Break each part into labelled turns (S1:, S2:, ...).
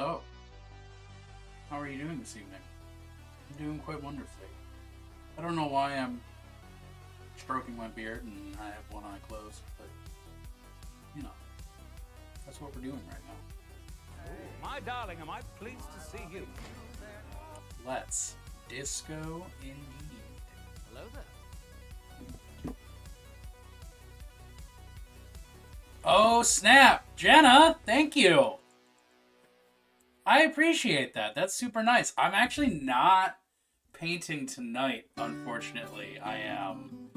S1: Hello. How are you doing this evening? I'm doing quite wonderfully. I don't know why I'm stroking my beard and I have one eye closed, but, you know, that's what we're doing right now.
S2: My darling, am I pleased to see you?
S1: Let's disco indeed.
S2: Hello there.
S1: Oh, snap! Jenna, thank you! I appreciate that. That's super nice. I'm actually not painting tonight, unfortunately. I am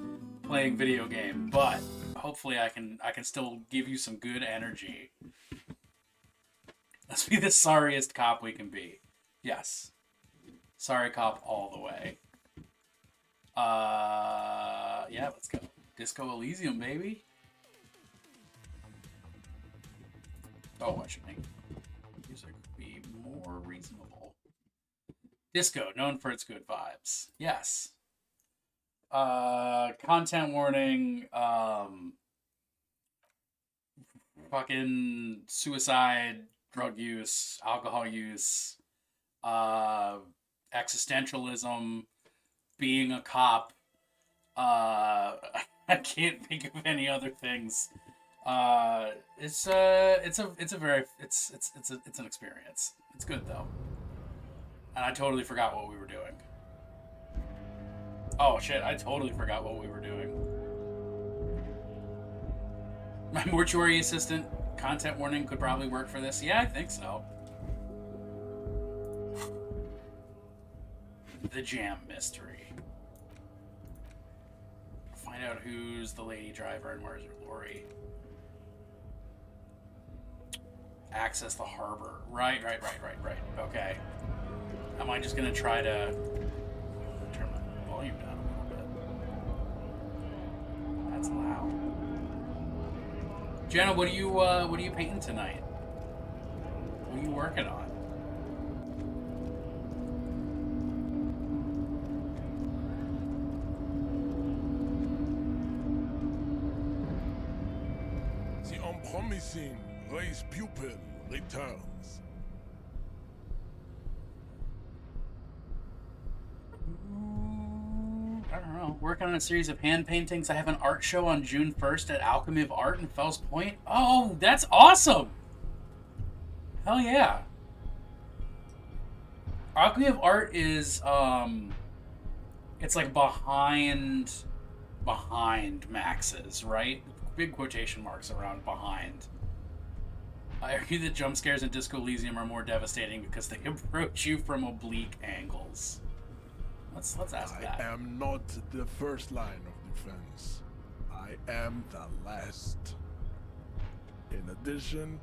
S1: playing video game, but hopefully I can still give you some good energy. Let's be the sorriest cop we can be. Yes. Sorry cop all the way. Yeah, let's go. Disco Elysium, baby. Oh, I should make music be more reasonable. Disco, known for its good vibes. Yes. Content warning, fucking suicide, drug use, alcohol use, existentialism, being a cop. I can't think of any other things. It's an experience. It's good though. And I totally forgot what we were doing. Oh shit, I totally forgot what we were doing. My mortuary assistant content warning could probably work for this. Yeah, I think so. The Jam Mystery. Find out who's the lady driver and where's her lorry. Access the harbor. Right. Okay. Am I just gonna try to turn my volume down a little bit? That's loud. Jenna, what are you painting tonight? What are you working on?
S3: The unpromising race pupil returns.
S1: I don't know. Working on a series of hand paintings. I have an art show on June 1st at Alchemy of Art in Fells Point. Oh, that's awesome! Hell yeah. Alchemy of Art is, it's like behind Max's, right? Big quotation marks around behind. I argue that jump scares in Disco Elysium are more devastating because they approach you from oblique angles. Let's ask that.
S3: I am not the first line of defense. I am the last. In addition,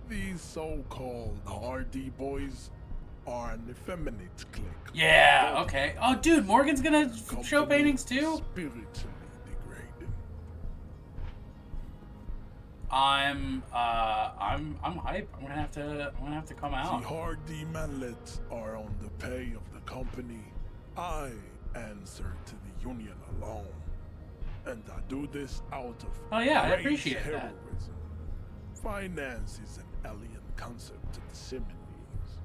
S3: these so-called Hardy boys are an effeminate clique.
S1: Yeah, okay. Oh, dude, Morgan's gonna show paintings too?
S3: Spiritually degrading.
S1: I'm hype. I'm gonna have to come out.
S3: The Hardy manlets are on the pay of the company. I answer to the union alone. And I do this out of
S1: Oh yeah, I
S3: race
S1: appreciate
S3: heroism.
S1: that.
S3: Finance is an alien concept to the Simonies.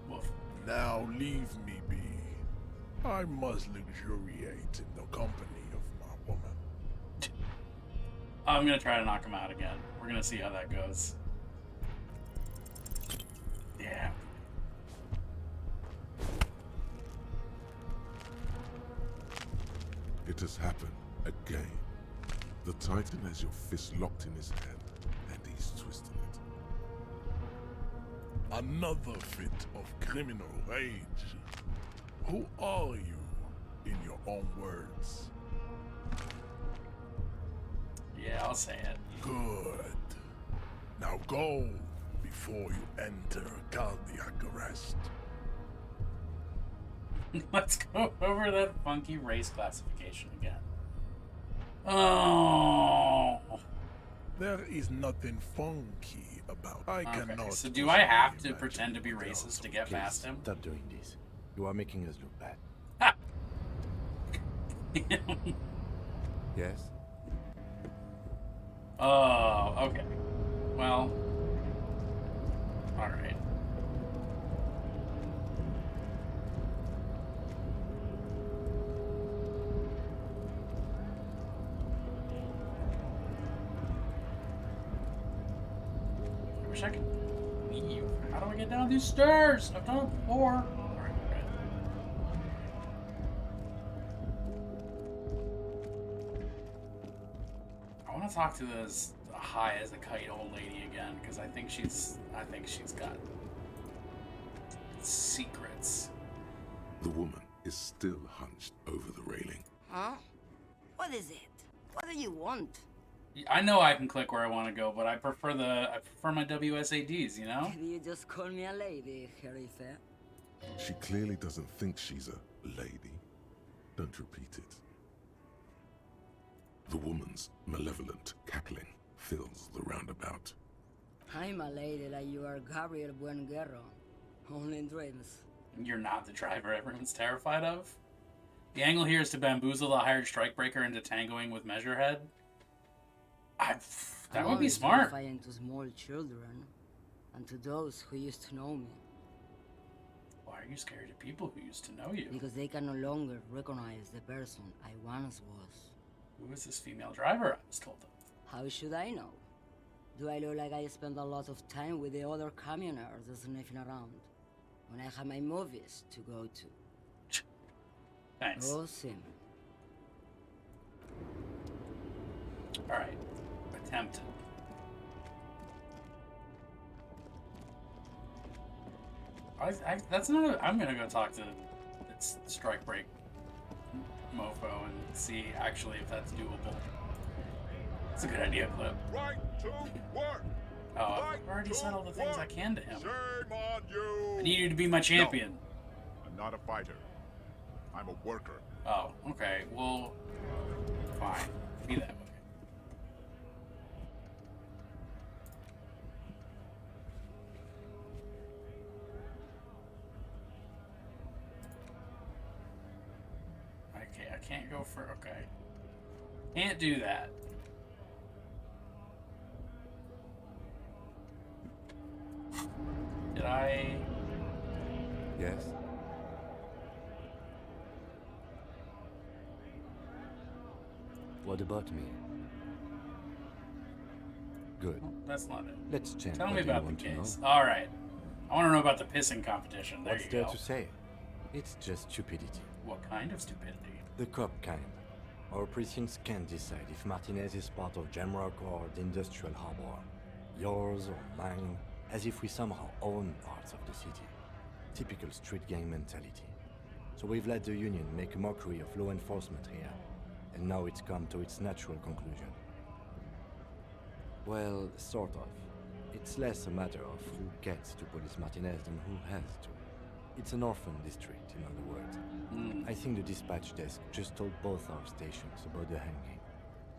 S1: Woof.
S3: Now leave me be. I must luxuriate in the company of my woman.
S1: I'm gonna try to knock him out again. We're gonna see how that goes. Yeah.
S4: It has happened again. The Titan has your fist locked in his hand, and he's twisting it.
S3: Another fit of criminal rage. Who are you, in your own words?
S1: Yeah, I'll say it.
S3: Good. Now go before you enter cardiac arrest.
S1: Let's go over that funky race classification again. Oh.
S3: There is nothing funky about. I
S1: Okay,
S3: cannot.
S1: so do I have to
S3: imagine
S1: pretend to be
S3: what else
S1: racist to
S3: would
S1: get
S3: kill
S1: past him?
S5: Stop doing this. You are making us look bad.
S4: Yes?
S1: Oh, okay. Well, All right. I wish I could leave. How do I get down these stairs? I've done it before. All right, good. I want to talk to this high as a kite old lady again because I think she's got secrets.
S4: The woman is still hunched over the railing.
S6: Huh? What is it? What do you want?
S1: I know I can click where I want to go, but I prefer my WSADs, you know?
S6: Maybe you just call me a lady, Harry Fair.
S4: She clearly doesn't think she's a lady. Don't repeat it. The woman's malevolent cackling fills the roundabout.
S6: I'm a lady like you are Gabriel Buenguerro. Only in dreams.
S1: You're not the driver everyone's terrified of? The angle here is to bamboozle the hired strikebreaker into tangoing with Measurehead. That would be smart.
S6: I'm to small children, and to those who used to know me.
S1: Why are you scared of people who used to know you?
S6: Because they can no longer recognize the person I once was.
S1: Who is this female driver I was told of?
S6: How should I know? Do I look like I spend a lot of time with the other communers sniffing around when I have my movies to go to?
S1: Thanks.
S6: Oh, Sim.
S1: Alright. Attempted. That's not I'm gonna go talk to its strike break mofo and see actually if that's doable. It's a good idea, Clip.
S7: Right to work.
S1: Oh, I've already said all the things I can to him.
S7: Shame on you.
S1: I need you to be my champion.
S7: No, I'm not a fighter. I'm a worker.
S1: Oh, okay. Well, fine. Be that way. Okay, I can't go for... Okay. Can't do that. Did I...
S5: Yes? What about me? Good.
S1: That's not it.
S5: Let's change.
S1: Tell
S5: what
S1: me
S5: you
S1: about the
S5: want to
S1: case.
S5: know.
S1: Alright. I want to know about the pissing competition. There
S5: What's
S1: you
S5: there
S1: go.
S5: to say? It's just stupidity.
S1: What kind of stupidity?
S5: The cop kind. Our precincts can't decide if Martinez is part of Jamrock or the Industrial Harbor. Yours or mine, as if we somehow own parts of the city. Typical street gang mentality. So we've let the Union make a mockery of law enforcement here, and now it's come to its natural conclusion. Well, sort of. It's less a matter of who gets to police Martinez than who has to. It's an orphan district, in other words. I think the dispatch desk just told both our stations about the hanging.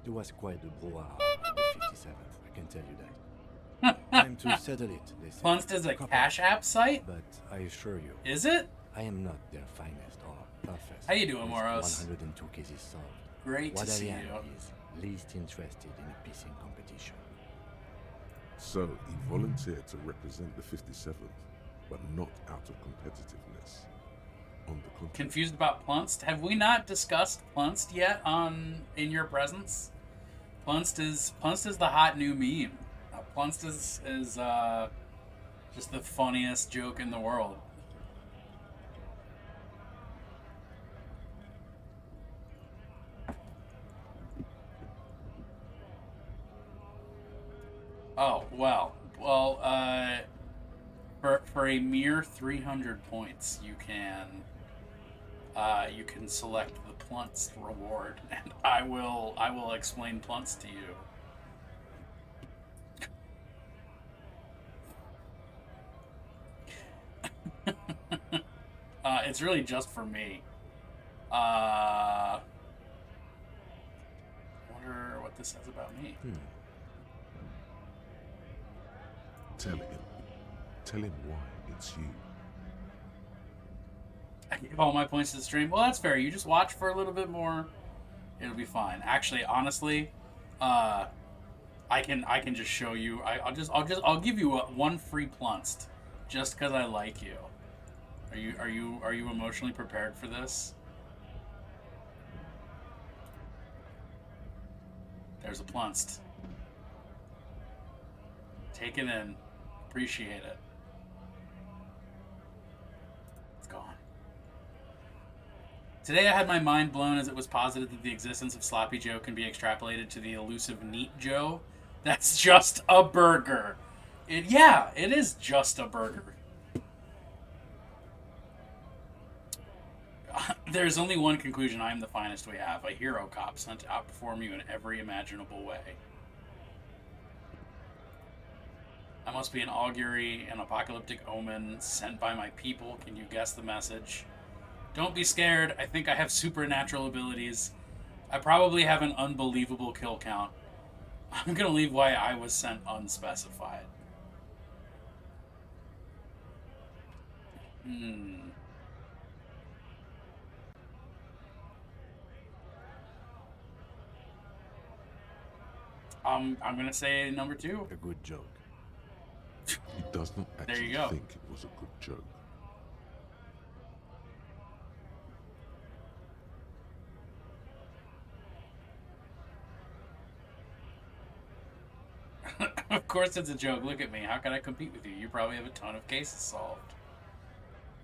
S5: There was quite the brouhaha on the 57th, I can tell you that. Time to settle it, they say.
S1: Punst is a Cash App site?
S5: But I assure you,
S1: Is it?
S5: I am not their finest or toughest.
S1: How you doing,
S5: with
S1: Moros?
S5: 102 cases solved.
S1: Great
S5: What
S1: to
S5: I
S1: see
S5: am
S1: you.
S5: is least interested in a pissing competition.
S4: So he volunteered to represent the 57th, but not out of competitiveness. On the contrary.
S1: Confused about Plunst? Have we not discussed Plunst yet in your presence? Plunst is the hot new meme. Plunst is just the funniest joke in the world. Oh, well, for a mere 300 points, you can select the Plunst reward, and I will explain Plunst to you. It's really just for me. Wonder what this says about me.
S4: Tell him why it's you.
S1: I can give all my points to the stream. Well, that's fair. You just watch for a little bit more. It'll be fine. Actually, honestly, I I can just show you. I'll give you one free plunst, just because I like you. Are you emotionally prepared for this? There's a plunst. Take it in. Appreciate it. It's gone. Today I had my mind blown as it was posited that the existence of Sloppy Joe can be extrapolated to the elusive Neat Joe. That's just a burger. It is just a burger. There's only one conclusion I am the finest we have. A hero cop sent to outperform you in every imaginable way. I must be an augury, an apocalyptic omen sent by my people. Can you guess the message? Don't be scared. I think I have supernatural abilities. I probably have an unbelievable kill count. I'm going to leave why I was sent unspecified. I'm going to say number 2.
S5: A good joke.
S4: He does not
S1: There you
S4: actually
S1: go.
S4: think it was a good joke.
S1: Of course it's a joke. Look at me. How can I compete with you? You probably have a ton of cases solved.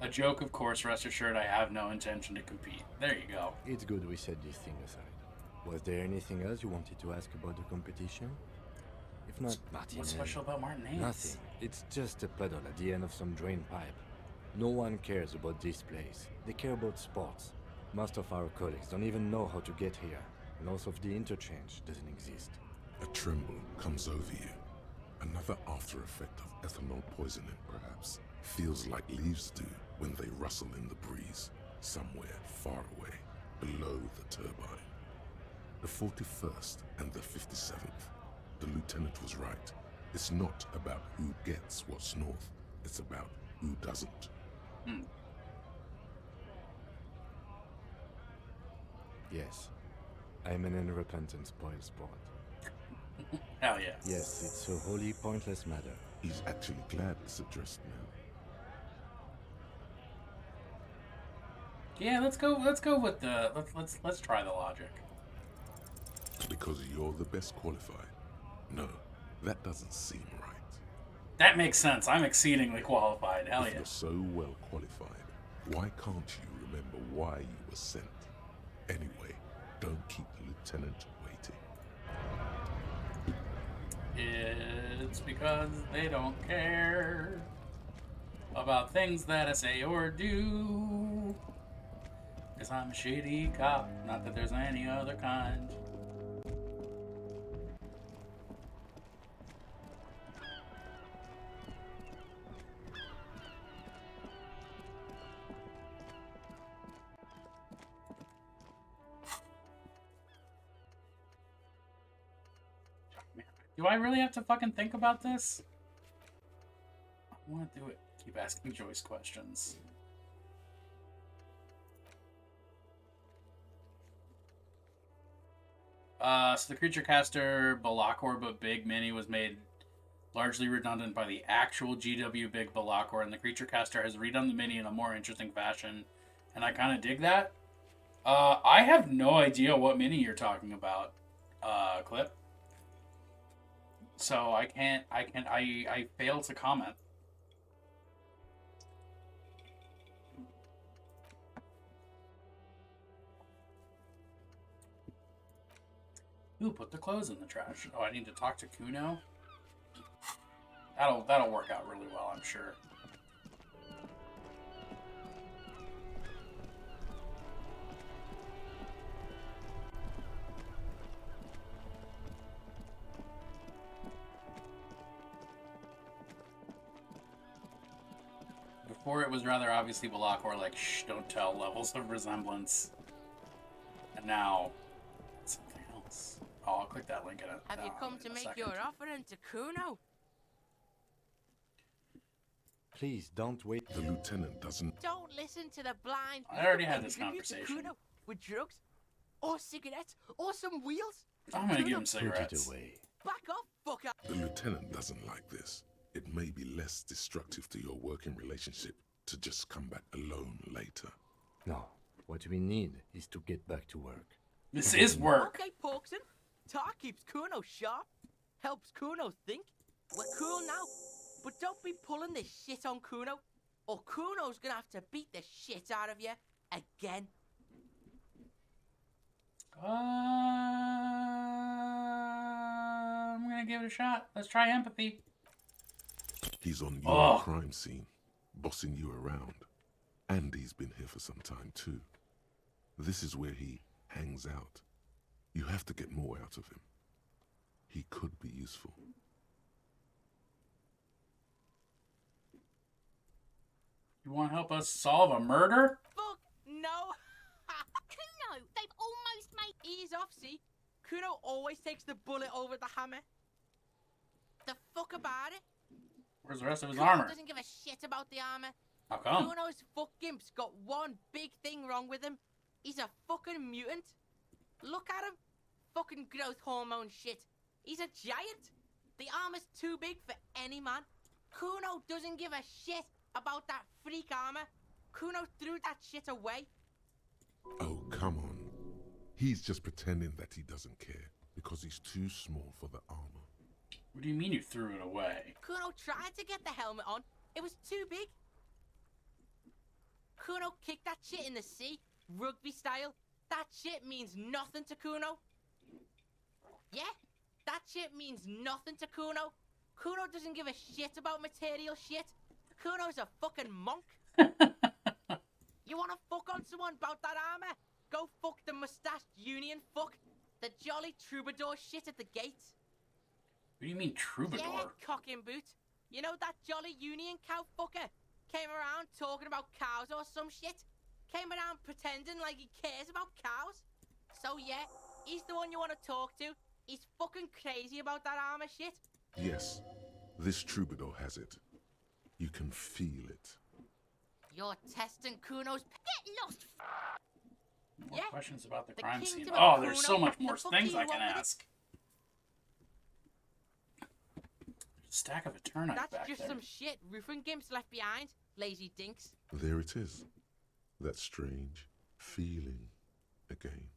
S1: A joke, of course. Rest assured, I have no intention to compete. There you go.
S5: It's good we set this thing aside. Was there anything else you wanted to ask about the competition? If not, Martinez...
S1: What's special about Martinez?
S5: Nothing. It's just a puddle at the end of some drain pipe. No one cares about this place. They care about sports. Most of our colleagues don't even know how to get here. And also if the interchange doesn't exist.
S4: A tremble comes over you. Another after effect of ethanol poisoning, perhaps. Feels like leaves do when they rustle in the breeze, somewhere far away, below the turbine. The 41st and the 57th. The lieutenant was right. It's not about who gets what's north. It's about who doesn't.
S5: Yes. I'm an unrepentant spoil sport.
S1: Hell yeah.
S5: Yes, it's a wholly pointless matter.
S4: He's actually glad it's addressed now.
S1: Yeah, let's go with the let's try the logic.
S4: Because you're the best qualified. No, that doesn't seem right.
S1: That makes sense. I'm exceedingly qualified. Hell
S4: If
S1: yeah.
S4: you're so well qualified, why can't you remember why you were sent? Anyway, don't keep the lieutenant waiting.
S1: It's because they don't care about things that I say or do. Because I'm a shitty cop, not that there's any other kind. Do I really have to fucking think about this? I want to do it. Keep asking Joyce questions. So the creature caster Balakor but Big Mini was made largely redundant by the actual GW Big Balakor, and the creature caster has redone the mini in a more interesting fashion, and I kind of dig that. I have no idea what mini you're talking about, Clip. So I fail to comment. Ooh, put the clothes in the trash. Oh, I need to talk to Kuno? That'll work out really well, I'm sure. Before it was rather obviously Balakor, like, shh, don't tell levels of resemblance. And now, it's something else. Oh, I'll click that link in it.
S8: Have you come to make your offering to Kuno?
S5: Please don't wait.
S4: The lieutenant doesn't.
S8: Don't listen to the blind.
S1: I already had
S8: Have
S1: this
S8: you been to
S1: conversation.
S8: Kuno with drugs, or cigarettes, or some wheels.
S1: I'm gonna give him
S5: Put it
S1: cigarettes.
S5: away.
S8: Back off, fucker!
S4: The lieutenant doesn't like this. It may be less destructive to your working relationship to just come back alone later.
S5: No, what we need is to get back to work.
S1: This is work.
S8: Okay, Porkson. Tar keeps Kuno sharp. Helps Kuno think. We're cool now. But don't be pulling this shit on Kuno, or Kuno's gonna have to beat the shit out of you again.
S1: I'm gonna give it a shot. Let's try empathy.
S4: He's on your crime scene, bossing you around. And he's been here for some time too. This is where he hangs out. You have to get more out of him. He could be useful.
S1: You want to help us solve a murder?
S8: Fuck no!
S9: Kuno, they've almost made...
S8: Ease off, see? Kuno always takes the bullet over the hammer. The fuck about it?
S1: Where's the rest of his
S8: Kuno
S1: armor?
S8: doesn't give a shit about the armor.
S1: How come?
S8: Kuno's fuck gimp's got one big thing wrong with him. He's a fucking mutant. Look at him. Fucking growth hormone shit. He's a giant. The armor's too big for any man. Kuno doesn't give a shit about that freak armor. Kuno threw that shit away.
S4: Oh, come on. He's just pretending that he doesn't care because he's too small for the armor.
S1: What do you mean you threw it away?
S8: Kuno tried to get the helmet on. It was too big. Kuno kicked that shit in the sea, rugby style. That shit means nothing to Kuno. Yeah, that shit means nothing to Kuno. Kuno doesn't give a shit about material shit. Kuno's a fucking monk. You wanna fuck on someone about that armor? Go fuck the mustached union fuck. The jolly troubadour shit at the gates.
S1: What do you mean troubadour?
S8: Yeah, cocking boot. You know that jolly union cow fucker? Came around talking about cows or some shit? Came around pretending like he cares about cows? So yeah, he's the one you want to talk to. He's fucking crazy about that armor shit.
S4: Yes, this troubadour has it. You can feel it.
S8: You're testing Kuno's...
S9: Get lost!
S1: More
S8: Yeah.
S1: questions about the
S8: The
S1: crime scene.
S8: kingdom of
S1: Oh, there's so
S8: Kuno.
S1: much more
S8: The fuck
S1: things
S8: do you
S1: I can
S8: want with it?
S1: ask. Stack of Eternite
S8: That's
S1: back
S8: just
S1: there.
S8: some shit roofing gimps left behind, lazy dinks.
S4: There it is. That strange feeling again.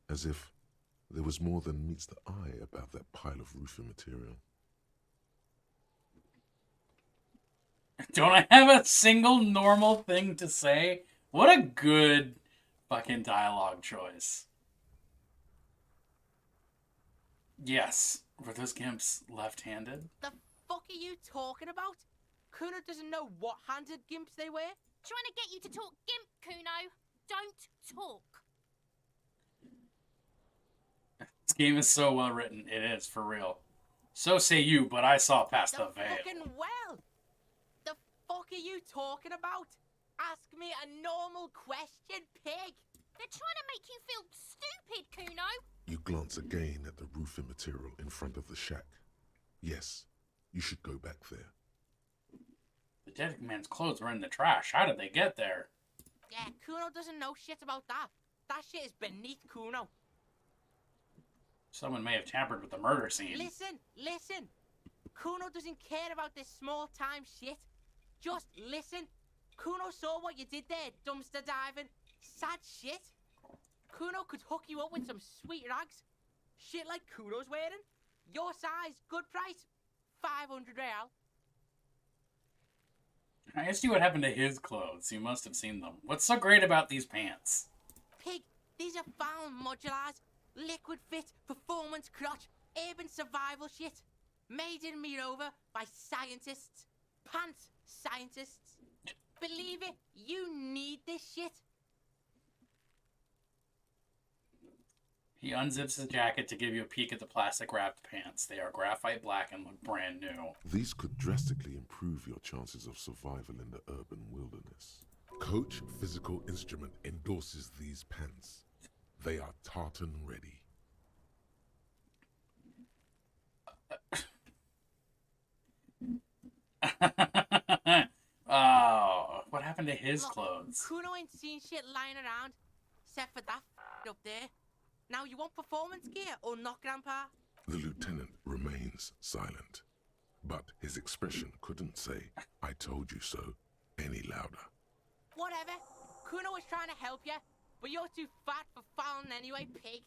S4: As if there was more than meets the eye about that pile of roofing material.
S1: Don't I have a single normal thing to say? What a good fucking dialogue choice. Yes. Were those gimps left-handed?
S8: The fuck are you talking about? Kuno doesn't know what handed gimps they were.
S9: Trying to get you to talk gimp, Kuno. Don't talk.
S1: This game is so well written. It is, for real. So say you, but I saw past the veil.
S8: Fucking well. The fuck are you talking about? Ask me a normal question, pig.
S9: They're trying to make you feel stupid, Kuno.
S4: You glance again at the roofing material in front of the shack. Yes, you should go back there.
S1: The dead man's clothes were in the trash. How did they get there?
S8: Yeah, Kuno doesn't know shit about that. That shit is beneath Kuno.
S1: Someone may have tampered with the murder scene.
S8: Listen. Kuno doesn't care about this small-time shit. Just listen. Kuno saw what you did there, dumpster diving. Sad shit. Kuno could hook you up with some sweet rags. Shit like Kuno's wearing. Your size, good price. 500 real.
S1: I asked you what happened to his clothes. You must have seen them. What's so great about these pants?
S8: Pig, these are found modulars. Liquid fit, performance crotch, urban survival shit. Made in Mirova by scientists. Pants scientists. Believe it, you need this shit.
S1: He unzips his jacket to give you a peek at the plastic-wrapped pants. They are graphite black and look brand new.
S4: These could drastically improve your chances of survival in the urban wilderness. Coach Physical Instrument endorses these pants. They are tartan ready.
S1: Oh, what happened to his
S8: Look,
S1: clothes?
S8: Kuno ain't seen shit lying around, except for that up there. Now, you want performance gear or not, Grandpa?
S4: The lieutenant remains silent. But his expression couldn't say, "I told you so," any louder.
S8: Whatever. Kuno was trying to help you, but you're too fat for falling anyway, pig.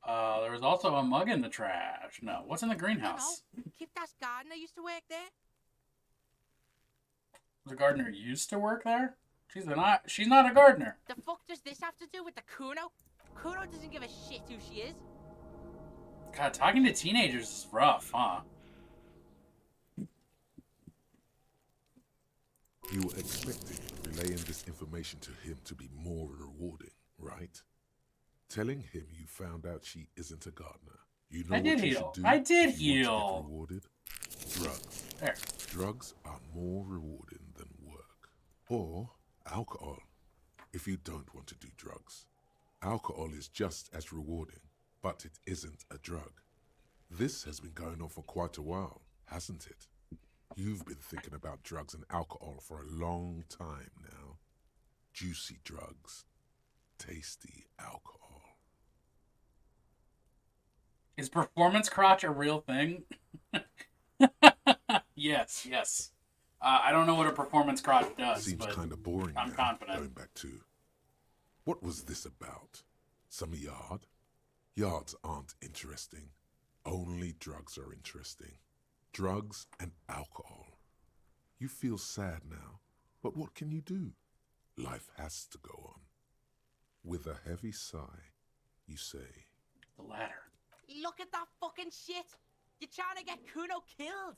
S1: There was also a mug in the trash. No, what's in the greenhouse?
S8: Kipta's gardener used to work there.
S1: The gardener used to work there? She's not a gardener.
S8: The fuck does this have to do with the Kuno? Kuno doesn't give a shit who she is.
S1: God, talking to teenagers is rough, huh?
S4: You were expecting relaying this information to him to be more rewarding, right? Telling him you found out she isn't a gardener. You know
S1: I did
S4: what you
S1: heal.
S4: should do
S1: I did
S4: if you want to
S1: heal.
S4: get rewarded? Drugs.
S1: There.
S4: Drugs are more rewarding than work. Or alcohol, if you don't want to do drugs. Alcohol is just as rewarding, but it isn't a drug. This has been going on for quite a while, hasn't it? You've been thinking about drugs and alcohol for a long time now. Juicy drugs. Tasty alcohol.
S1: Is performance crotch a real thing? Yes, yes. I don't know what a performance crotch does,
S4: Seems
S1: but
S4: kind of boring
S1: I'm
S4: now,
S1: confident.
S4: going back to... What was this about? Some yard? Yards aren't interesting. Only drugs are interesting. Drugs and alcohol. You feel sad now, but what can you do? Life has to go on. With a heavy sigh, you say...
S1: The ladder.
S8: Look at that fucking shit. You're trying to get Kuno killed.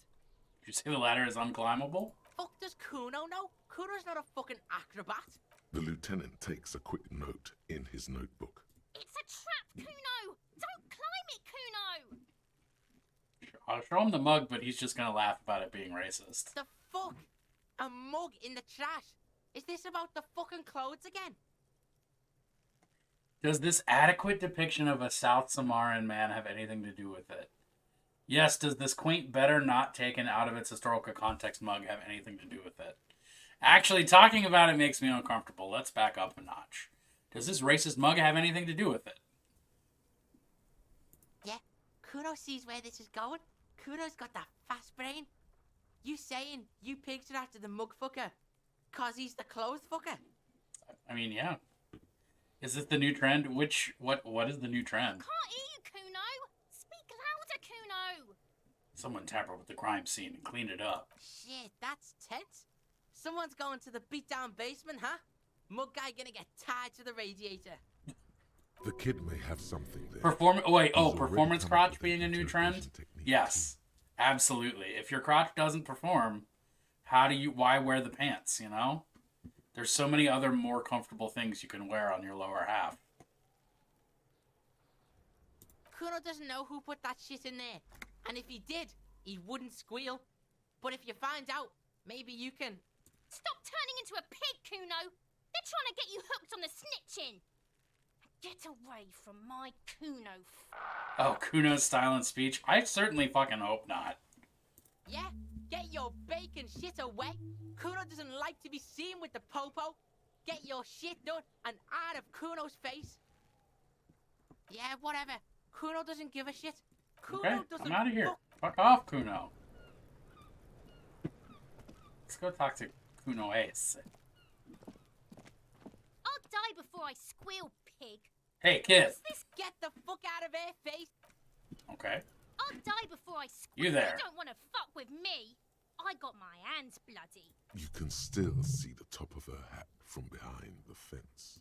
S1: Did you say the ladder is unclimbable?
S8: Fuck does Kuno know? Kuno's not a fucking acrobat.
S4: The lieutenant takes a quick note in his notebook.
S9: It's a trap, Kuno! Don't climb it, Kuno!
S1: I'll show him the mug, but he's just gonna laugh about it being racist.
S8: The fuck? A mug in the trash? Is this about the fucking clothes again?
S1: Does this adequate depiction of a South Samaran man have anything to do with it? Yes, does this quaint, better not taken out of its historical context mug have anything to do with it? Actually, talking about it makes me uncomfortable. Let's back up a notch. Does this racist mug have anything to do with it?
S8: Yeah, Kuno sees where this is going. Kuno's got that fast brain. You saying you picked it after the mug fucker? Cause he's the clothes fucker?
S1: I mean, yeah. Is this the new trend? What is the new trend?
S9: Can't hear you, Kuno! Speak louder, Kuno!
S1: Someone tampered with the crime scene and cleaned it up.
S8: Shit, that's tense. Someone's going to the beat-down basement, huh? Mug guy gonna get tied to the radiator.
S4: The kid may have something there.
S1: Performance crotch being a new trend?
S4: Technique.
S1: Yes, absolutely. If your crotch doesn't perform, why wear the pants, you know? There's so many other more comfortable things you can wear on your lower half.
S8: Kuno doesn't know who put that shit in there. And if he did, he wouldn't squeal. But if you find out, maybe you can...
S9: Stop turning into a pig, Kuno! They're trying to get you hooked on the snitching! Get away from my Kuno.
S1: Oh, Kuno's style and speech? I certainly fucking hope not.
S8: Yeah? Get your bacon shit away. Kuno doesn't like to be seen with the popo. Get your shit done and out of Kuno's face. Yeah, whatever. Kuno doesn't give a shit. Kuno
S1: Okay,
S8: doesn't...
S1: I'm out of here. Fuck off, Kuno. Let's go talk to Kuno Ace.
S9: I'll die before I squeal, pig.
S1: Hey, kid.
S8: Get the fuck out of her face.
S1: Okay.
S9: I'll die before I squeal.
S1: You there.
S9: You don't want to fuck with me. I got my hands bloody.
S4: You can still see the top of her hat from behind the fence.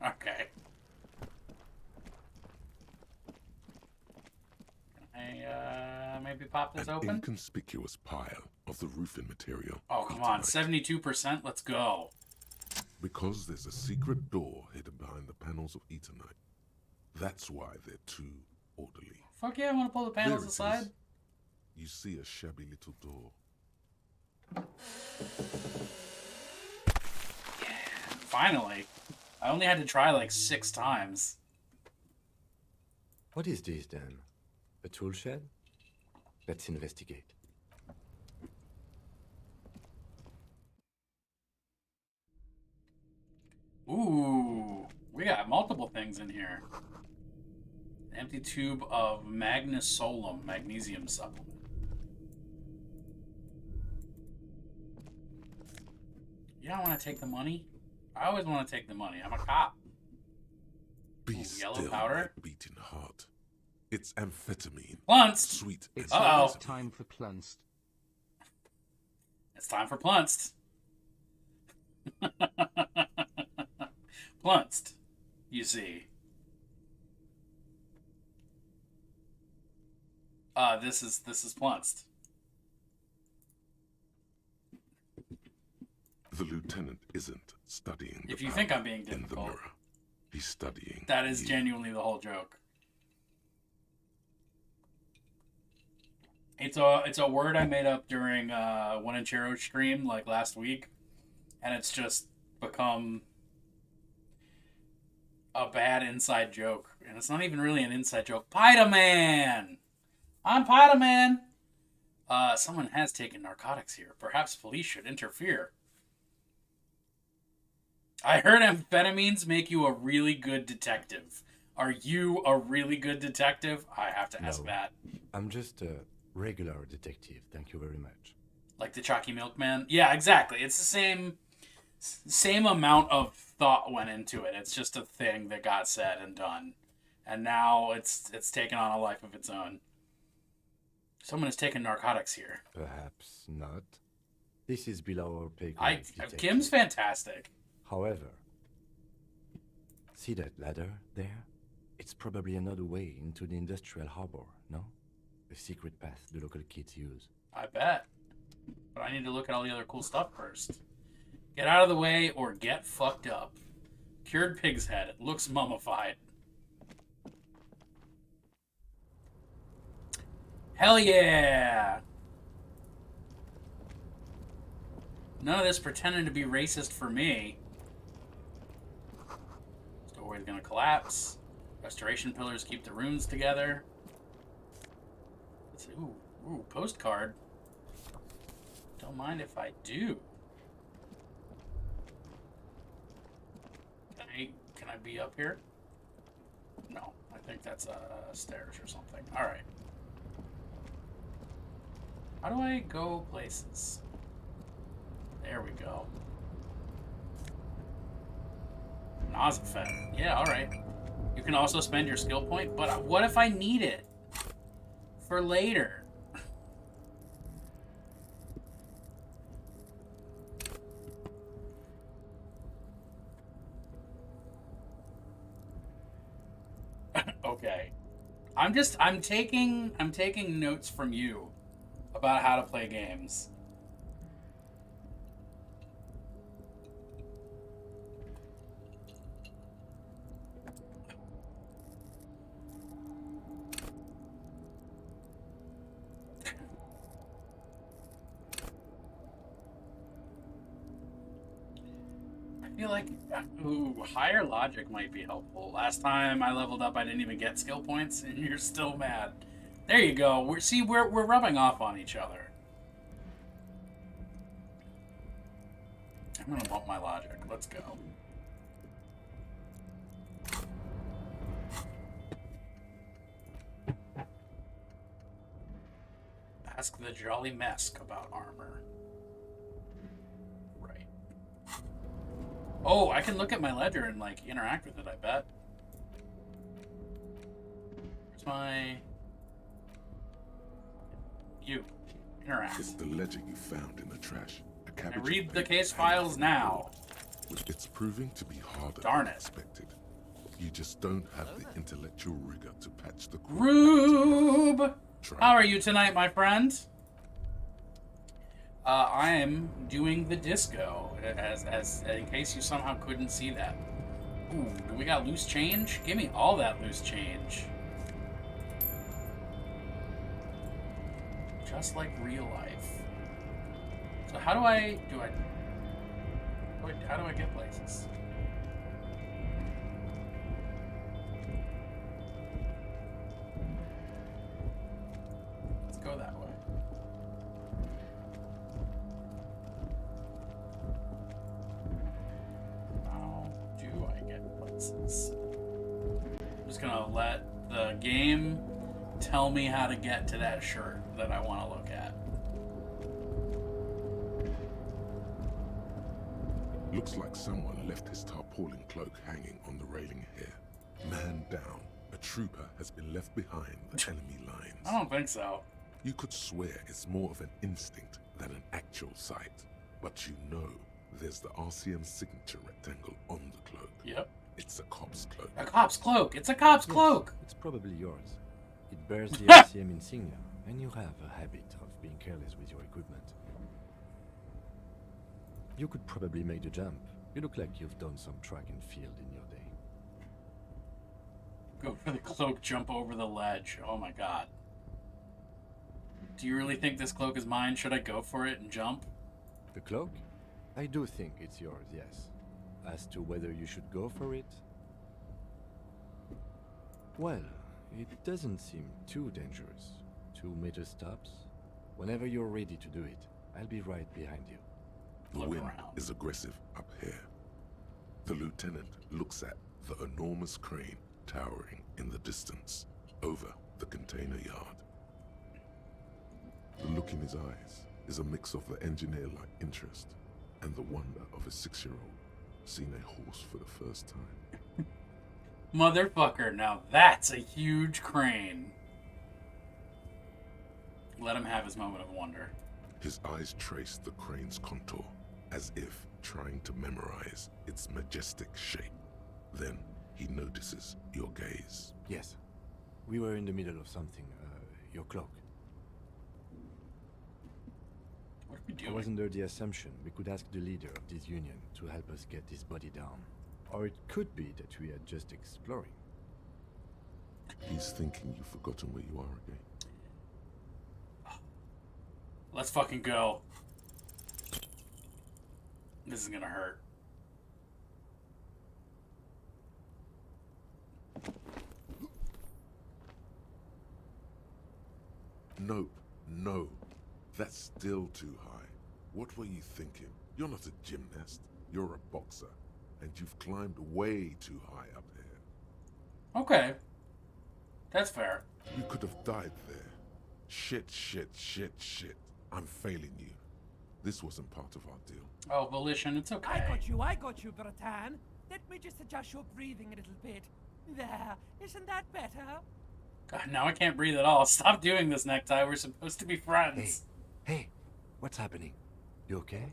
S1: Okay. Can I, maybe pop this
S4: An
S1: open?
S4: inconspicuous pile of the roofing material.
S1: Oh, come on. 72%? Let's go.
S4: Because there's a secret door hidden behind the panels of Eternite. That's why they're too orderly.
S1: Fuck yeah, I want to pull the panels
S4: There it
S1: aside.
S4: is. You see a shabby little door.
S1: Finally. I only had to try like 6 times.
S5: What is this then? A tool shed? Let's investigate.
S1: Ooh, we got multiple things in here. An empty tube of magnesolum, magnesium supplement. You don't want to take the money? I always want to take the money. I'm a cop.
S4: Be
S1: Ooh,
S4: still,
S1: yellow powder?
S4: my beating heart. It's amphetamine.
S1: Plunced.
S4: Sweet.
S10: It's
S1: Uh-oh.
S10: almost time for Plunced.
S1: It's time for Plunced. Plunced, you see. This is Plunced.
S4: The lieutenant isn't studying.
S1: If
S4: the
S1: you think
S4: power
S1: I'm being
S4: in the
S1: difficult.
S4: mirror. He's studying.
S1: That is
S4: you.
S1: genuinely the whole joke. It's a word I made up during One and Chero's stream like last week, and it's just become a bad inside joke. And it's not even really an inside joke. Pida-Man! I'm Pida-Man! Someone has taken narcotics here. Perhaps police should interfere. I heard amphetamines make you a really good detective. Are you a really good detective? I have to ask
S5: No.
S1: that.
S5: I'm just a regular detective, thank you very much.
S1: Like the Chalky Milkman? Yeah, exactly. It's the same amount of thought went into it. It's just a thing that got said and done. And now it's taken on a life of its own. Someone has taken narcotics here.
S5: Perhaps not. This is below our pay
S1: I
S5: grade, detective.
S1: Kim's fantastic.
S5: However, see that ladder there? It's probably another way into the industrial harbor, no? A secret path the local kids use.
S1: I bet. But I need to look at all the other cool stuff first. Get out of the way or get fucked up. Cured pig's head. It looks mummified. Hell yeah! None of this pretending to be racist for me. Doorway's gonna collapse. Restoration pillars keep the runes together. Let's see. Ooh, postcard. Don't mind if I do. Can I be up here? No, I think that's stairs or something. All right. How do I go places? There we go. Nausafed. Yeah, all right. You can also spend your skill point, but what if I need it for later? Okay. I'm taking notes from you about how to play games. I feel like higher logic might be helpful. Last time I leveled up, I didn't even get skill points, and you're still mad. There you go. We're rubbing off on each other. I'm gonna bump my logic. Let's go. Ask the Jolly Mesk about armor. Right. Oh, I can look at my ledger and, like, interact with it, I bet. Where's my... You. Interact.
S4: It's the ledger you found in the trash. A
S1: I
S4: cabbage
S1: read
S4: of
S1: the
S4: paper
S1: case
S4: hanging
S1: files
S4: from the
S1: now.
S4: wall. It's proving to be harder
S1: Darn
S4: than
S1: it.
S4: expected. You just don't have the intellectual rigor to patch the core.
S1: Rube!
S4: Try.
S1: How are you tonight, my friend? I am doing the disco, as in case you somehow couldn't see that. Ooh, do we got loose change? Give me all that loose change. Just like real life. So how do I get places? Let's go that way. How do I get places? I'm just gonna let the game, tell me how to get to that shirt that I want to look at.
S4: Looks like someone left his tarpaulin cloak hanging on the railing here. Man down. A trooper has been left behind the enemy lines.
S1: I don't think so.
S4: You could swear it's more of an instinct than an actual sight. But you know, there's the RCM signature rectangle on the cloak.
S1: Yep.
S4: It's a cop's cloak.
S1: A cop's cloak. It's a cop's cloak.
S5: It's probably yours. It bears the Elysium insignia, and you have a habit of being careless with your equipment. You could probably make the jump. You look like you've done some track and field in your day.
S1: Go for the cloak, jump over the ledge. Oh my god. Do you really think this cloak is mine? Should I go for it and jump?
S5: The cloak? I do think it's yours, yes. As to whether you should go for it? Well, it doesn't seem too dangerous. 2 meter stops. Whenever you're ready to do it, I'll be right behind you.
S4: The wind is aggressive up here. The lieutenant looks at the enormous crane towering in the distance over the container yard. The look in his eyes is a mix of the engineer-like interest and the wonder of a 6-year-old seeing a horse for the first time.
S1: Motherfucker, now that's a huge crane. Let him have his moment of wonder.
S4: His eyes trace the crane's contour, as if trying to memorize its majestic shape. Then he notices your gaze.
S5: Yes. We were in the middle of something. Your cloak.
S1: What are we
S5: I
S1: doing?
S5: was under the assumption we could ask the leader of this union to help us get this body down. Or it could be that we are just exploring.
S4: He's thinking you've forgotten where you are again.
S1: Let's fucking go. This is gonna hurt.
S4: Nope, no. That's still too high. What were you thinking? You're not a gymnast. You're a boxer. And you've climbed way too high up here.
S1: Okay. That's fair.
S4: You could have died there. Shit. I'm failing you. This wasn't part of our deal.
S1: Oh, Volition, it's okay.
S10: I got you, Bratan. Let me just adjust your breathing a little bit. There, isn't that better?
S1: God, now I can't breathe at all. Stop doing this, Necktie. We're supposed to be friends.
S5: Hey, what's happening? You okay?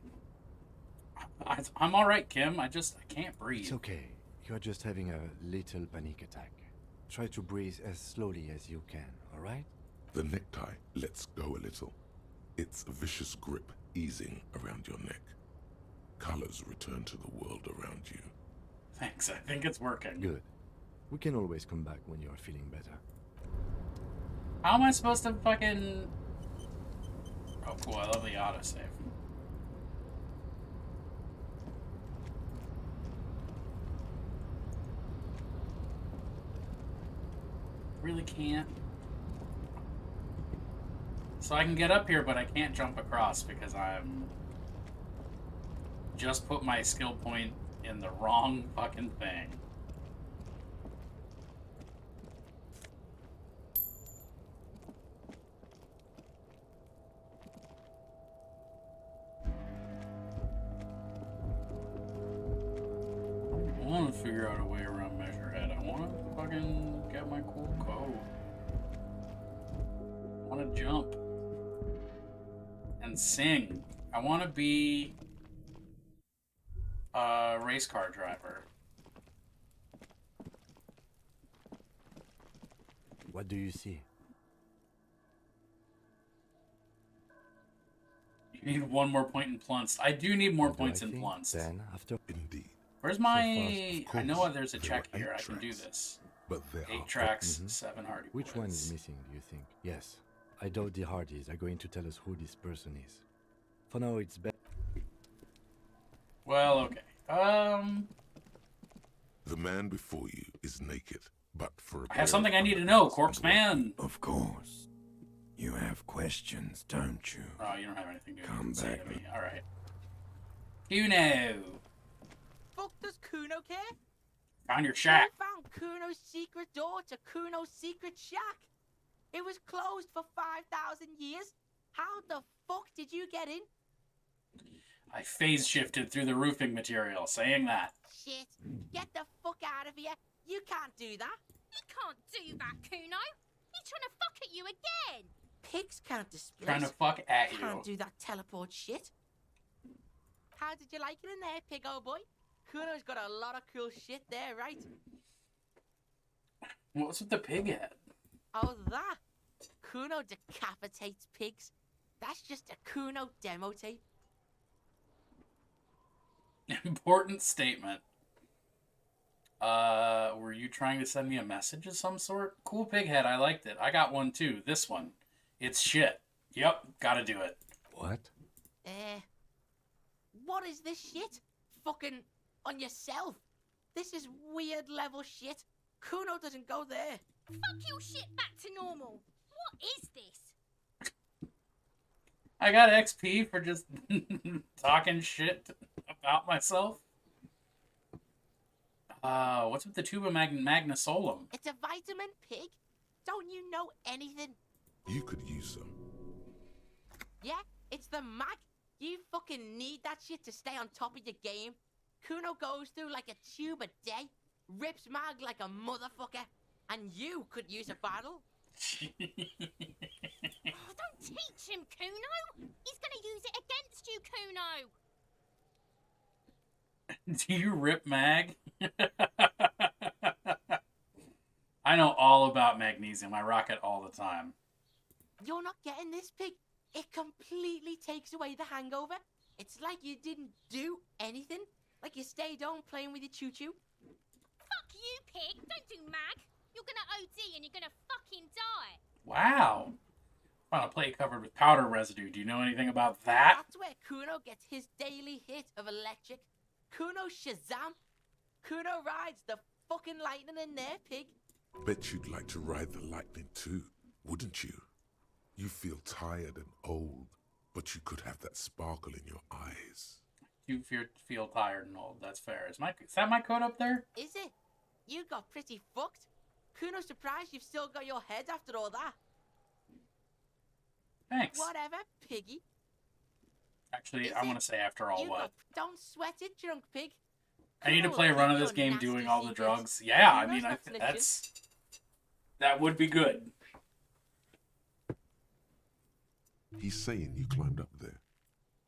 S1: I'm alright, Kim. I can't breathe.
S5: It's okay. You're just having a little panic attack. Try to breathe as slowly as you can, alright?
S4: The necktie lets go a little. Its vicious grip easing around your neck. Colors return to the world around you.
S1: Thanks, I think it's working.
S5: Good. We can always come back when you're feeling better.
S1: How am I supposed to fucking... Oh, cool. I love the autosave. Really can't. So I can get up here, but I can't jump across because I'm... just put my skill point in the wrong fucking thing. I want to figure out a way around Measurehead. I want to fucking get my cool code. I want to jump. And sing. I want to be a race car driver.
S5: What do you see?
S1: You need one more point in Plunced. I do need more
S5: What do
S1: points
S5: I
S1: in
S5: think?
S1: Plunced.
S5: Then, after...
S4: Indeed.
S1: Where's
S4: So
S1: my...
S4: far,
S1: I
S4: of
S1: know
S4: course,
S1: there's a
S4: there
S1: check
S4: are
S1: here.
S4: 8
S1: I can do
S4: tracks,
S1: this.
S4: But there
S1: 8
S4: are
S1: tracks, 7 hardy
S5: Which one
S1: bullets.
S5: is missing, do you think? Yes. I doubt the Hardys are going to tell us who this person is. For now, it's better.
S1: Well, okay.
S4: The man before you is naked, but for a
S1: I have
S4: pair
S1: something
S4: of
S1: I need to know,
S4: underpants
S1: Corpse
S4: and
S1: Man.
S11: Of course. You have questions, don't you?
S1: Oh, you don't have anything to
S11: Come
S1: say
S11: back.
S1: to me. Alright. Kuno.
S8: Fuck does Kuno care?
S1: Found your shack.
S8: You found Kuno's secret door to Kuno's secret shack. It was closed for 5,000 years. How the fuck did you get in?
S1: I phase shifted through the roofing material, saying that.
S8: Shit. Get the fuck out of here. You can't do that.
S9: He can't do that, Kuno. He's trying to fuck at you again.
S8: Pigs can't displace.
S1: Trying to fuck at you.
S8: Can't do that teleport shit. How did you like it in there, pig old boy? Kuno's got a lot of cool shit there, right?
S1: What's with the pig head?
S8: Oh, that. Kuno decapitates pigs. That's just a Kuno demo tape.
S1: Important statement. Were you trying to send me a message of some sort? Cool pig head, I liked it. I got one too. This one. It's shit. Yep, gotta do it.
S5: What?
S8: What is this shit? Fucking on yourself. This is weird level shit. Kuno doesn't go there.
S9: Fuck your shit back to normal. What is this?
S1: I got XP for just talking shit about myself. What's with the tuba magnasolum?
S8: It's a vitamin, pig. Don't you know anything?
S4: You could use some.
S8: Yeah, it's the mag. You fucking need that shit to stay on top of your game. Kuno goes through like a tube a day, rips mag like a motherfucker, and you could use a bottle.
S9: Oh, don't teach him, Kuno. He's gonna use it against you, Kuno.
S1: Do you rip mag? I know all about magnesium. I rock it all the time.
S8: You're not getting this, pig. It completely takes away the hangover. It's like you didn't do anything. Like you stayed home playing with your choo-choo.
S9: Fuck you, pig. Don't do mag. You're gonna OD and you're gonna fucking die.
S1: Wow. Found a plate covered with powder residue. Do you know anything about that?
S8: That's where Kuno gets his daily hit of electric. Kuno Shazam. Kuno rides the fucking lightning in there, pig.
S4: Bet you'd like to ride the lightning too, wouldn't you? You feel tired and old, but you could have that sparkle in your eyes.
S1: You feel tired and old. That's fair. Is that my code up there?
S8: Is it? You got pretty fucked. Kuno's surprised you've still got your head after all that.
S1: Thanks.
S8: Whatever, piggy.
S1: Actually, I want to say after all what?
S8: Don't sweat it, drunk pig.
S1: I need to play a run of this game doing all the drugs. Yeah, I mean, that would be good.
S4: He's saying you climbed up there.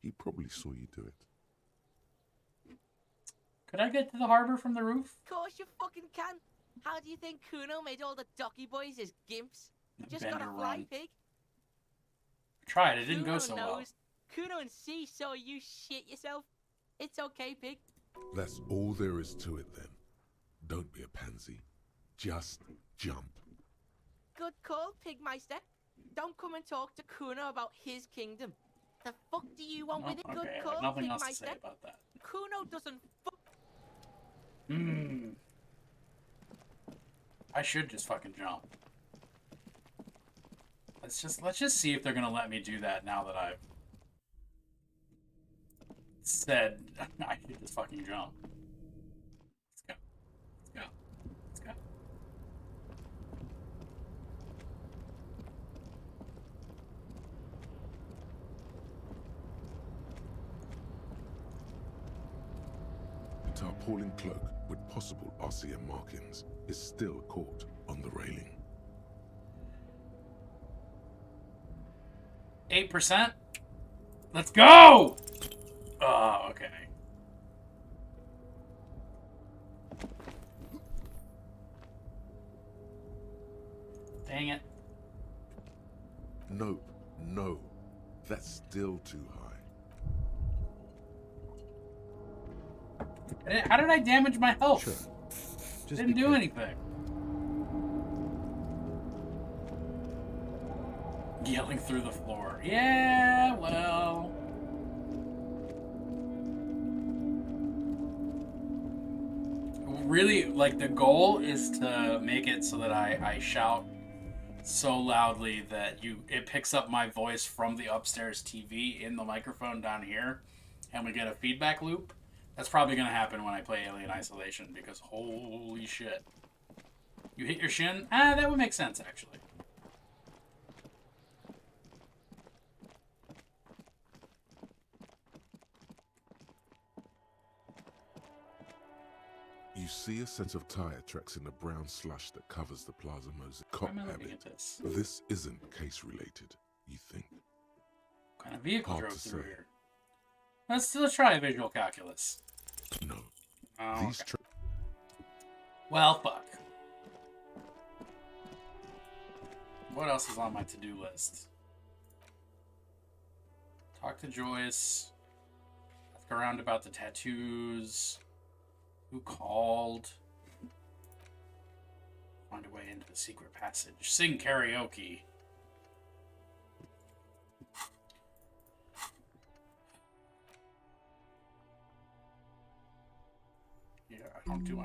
S4: He probably saw you do it.
S1: Could I get to the harbor from the roof?
S8: Of course you fucking can. How do you think Kuno made all the docky boys his gimps? Just gotta fly, pig.
S1: Tried. It didn't go so well.
S8: Kuno and C saw you shit yourself. It's okay, pig.
S4: That's all there is to it then. Don't be a pansy. Just jump.
S8: Good call, Pigmeister. Don't come and talk to Kuno about his kingdom. The fuck do you want with it? Good call,
S1: nothing
S8: Pigmeister.
S1: else to say about that.
S8: Kuno doesn't fuck.
S1: I should just fucking jump. Let's just see if they're gonna let me do that now that I've said I should just fucking jump. Let's go. Let's go. Let's go.
S4: The tarpaulin cloak with possible RCM markings is still caught on the railing.
S1: 8%. Let's go! Oh, okay. Dang it.
S4: Nope, no. That's still too high.
S1: How did I damage my health?
S5: Sure.
S1: Didn't do anything. Yelling through the floor. Yeah, well. Really, like, the goal is to make it so that I shout so loudly that it picks up my voice from the upstairs TV in the microphone down here, and we get a feedback loop. That's probably gonna happen when I play Alien Isolation, because holy shit. You hit your shin? Ah, that would make sense, actually.
S4: You see a sense of tire tracks in the brown slush that covers the plaza mosaic.
S1: Why
S4: Cop
S1: am I looking
S4: habit.
S1: at this?
S4: This isn't case related, you think?
S1: What kind of vehicle
S4: Hard
S1: drove
S4: to
S1: through
S4: say.
S1: here? Let's try a visual calculus.
S4: No.
S1: Oh,
S4: These
S1: okay. Well, fuck. What else is on my to-do list? Talk to Joyce. Ask around about the tattoos. Who called? Find a way into the secret passage. Sing karaoke. Yeah, I don't do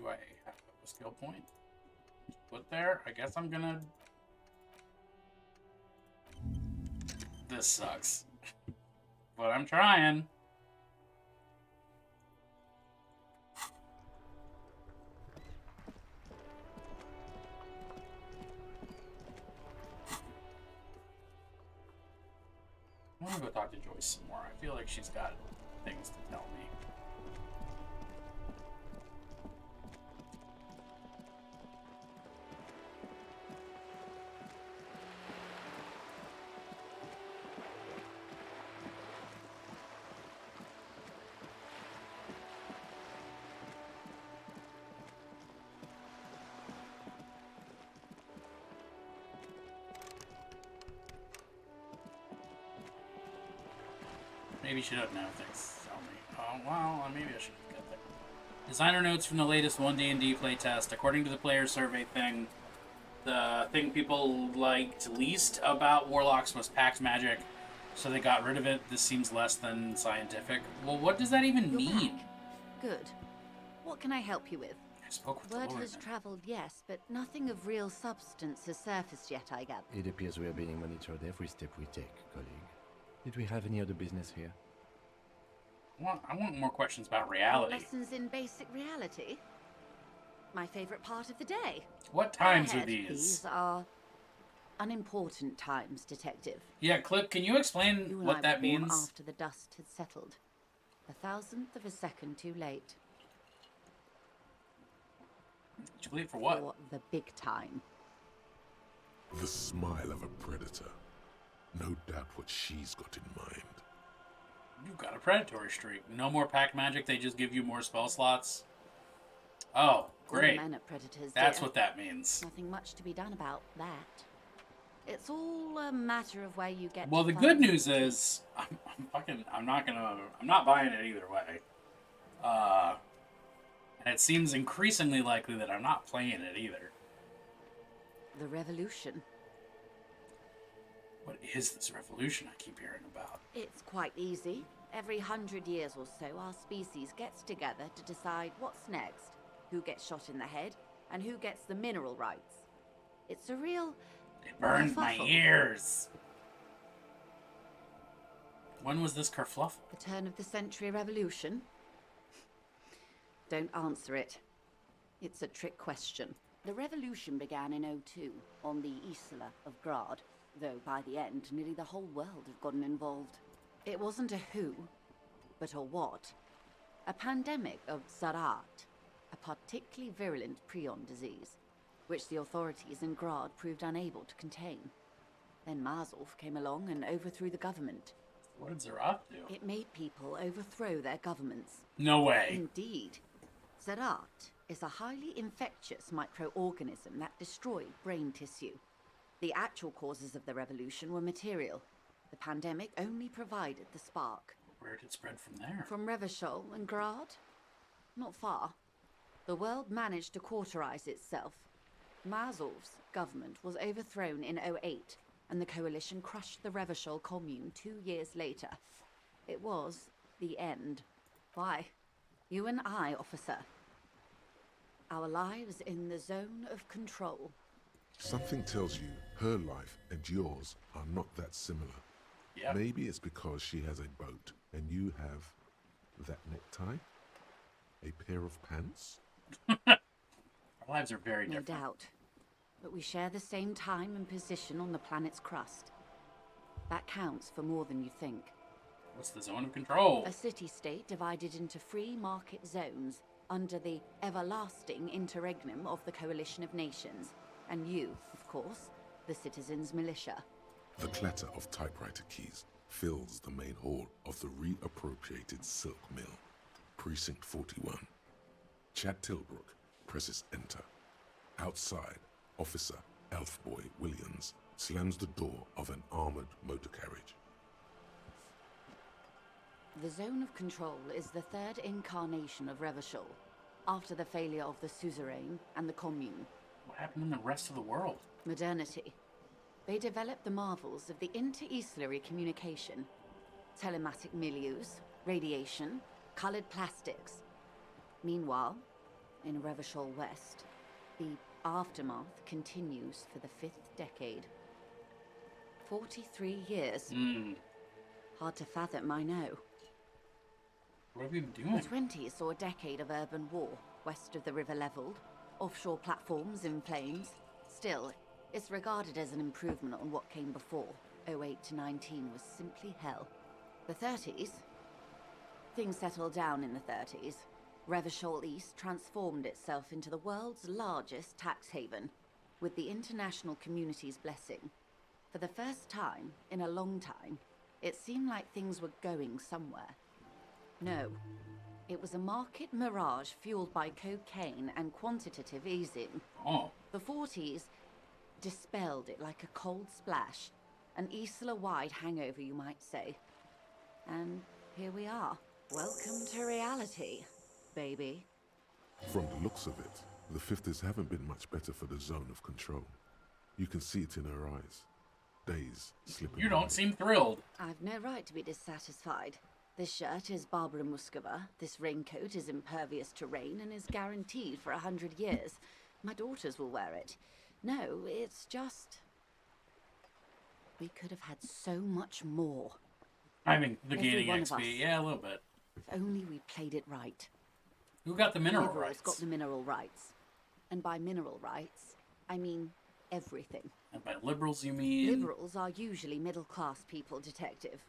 S1: I have a skill point? Put there? I guess I'm gonna. This sucks. But I'm trying. I want to go talk to Joyce some more. I feel like she's got things to tell me. Maybe she doesn't have things to tell me. Oh, well, maybe I should get that. Designer notes from the latest 1D&D playtest. According to the player survey thing, the thing people liked least about Warlocks was pact magic, so they got rid of it. This seems less than scientific. Well, what does that even mean?
S12: Good. What can I help you with?
S1: I spoke with
S12: Word
S1: the Lord
S12: has
S1: then.
S12: traveled, yes, but nothing of real substance has surfaced yet, I gather.
S5: It appears we are being monitored every step we take, colleague. Did we have any other business here?
S1: I want more questions about reality.
S12: Lessons in basic reality? My favorite part of the day.
S1: What times
S12: Go
S1: are
S12: ahead.
S1: these?
S12: These are unimportant times, Detective.
S1: Yeah, Clip, can you explain
S12: You and
S1: what
S12: I
S1: that
S12: were born
S1: means?
S12: after the dust had settled. 1,000th of a second too late.
S1: Too late for what?
S12: For the big time.
S4: The smile of a predator. No doubt what she's got in mind.
S1: You've got a predatory streak. No more pack magic, they just give you more spell slots. Oh, great.
S12: All men are predators,
S1: That's
S12: dear.
S1: what that means.
S12: Nothing much to be done about that. It's all a matter of where you get
S1: Well,
S12: to
S1: the
S12: find
S1: good
S12: it.
S1: news is, I'm not buying it either way. And it seems increasingly likely that I'm not playing it either.
S12: The revolution.
S1: What is this revolution I keep hearing about?
S12: It's quite easy. Every 100 years or so, our species gets together to decide what's next, who gets shot in the head, and who gets the mineral rights. It's a real...
S1: It burns my
S12: kerfuffle.
S1: ears. When was this kerfluffle?
S12: The turn of the century revolution? Don't answer it. It's a trick question. The revolution began in '02 on the Isla of Grad, though by the end, nearly the whole world had gotten involved. It wasn't a who, but a what. A pandemic of Zarat, a particularly virulent prion disease, which the authorities in Grad proved unable to contain. Then Marzolf came along and overthrew the government.
S1: What did Zarat do?
S12: It made people overthrow their governments.
S1: No way.
S12: Indeed. Zarat is a highly infectious microorganism that destroyed brain tissue. The actual causes of the revolution were material. The pandemic only provided the spark.
S1: Where did it spread from there?
S12: From Revachol and Grad? Not far. The world managed to cauterize itself. Marzolf's government was overthrown in '08, and the coalition crushed the Revachol commune 2 years later. It was the end. Why? You and I, officer. Our lives in the zone of control.
S4: Something tells you her life and yours are not that similar.
S1: Yep.
S4: Maybe it's because she has a boat and you have That necktie? A pair of pants?
S1: Our lives are very
S12: No
S1: different.
S12: doubt. But we share the same time and position on the planet's crust. That counts for more than you think.
S1: What's the zone of control?
S12: A city-state divided into free market zones under the everlasting interregnum of the Coalition of Nations. And you, of course, the citizens' militia.
S4: The clatter of typewriter keys fills the main hall of the reappropriated silk mill. Precinct 41. Chad Tilbrook presses enter. Outside, Officer Elfboy Williams slams the door of an armored motor carriage.
S12: The zone of control is the third incarnation of Revachol, after the failure of the Suzerain and the Commune.
S1: What happened in the rest of the world?
S12: Modernity. They developed the marvels of the inter-easlary communication, telematic milieus, radiation, colored plastics. Meanwhile, in Revachol West, the aftermath continues for the 5th decade. 43 years. Hard to fathom, I know.
S1: What have you been doing?
S12: The 20s saw a decade of urban war, west of the river leveled, offshore platforms in flames. Still, it's regarded as an improvement on what came before. 08 to 19 was simply hell. The 30s? Things settled down in the 30s. Revachol East transformed itself into the world's largest tax haven, with the international community's blessing. For the first time in a long time, it seemed like things were going somewhere. No, it was a market mirage fueled by cocaine and quantitative easing.
S1: Oh.
S12: The 40s dispelled it like a cold splash, an Isla-wide hangover, you might say. And here we are. Welcome to reality, baby.
S4: From the looks of it, the 50s haven't been much better for the zone of control. You can see it in her eyes. Days slipping
S1: You don't
S4: by.
S1: seem thrilled.
S12: I've no right to be dissatisfied. This shirt is Barbara Muscova, this raincoat is impervious to rain and is guaranteed for 100 years. My daughters will wear it. No, it's just... we could have had so much more.
S1: I mean, the
S12: Every
S1: gaining
S12: one of
S1: XP.
S12: us.
S1: Yeah, a little bit.
S12: If only we played it right.
S1: Who got the mineral
S12: Liberals
S1: rights?
S12: got the mineral rights. And by mineral rights, I mean everything.
S1: And by liberals, you mean?
S12: Liberals are usually middle-class people, Detective.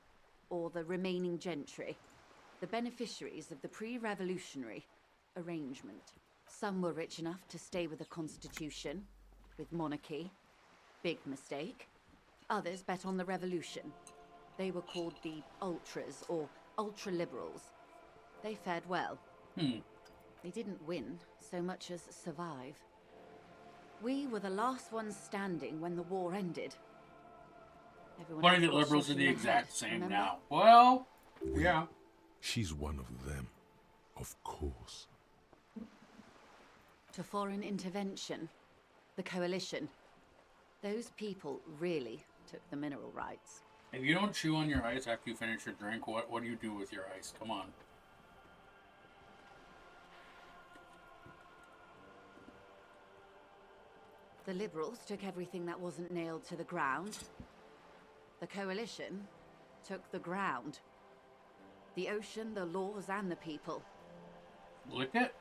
S12: Or the remaining gentry. The beneficiaries of the pre-revolutionary arrangement. Some were rich enough to stay with the Constitution, with monarchy. Big mistake. Others bet on the revolution. They were called the ultras, or ultra-liberals. They fared well. They didn't win so much as survive. We were the last ones standing when the war ended. Everyone
S1: Funny
S12: else
S1: that
S12: got
S1: liberals
S12: shot
S1: are
S12: in
S1: the
S12: the
S1: exact
S12: head,
S1: same
S12: remember?
S1: now. Well, yeah.
S4: She's one of them. Of course.
S12: To foreign intervention. The coalition. Those people really took the mineral rights.
S1: If you don't chew on your ice after you finish your drink, what do you do with your ice? Come on.
S12: The liberals took everything that wasn't nailed to the ground. The coalition took the ground. The ocean, the laws, and the people.
S1: Lick it?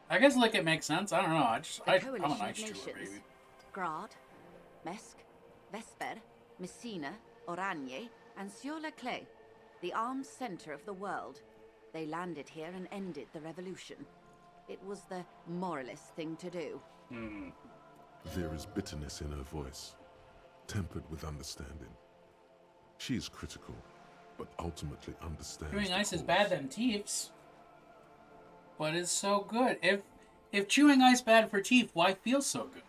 S1: I guess lick it makes sense. I don't know.
S12: The
S1: I'm
S12: coalition
S1: an ice
S12: of
S1: chewer,
S12: nations.
S1: baby.
S12: Grad, Mesk, Vesper, Messina, Oranje, and Sur-le-Clay, the armed center of the world. They landed here and ended the revolution. It was the moralist thing to do.
S4: There is bitterness in her voice, tempered with understanding. She is critical, but ultimately understands.
S1: Chewing
S4: the
S1: ice is
S4: cause.
S1: bad them teeths. But it's so good. If chewing ice bad for teeth, why feel so good?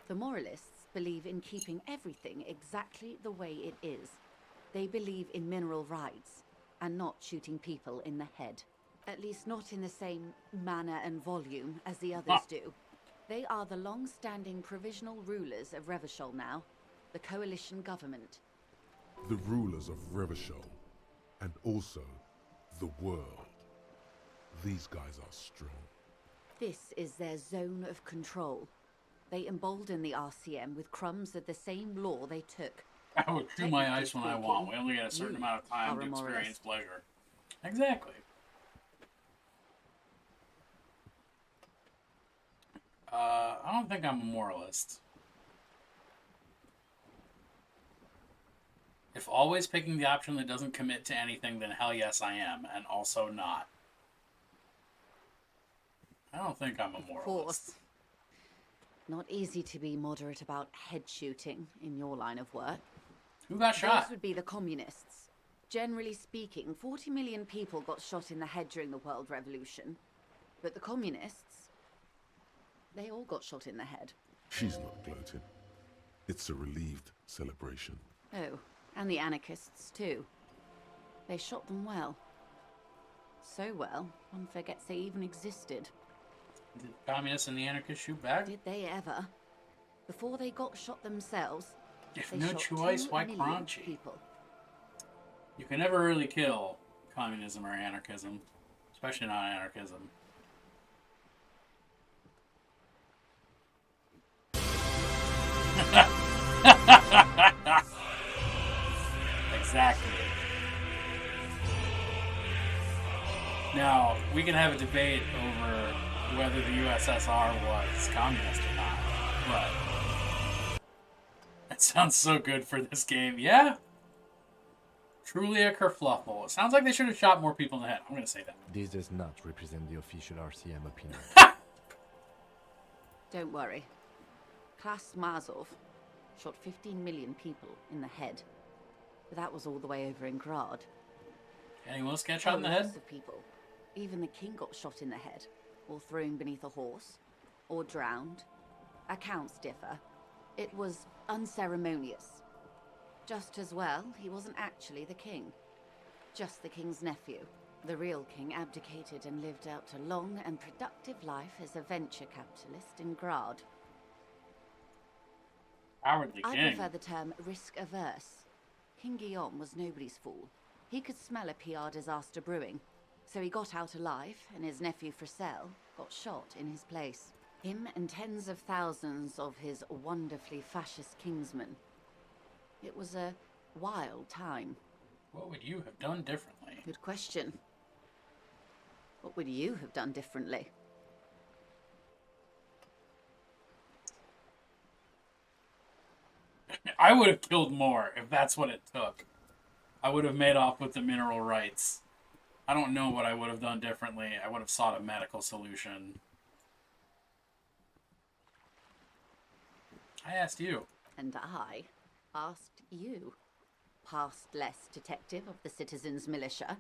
S12: The moralists believe in keeping everything exactly the way it is. They believe in mineral rights and not shooting people in the head. At least not in the same manner and volume as the others do. They are the long-standing provisional rulers of Revachol now, the coalition government.
S4: The rulers of Revachol, and also the world. These guys are strong.
S12: This is their zone of control. They embolden the RCM with crumbs of the same law they took.
S1: I will chew my ice when I
S12: Technically
S1: want. We only get a certain
S12: speaking,
S1: amount of time
S12: you
S1: to
S12: are a
S1: experience
S12: moralist.
S1: pleasure. Exactly. I don't think I'm a moralist. If always picking the option that doesn't commit to anything, then hell yes I am, and also not. I don't think I'm a moralist.
S12: Of course. Not easy to be moderate about head shooting in your line of work.
S1: Who got shot?
S12: Those would be the communists. Generally speaking, 40 million people got shot in the head during the World Revolution. But the communists, they all got shot in the head.
S4: She's not gloating. It's a relieved celebration.
S12: Oh, and the anarchists too. They shot them well. So well, one forgets they even existed.
S1: Did the communists and the anarchists shoot back?
S12: Did they ever? Before they got shot themselves,
S1: If
S12: they
S1: no
S12: shot
S1: choice,
S12: 2
S1: why
S12: million
S1: crunchy?
S12: people.
S1: You can never really kill communism or anarchism. Especially not anarchism. Exactly. Now, we can have a debate over whether the USSR was communist or not, but that sounds so good for this game. Yeah? Truly a kerfluffle. It sounds like they should have shot more people in the head. I'm going to say that.
S5: This does not represent the official RCM opinion.
S12: Don't worry. Klaus Mazov shot 15 million people in the head. But that was all the way over in Grad.
S1: Anyone else get shot in the head?
S12: Lots of people. Even the king got shot in the head, or thrown beneath a horse, or drowned. Accounts differ. It was unceremonious. Just as well, he wasn't actually the king. Just the king's nephew. The real king abdicated and lived out a long and productive life as a venture capitalist in Grad.
S1: Cowardly
S12: I
S1: king.
S12: prefer the term risk-averse. King Guillaume was nobody's fool. He could smell a PR disaster brewing, so he got out alive, and his nephew Fricelle got shot in his place. Him and tens of thousands of his wonderfully fascist kingsmen. It was a wild time.
S1: What would you have done differently?
S12: Good question. What would you have done differently?
S1: I would have killed more if that's what it took. I would have made off with the mineral rights. I don't know what I would have done differently. I would have sought a medical solution. I asked you.
S12: And I asked you, past-less detective of the Citizens Militia,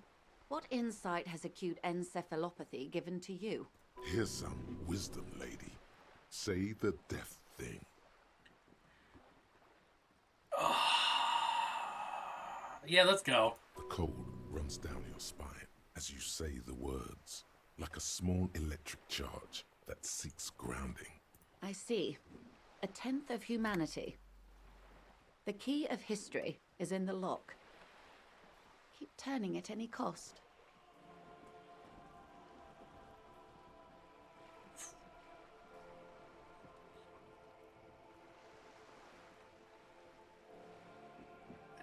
S12: what insight has acute encephalopathy given to you?
S4: Here's some wisdom, lady. Say the death thing.
S1: Yeah, let's go.
S4: The cold runs down your spine as you say the words, like a small electric charge that seeks grounding.
S12: I see. A tenth of humanity. The key of history is in the lock. Keep turning at any cost.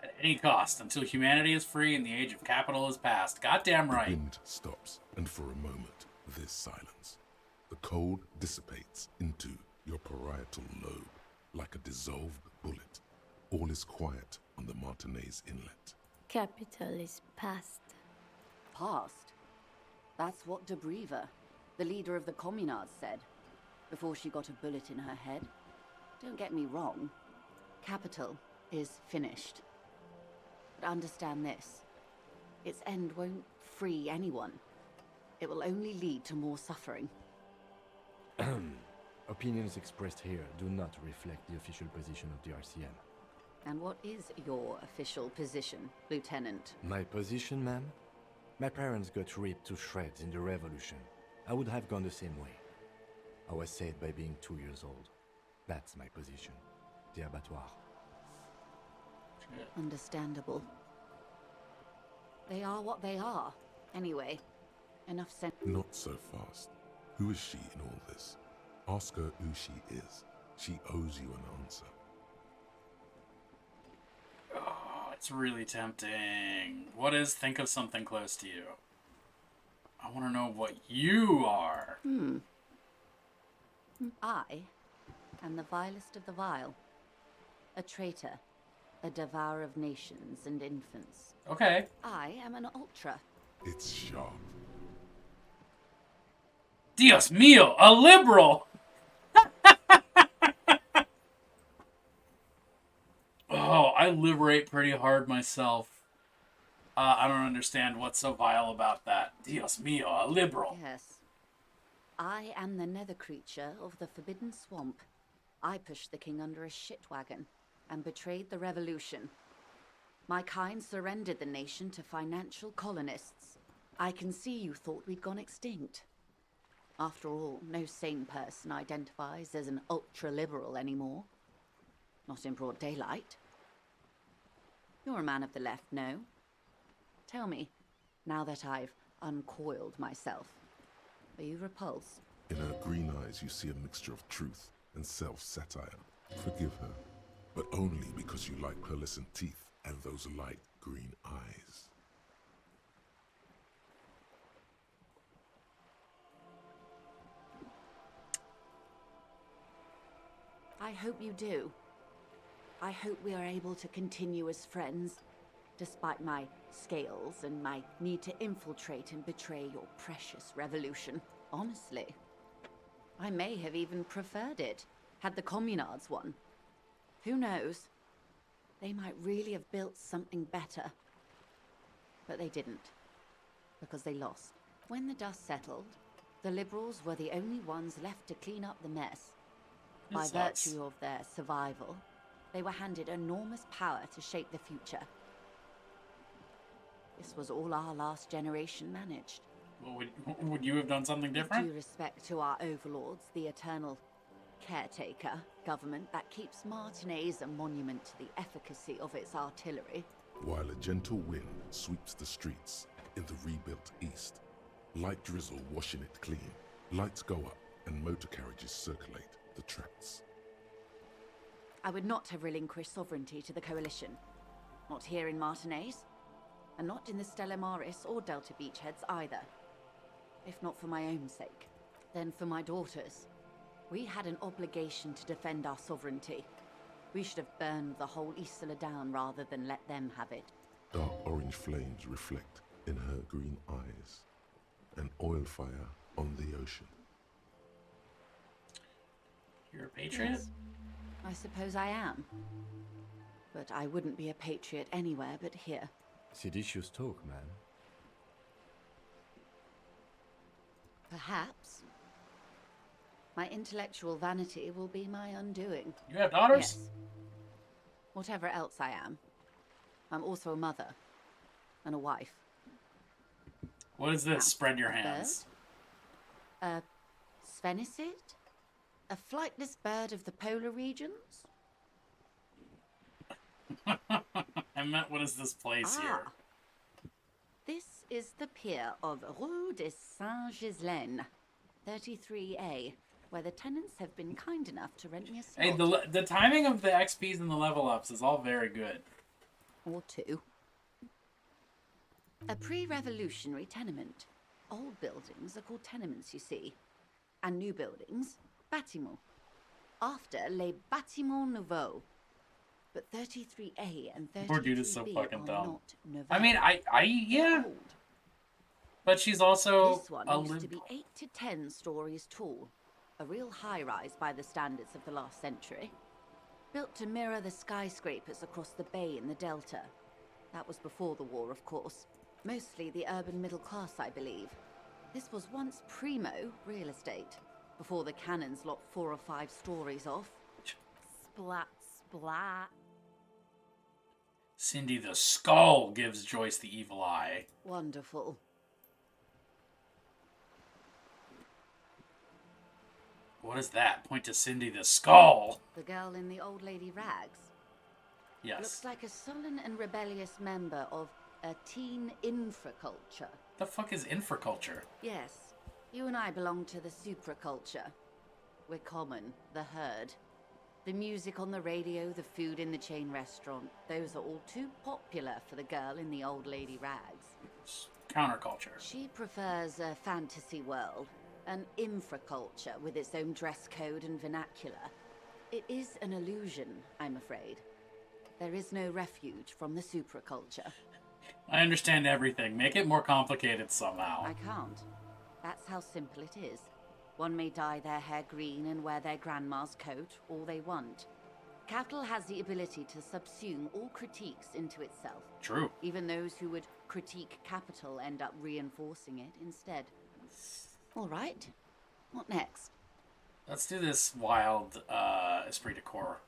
S1: At any cost, until humanity is free and the age of capital is past. Goddamn right.
S4: The wind stops, and for a moment, there's silence. The cold dissipates into your parietal lobe, like a dissolved bullet. All is quiet on the Martinez Inlet.
S13: Capital is past.
S12: Past? That's what De Briever, the leader of the Communards, said, before she got a bullet in her head. Don't get me wrong. Capital is finished. But understand this. Its end won't free anyone. It will only lead to more suffering.
S5: Opinions expressed here do not reflect the official position of the RCM.
S12: And what is your official position, Lieutenant?
S5: My position, ma'am? My parents got ripped to shreds in the revolution. I would have gone the same way. I was saved by being 2 years old. That's my position. The abattoir.
S12: Understandable. They are what they are. Anyway, enough said.
S4: Not so fast. Who is she in all this? Ask her who she is. She owes you an answer.
S1: Oh, it's really tempting. What is think of something close to you? I want to know what you are.
S12: I am the vilest of the vile. A traitor. A devourer of nations and infants.
S1: Okay.
S12: I am an ultra.
S4: It's sharp.
S1: Dios mío, a liberal! Oh, I liberate pretty hard myself. I don't understand what's so vile about that. Dios mío, a liberal.
S12: Yes. I am the nether creature of the Forbidden Swamp. I pushed the king under a shit wagon and betrayed the revolution. My kind surrendered the nation to financial colonists. I can see you thought we'd gone extinct. After all, no sane person identifies as an ultra-liberal anymore. Not in broad daylight. You're a man of the left, no? Tell me, now that I've uncoiled myself, are you repulsed?
S4: In her green eyes, you see a mixture of truth and self-satire. Forgive her, but only because you like pearlescent teeth and those light green eyes.
S12: I hope you do. I hope we are able to continue as friends, despite my scales and my need to infiltrate and betray your precious revolution. Honestly. I may have even preferred it, had the communards won. Who knows? They might really have built something better. But they didn't, because they lost. When the dust settled, the liberals were the only ones left to clean up the mess. By virtue of their survival, they were handed enormous power to shape the future. This was all our last generation managed.
S1: Well, would you have done something different?
S12: With due respect to our overlords, the eternal caretaker government that keeps Martinez a monument to the efficacy of its artillery.
S4: While a gentle wind sweeps the streets in the rebuilt east, light drizzle washing it clean, lights go up and motor carriages circulate the tracks.
S12: I would not have relinquished sovereignty to the Coalition. Not here in Martinez, and not in the Stella Maris or Delta Beachheads either. If not for my own sake, then for my daughters. We had an obligation to defend our sovereignty. We should have burned the whole Isola down rather than let them have it.
S4: Dark orange flames reflect in her green eyes. An oil fire on the ocean.
S1: You're a patriot?
S12: Yes, I suppose I am. But I wouldn't be a patriot anywhere but here.
S5: Seditious talk, man.
S12: Perhaps. My intellectual vanity will be my undoing.
S1: You have daughters?
S12: Yes. Whatever else I am, I'm also a mother and a wife.
S1: What is this?
S12: Now,
S1: Spread your
S12: a
S1: hands.
S12: bird? A Svenicid? A flightless bird of the polar regions?
S1: I meant, what is this place here?
S12: This is the pier of Rue de Saint-Ghislain, 33A, where the tenants have been kind enough to rent me a slot.
S1: Hey, the timing of the XPs and the level ups is all very good.
S12: Or two. A pre-revolutionary tenement. Old buildings are called tenements, you see. And new buildings, bâtiments. After les bâtiments nouveaux. But 33A and 33B
S1: Poor dude is so fucking
S12: are
S1: dumb.
S12: not nouveau.
S1: I mean, yeah.
S12: Old.
S1: But she's also
S12: This one
S1: a
S12: used to be 8 to 10 stories tall. A real high-rise by the standards of the last century. Built to mirror the skyscrapers across the bay in the Delta. That was before the war, of course. Mostly the urban middle class, I believe. This was once primo real estate, before the cannons lopped 4 or 5 stories off. Splat, splat.
S1: Cindy the Skull gives Joyce the evil eye.
S12: Wonderful.
S1: What is that? Point to Cindy the Skull.
S12: The girl in the old lady rags.
S1: Yes.
S12: Looks like a sullen and rebellious member of a teen infraculture.
S1: The fuck is infraculture?
S12: Yes, you and I belong to the supraculture. We're common, the herd. The music on the radio, the food in the chain restaurant, those are all too popular for the girl in the old lady rags.
S1: counterculture.
S12: She prefers a fantasy world, an infraculture with its own dress code and vernacular. It is an illusion, I'm afraid. There is no refuge from the supraculture.
S1: I understand everything. Make it more complicated somehow.
S12: I can't. That's how simple it is. One may dye their hair green and wear their grandma's coat all they want. Capital has the ability to subsume all critiques into itself.
S1: True.
S12: Even those who would critique capital end up reinforcing it instead. All right. What next?
S1: Let's do this wild esprit de corps.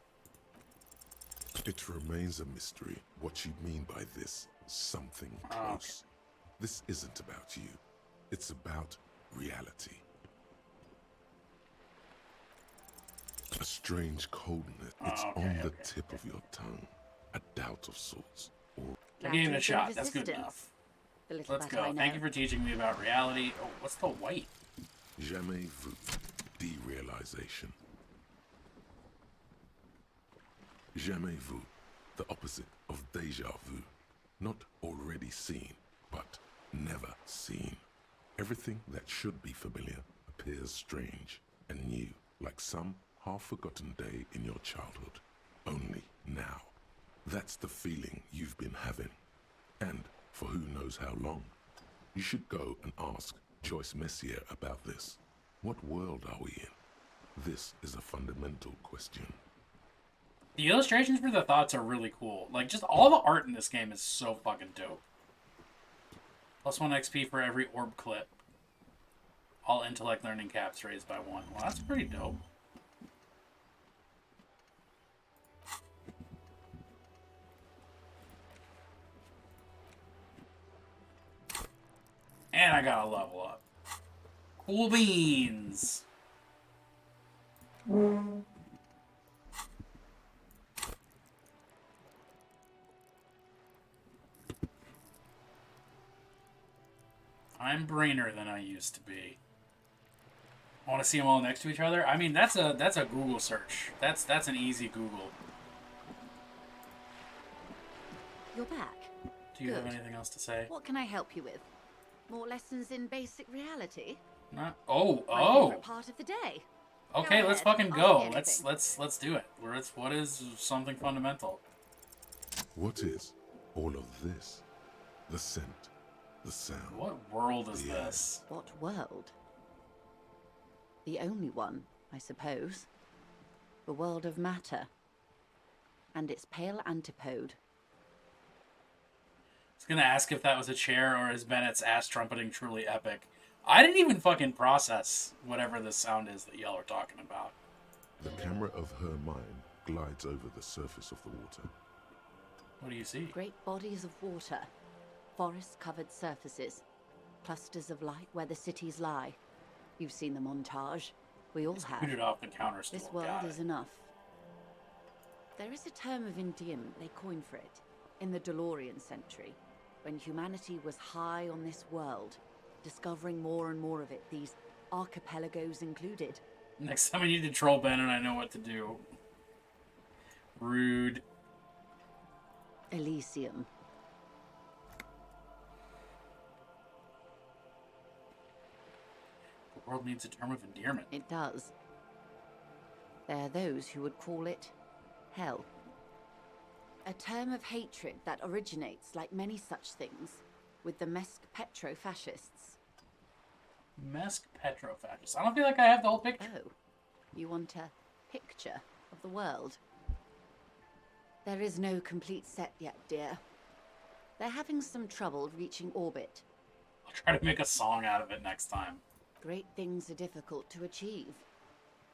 S4: It remains a mystery what you mean by this something close. This isn't about you. It's about reality. A strange coldness. It's on the tip of your tongue. A doubt of sorts. Or
S1: I gave it a shot. That's good enough. Let's go. Thank you for teaching me about reality. Oh, what's the white?
S4: Jamais vu. Derealization. Jamais vu. The opposite of déjà vu. Not already seen, but never seen. Everything that should be familiar appears strange and new, like some half-forgotten day in your childhood. Only now. That's the feeling you've been having. And for who knows how long. You should go and ask Joyce Messier about this. What world are we in? This is a fundamental question.
S1: The illustrations for the thoughts are really cool. Like, just all the art in this game is so fucking dope. +1 XP for every orb clip. All intellect learning caps raised by 1. Well, that's pretty dope. And I got a level up. Cool beans. I'm brainer than I used to be. I want to see them all next to each other. I mean, that's a Google search. That's an easy Google.
S12: You're back.
S1: Do you have anything else to say?
S12: What can I help you with? More lessons in basic reality?
S1: Not.
S12: My favorite part of the day.
S1: Okay,
S12: Go
S1: let's
S12: ahead,
S1: fucking
S12: ask
S1: go.
S12: me anything.
S1: Let's do it. What is something fundamental?
S4: What is all of this? The scent, the sound.
S1: What world is this?
S12: What world? The only one, I suppose. The world of matter. And its pale antipode.
S1: I was gonna ask if that was a chair or is Bennett's ass trumpeting truly epic. I didn't even fucking process whatever this sound is that y'all are talking about.
S4: The camera of her mind glides over the surface of the water.
S1: What do you see?
S12: Great bodies of water. Forest-covered surfaces. Clusters of light where the cities lie. You've seen the montage. We all have.
S1: Booted off the counter stool.
S12: This world is enough. There is a term of endearment they coined for it in the DeLorean century, when humanity was high on this world, discovering more and more of it, these archipelagos included.
S1: Next time I need to troll Bennett, I know what to do. Rude.
S12: Elysium.
S1: The world needs a term of endearment.
S12: It does. There are those who would call it hell. A term of hatred that originates, like many such things, with the Mesk petro-fascists.
S1: Mesk petro-fascists. I don't feel like I have the whole picture.
S12: Oh, you want a picture of the world? There is no complete set yet, dear. They're having some trouble reaching orbit.
S1: I'll try to make a song out of it next time.
S12: Great things are difficult to achieve.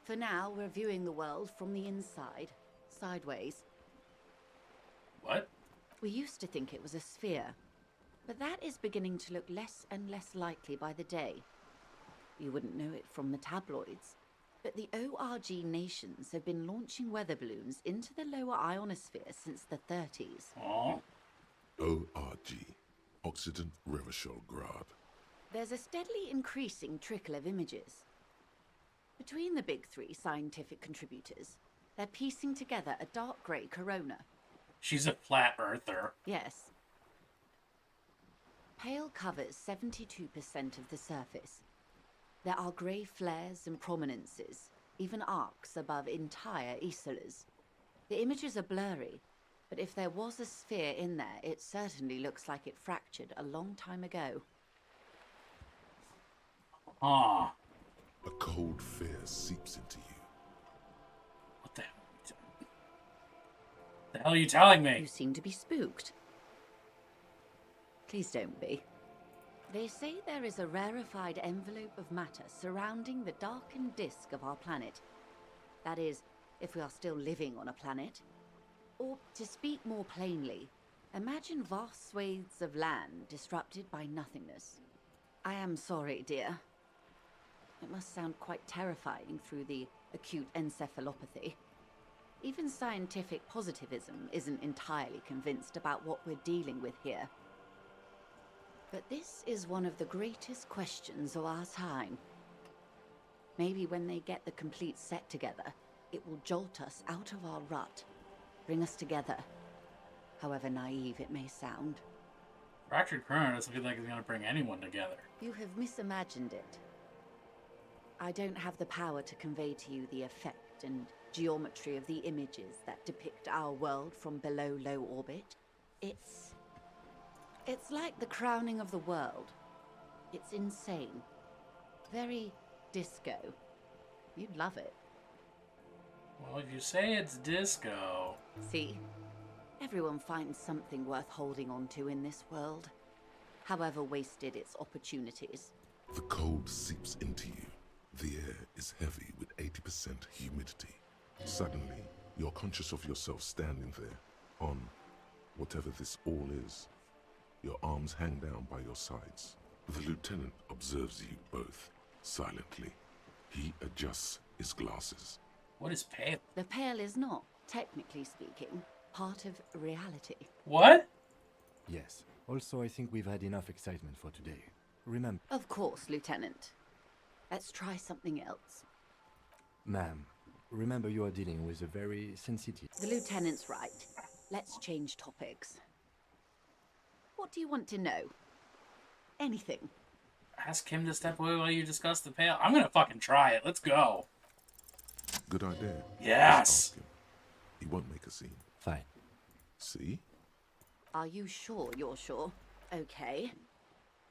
S12: For now, we're viewing the world from the inside, sideways.
S1: What?
S12: We used to think it was a sphere, but that is beginning to look less and less likely by the day. You wouldn't know it from the tabloids, but the ORG nations have been launching weather balloons into the lower ionosphere since the 30s.
S1: Oh.
S4: ORG, Occident Revachol Grad.
S12: There's a steadily increasing trickle of images. Between the big three scientific contributors, they're piecing together a dark grey corona.
S1: She's a flat earther.
S12: Yes. Pale covers 72% of the surface. There are grey flares and prominences, even arcs above entire isolas. The images are blurry, but if there was a sphere in there, it certainly looks like it fractured a long time ago.
S1: Ah.
S4: A cold fear seeps into you.
S1: What the hell are you telling me?
S12: You seem to be spooked. Please don't be. They say there is a rarefied envelope of matter surrounding the darkened disk of our planet. That is, if we are still living on a planet. Or, to speak more plainly, imagine vast swathes of land disrupted by nothingness. I am sorry, dear. It must sound quite terrifying through the acute encephalopathy. Even scientific positivism isn't entirely convinced about what we're dealing with here. But this is one of the greatest questions of our time. Maybe when they get the complete set together, it will jolt us out of our rut, bring us together, however naive it may sound.
S1: Fractured Current doesn't feel like it's going to bring anyone together.
S12: You have misimagined it. I don't have the power to convey to you the effect and geometry of the images that depict our world from below low orbit. It's like the crowning of the world. It's insane. Very disco. You'd love it.
S1: Well, if you say it's disco...
S12: See? Everyone finds something worth holding on to in this world, however wasted its opportunities.
S4: The cold seeps into you. The air is heavy with 80% humidity. Suddenly, you're conscious of yourself standing there, on whatever this all is. Your arms hang down by your sides. The lieutenant observes you both, silently. He adjusts his glasses.
S1: What is pale?
S12: The pale is not, technically speaking, part of reality.
S1: What?
S5: Yes. Also, I think we've had enough excitement for today. Remember...
S12: Of course, Lieutenant. Let's try something else.
S5: Ma'am, remember you are dealing with a very sensitive...
S12: The Lieutenant's right. Let's change topics. What do you want to know? Anything.
S1: Ask him to step away while you discuss the pale. I'm gonna fucking try it. Let's go.
S4: Good idea.
S1: Yes!
S4: Just ask him. He won't make a scene.
S5: Fine.
S4: See?
S12: Are you sure you're sure? Okay.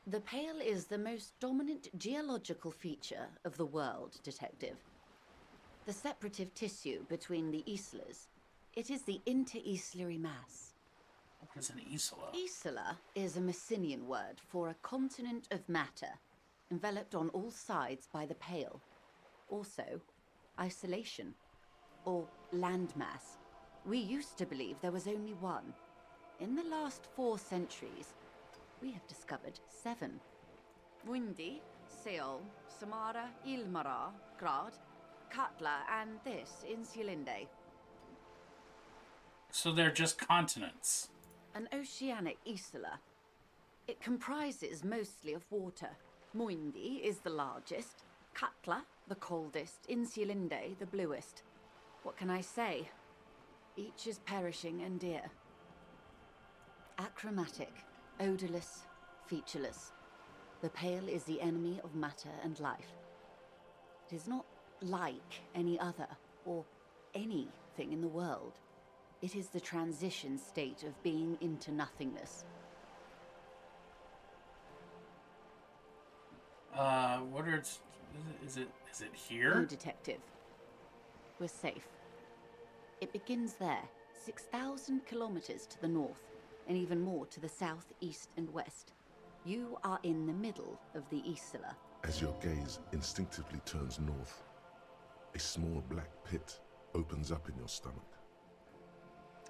S12: The pale is the most dominant geological feature of the world, Detective. The separative tissue between the islas. It is the inter-islary mass.
S1: What is an isla?
S12: Isla is a Messinian word for a continent of matter, enveloped on all sides by the pale. Also, isolation, or landmass. We used to believe there was only one. In the last 4 centuries, we have discovered 7. Mundi, Seol, Samara, Ilmara, Grad, Katla, and this, Insulinde.
S1: So they're just continents.
S12: An oceanic isla. It comprises mostly of water. Muindi is the largest, Katla the coldest, Insulinde the bluest. What can I say? Each is perishing and dear. Achromatic, odorless, featureless. The pale is the enemy of matter and life. It is not like any other, or anything in the world. It is the transition state of being into nothingness.
S1: What are its... Is it here?
S12: No, Detective. We're safe. It begins there, 6,000 kilometers to the north, and even more to the south, east, and west. You are in the middle of the Isla.
S4: As your gaze instinctively turns north, a small black pit opens up in your stomach.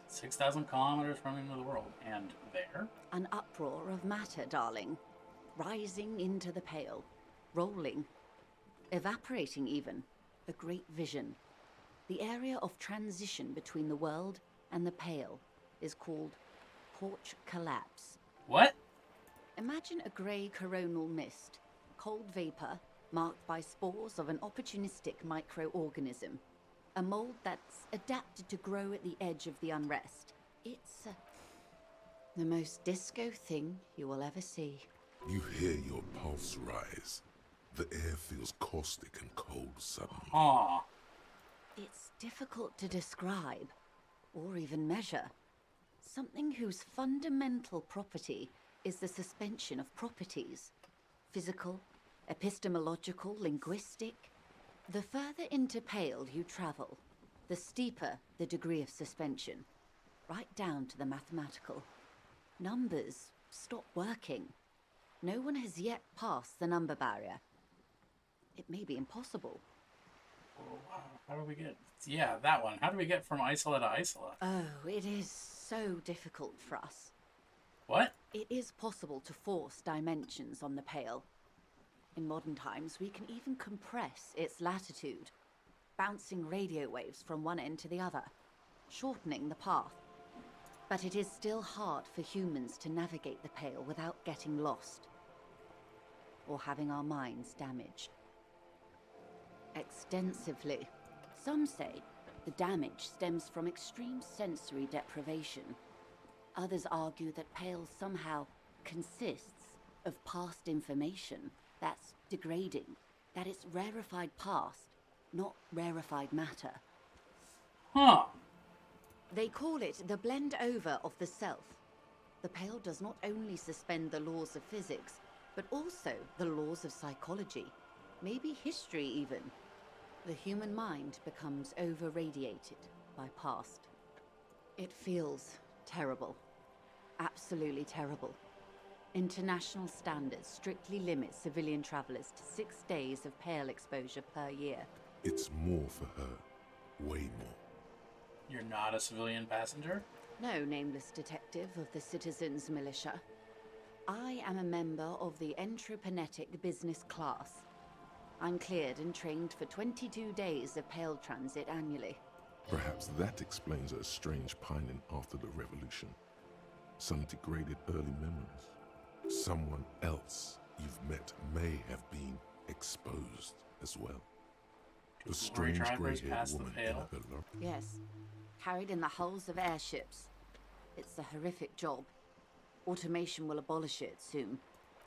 S1: 6,000 kilometers from the end of the world. And there?
S12: An uproar of matter, darling. Rising into the pale. Rolling. Evaporating even. A great vision. The area of transition between the world and the pale is called porch collapse.
S1: What?
S12: Imagine a grey coronal mist. Cold vapor marked by spores of an opportunistic microorganism. A mold that's adapted to grow at the edge of the unrest. It's The most disco thing you will ever see.
S4: You hear your pulse rise. The air feels caustic and cold suddenly.
S1: Aw.
S12: It's difficult to describe, or even measure. Something whose fundamental property is the suspension of properties. Physical, epistemological, linguistic. The further into Pale you travel, the steeper the degree of suspension. Right down to the mathematical. Numbers stop working. No one has yet passed the number barrier. It may be impossible.
S1: How do we get... Yeah, that one. How do we get from Isola to Isola?
S12: Oh, it is so difficult for us.
S1: What?
S12: It is possible to force dimensions on the Pale. In modern times, we can even compress its latitude, bouncing radio waves from one end to the other, shortening the path. But it is still hard for humans to navigate the Pale without getting lost, or having our minds damaged. Extensively. Some say the damage stems from extreme sensory deprivation. Others argue that Pale somehow consists of past information that's degrading, that it's rarefied past, not rarefied matter.
S1: Huh.
S12: They call it the blend over of the self. The Pale does not only suspend the laws of physics, but also the laws of psychology, maybe history even. The human mind becomes over-radiated by past. It feels terrible. Absolutely terrible. International standards strictly limit civilian travelers to 6 days of Pale exposure per year.
S4: It's more for her. Way more.
S1: You're not a civilian passenger?
S12: No, nameless detective of the Citizens Militia. I am a member of the Entreprenetic Business Class. I'm cleared and trained for 22 days of Pale transit annually.
S4: Perhaps that explains her strange pining after the revolution. Some degraded early memories. Someone else you've met may have been exposed as well. The strange grey-haired woman in her lorry.
S12: Yes, carried in the hulls of airships. It's a horrific job. Automation will abolish it soon.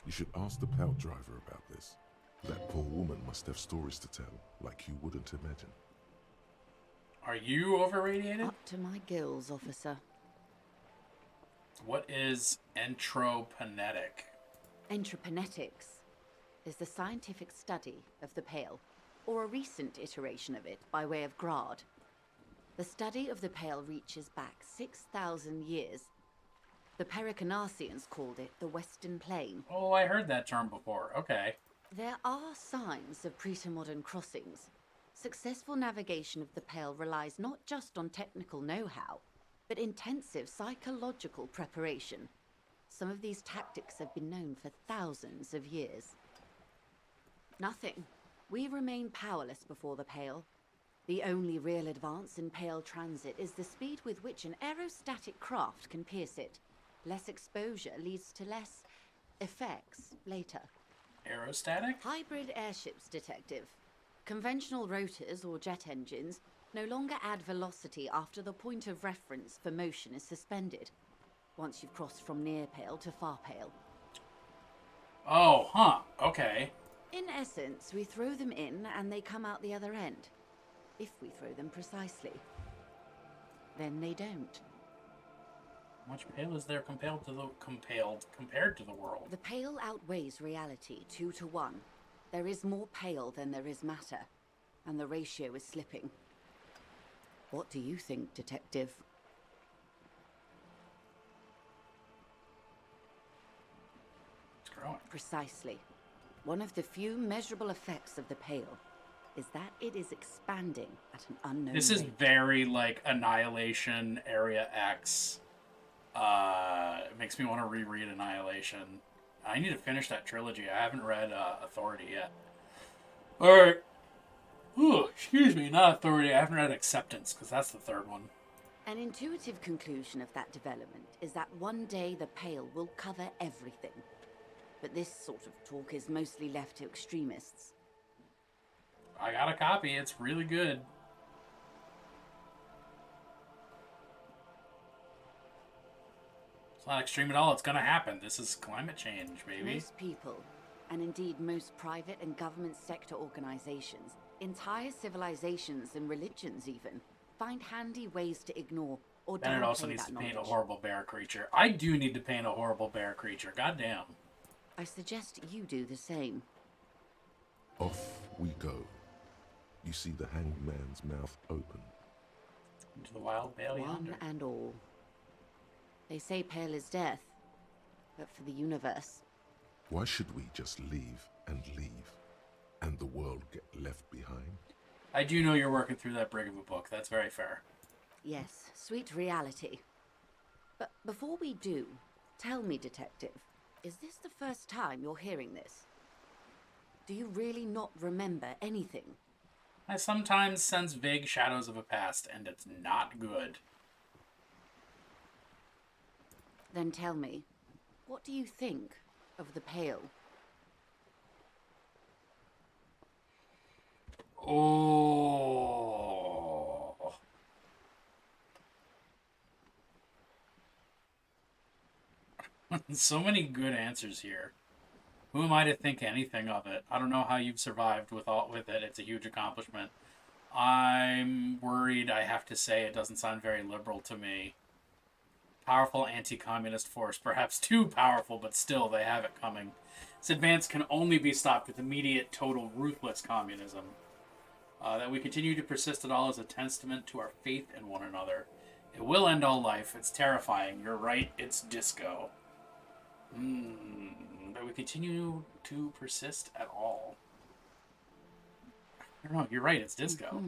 S4: You should ask the Pale driver about this. That poor woman must have stories to tell, like you wouldn't imagine.
S1: Are you overradiated?
S12: Up to my gills, officer.
S1: What is entropenetic?
S12: Entrepenetics is the scientific study of the Pale, or a recent iteration of it by way of Grad. The study of the Pale reaches back 6,000 years. The Pericarnassians called it the Western Plain.
S1: Oh, I heard that term before. Okay.
S12: There are signs of pre-modern crossings. Successful navigation of the Pale relies not just on technical know-how, but intensive psychological preparation. Some of these tactics have been known for thousands of years. Nothing. We remain powerless before the Pale. The only real advance in Pale transit is the speed with which an aerostatic craft can pierce it. Less exposure leads to less effects later.
S1: Aerostatic?
S12: Hybrid airships, detective. Conventional rotors or jet engines no longer add velocity after the point of reference for motion is suspended, once you've crossed from near Pale to far Pale.
S1: Oh, huh. Okay.
S12: In essence, we throw them in and they come out the other end. If we throw them precisely. Then they don't.
S1: How much Pale is there compared to the world?
S12: The Pale outweighs reality 2 to 1. There is more Pale than there is matter, and the ratio is slipping. What do you think, detective?
S1: It's growing.
S12: Precisely. One of the few measurable effects of the Pale is that it is expanding at an unknown
S1: This is
S12: rate.
S1: very like Annihilation, Area X. It makes me want to reread Annihilation. I need to finish that trilogy. I haven't read Authority yet. Alright. Ooh, excuse me, not Authority. I haven't read Acceptance, because that's the third one.
S12: An intuitive conclusion of that development is that one day the Pale will cover everything. But this sort of talk is mostly left to extremists.
S1: I got a copy. It's really good. It's not extreme at all. It's gonna happen. This is climate change, baby.
S12: Most people, and indeed most private and government sector organizations, entire civilizations and religions even, find handy ways to ignore or
S1: Bennett also
S12: downplay
S1: needs
S12: that
S1: to paint a
S12: knowledge.
S1: horrible bear creature. I do need to paint a horrible bear creature. Goddamn.
S12: I suggest you do the same.
S4: Off we go. You see the hanged man's mouth open.
S1: Into the wild vale yonder.
S12: One and all. They say pale is death, but for the universe.
S4: Why should we just leave, and the world get left behind?
S1: I do know you're working through that brig of a book. That's very fair.
S12: Yes, sweet reality. But before we do, tell me, Detective, is this the first time you're hearing this? Do you really not remember anything?
S1: I sometimes sense vague shadows of a past, and it's not good.
S12: Then tell me, what do you think of the Pale?
S1: Oh. So many good answers here. Who am I to think anything of it? I don't know how you've survived with it. It's a huge accomplishment. I'm worried, I have to say, it doesn't sound very liberal to me. Powerful anti-communist force, perhaps too powerful, but still they have it coming. This advance can only be stopped with immediate, total, ruthless communism. That we continue to persist at all is a testament to our faith in one another. It will end all life. It's terrifying. You're right. It's disco. That we continue to persist at all. I don't know. You're right. It's disco.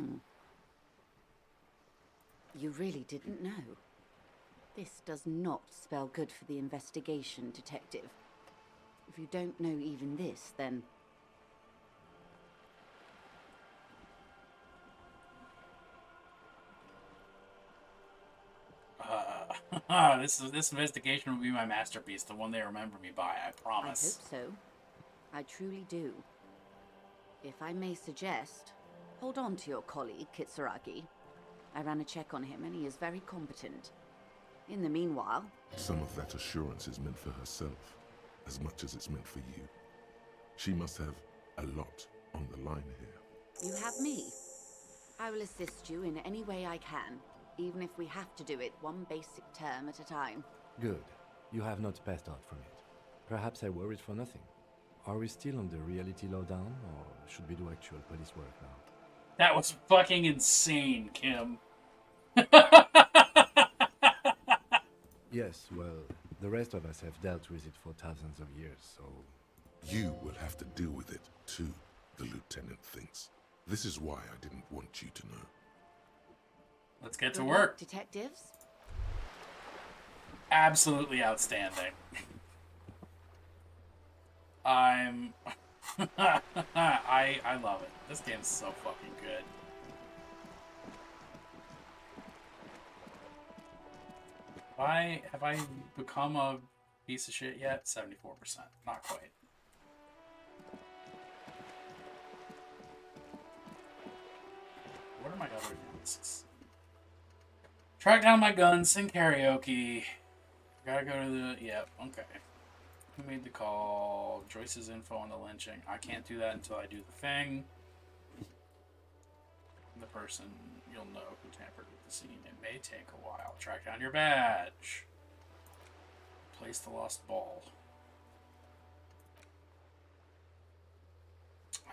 S12: You really didn't know. This does not spell good for the investigation, Detective. If you don't know even this, then...
S1: This investigation will be my masterpiece, the one they remember me by, I promise.
S12: I hope so. I truly do. If I may suggest, hold on to your colleague, Kitsuragi. I ran a check on him and he is very competent. In the meanwhile...
S4: Some of that assurance is meant for herself, as much as it's meant for you. She must have a lot on the line here.
S12: You have me. I will assist you in any way I can, even if we have to do it one basic term at a time.
S5: Good. You have not passed out from it. Perhaps I worried for nothing. Are we still on the reality lowdown, or should we do actual police work now?
S1: That was fucking insane, Kim.
S5: Yes, well, the rest of us have dealt with it for thousands of years, so...
S4: You will have to deal with it, too, the lieutenant thinks. This is why I didn't want you to know.
S1: Let's get to
S12: Good
S1: work.
S12: luck, detectives.
S1: Absolutely outstanding. I love it. This game's so fucking good. Have I become a piece of shit yet? 74%. Not quite. What are my other tasks? Track down my guns, sing karaoke. Gotta go to the... Yep, okay. Who made the call? Joyce's info on the lynching. I can't do that until I do the thing. The person, you'll know who tampered with the scene. It may take a while. Track down your badge. Place the lost ball.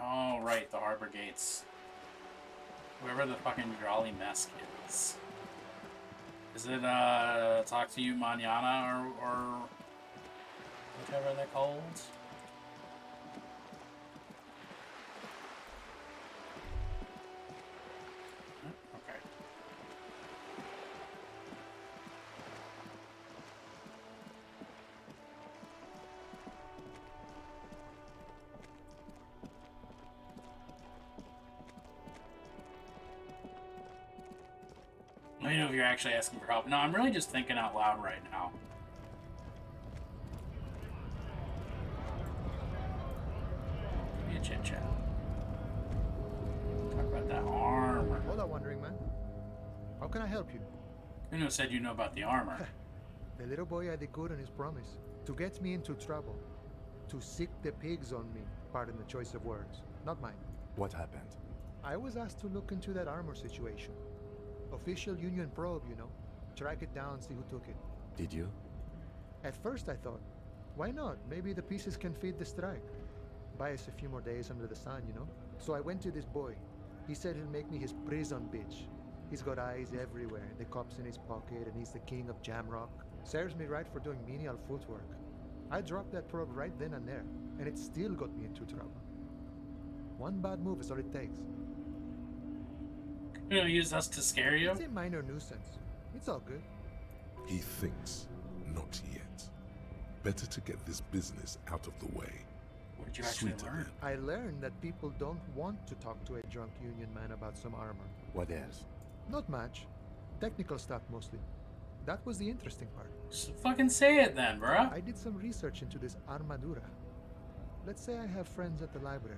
S1: Oh, right, the harbor gates. Whoever the fucking Jolly Mess is. Is it, talk to you mañana or whatever they're called? Okay. Let me know if you're actually asking for help. No, I'm really just thinking out loud right now. Give me a chit chat. Talk about that armor.
S14: Hola, Wandering Man. How can I help you?
S1: Kuno said you know about the armor.
S14: The little boy had it good on his promise. To get me into trouble. To sick the pigs on me. Pardon the choice of words. Not mine.
S5: What happened?
S14: I was asked to look into that armor situation. Official Union probe, you know. Track it down, see who took it.
S5: Did you?
S14: At first I thought, why not? Maybe the pieces can feed the strike. Buy us a few more days under the sun, you know? So I went to this boy. He said he'll make me his prison bitch. He's got eyes everywhere, the cops in his pocket, and he's the king of Jamrock. Serves me right for doing menial footwork. I dropped that probe right then and there, and it still got me into trouble. One bad move is all it takes.
S1: You gonna use us to scare you?
S14: It's a minor nuisance. It's all good.
S4: He thinks, not yet. Better to get this business out of the way.
S1: What did you actually learn?
S14: I learned that people don't want to talk to a drunk Union man about some armor.
S5: What else?
S14: Not much. Technical stuff mostly. That was the interesting part.
S1: Just fucking say it then, bruh.
S14: I did some research into this armadura. Let's say I have friends at the library.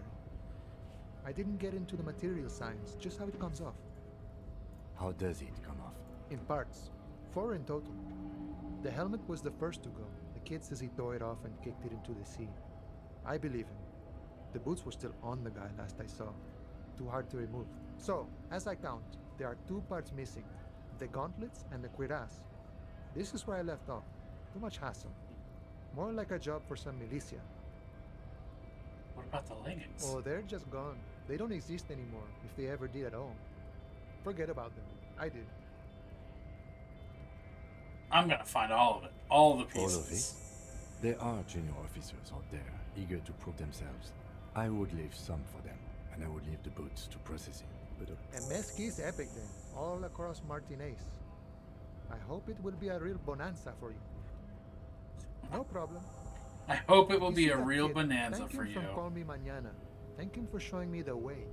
S14: I didn't get into the material science, just how it comes off.
S5: How does it come off?
S14: In parts. 4 in total. The helmet was the first to go. The kid says he tore it off and kicked it into the sea. I believe him. The boots were still on the guy last I saw. Too hard to remove. So, as I count, there are 2 parts missing. The gauntlets and the cuirass. This is where I left off. Too much hassle. More like a job for some militia.
S1: What about the leggings?
S14: Oh, they're just gone. They don't exist anymore, if they ever did at all. Forget about them. I did.
S1: I'm gonna find all of it. All the pieces.
S5: All of it? There are junior officers out there, eager to prove themselves. I would leave some for them, and I would leave the boots to processing. But
S14: A mesqui's epic then, all across Martinez. I hope it will be a real bonanza for you. No problem.
S1: I hope it will
S14: You
S1: be
S14: see
S1: a
S14: that
S1: real
S14: kid?
S1: bonanza
S14: Thank
S1: for
S14: him
S1: you.
S14: for Call Me Mañana. Thank him for showing me the way.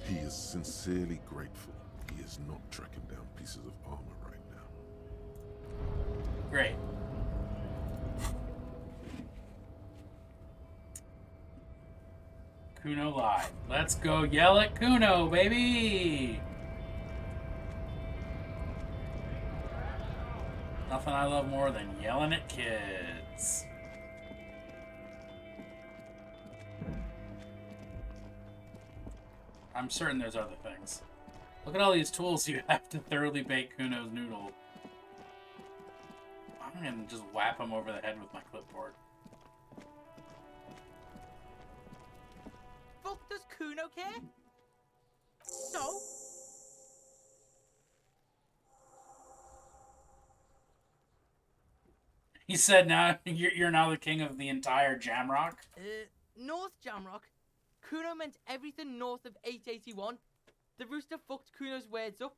S4: He is sincerely grateful he is not tracking down pieces of armor right now.
S1: Great. Kuno live. Let's go yell at Kuno, baby! Nothing I love more than yelling at kids. I'm certain there's other things. Look at all these tools you have to thoroughly bake Kuno's noodle. I'm gonna just whap him over the head with my clipboard.
S8: Fuck does Kuno care? So?
S1: He said now you're now the king of the entire Jamrock.
S8: North Jamrock? Kuno meant everything north of 881. The rooster fucked Kuno's words up.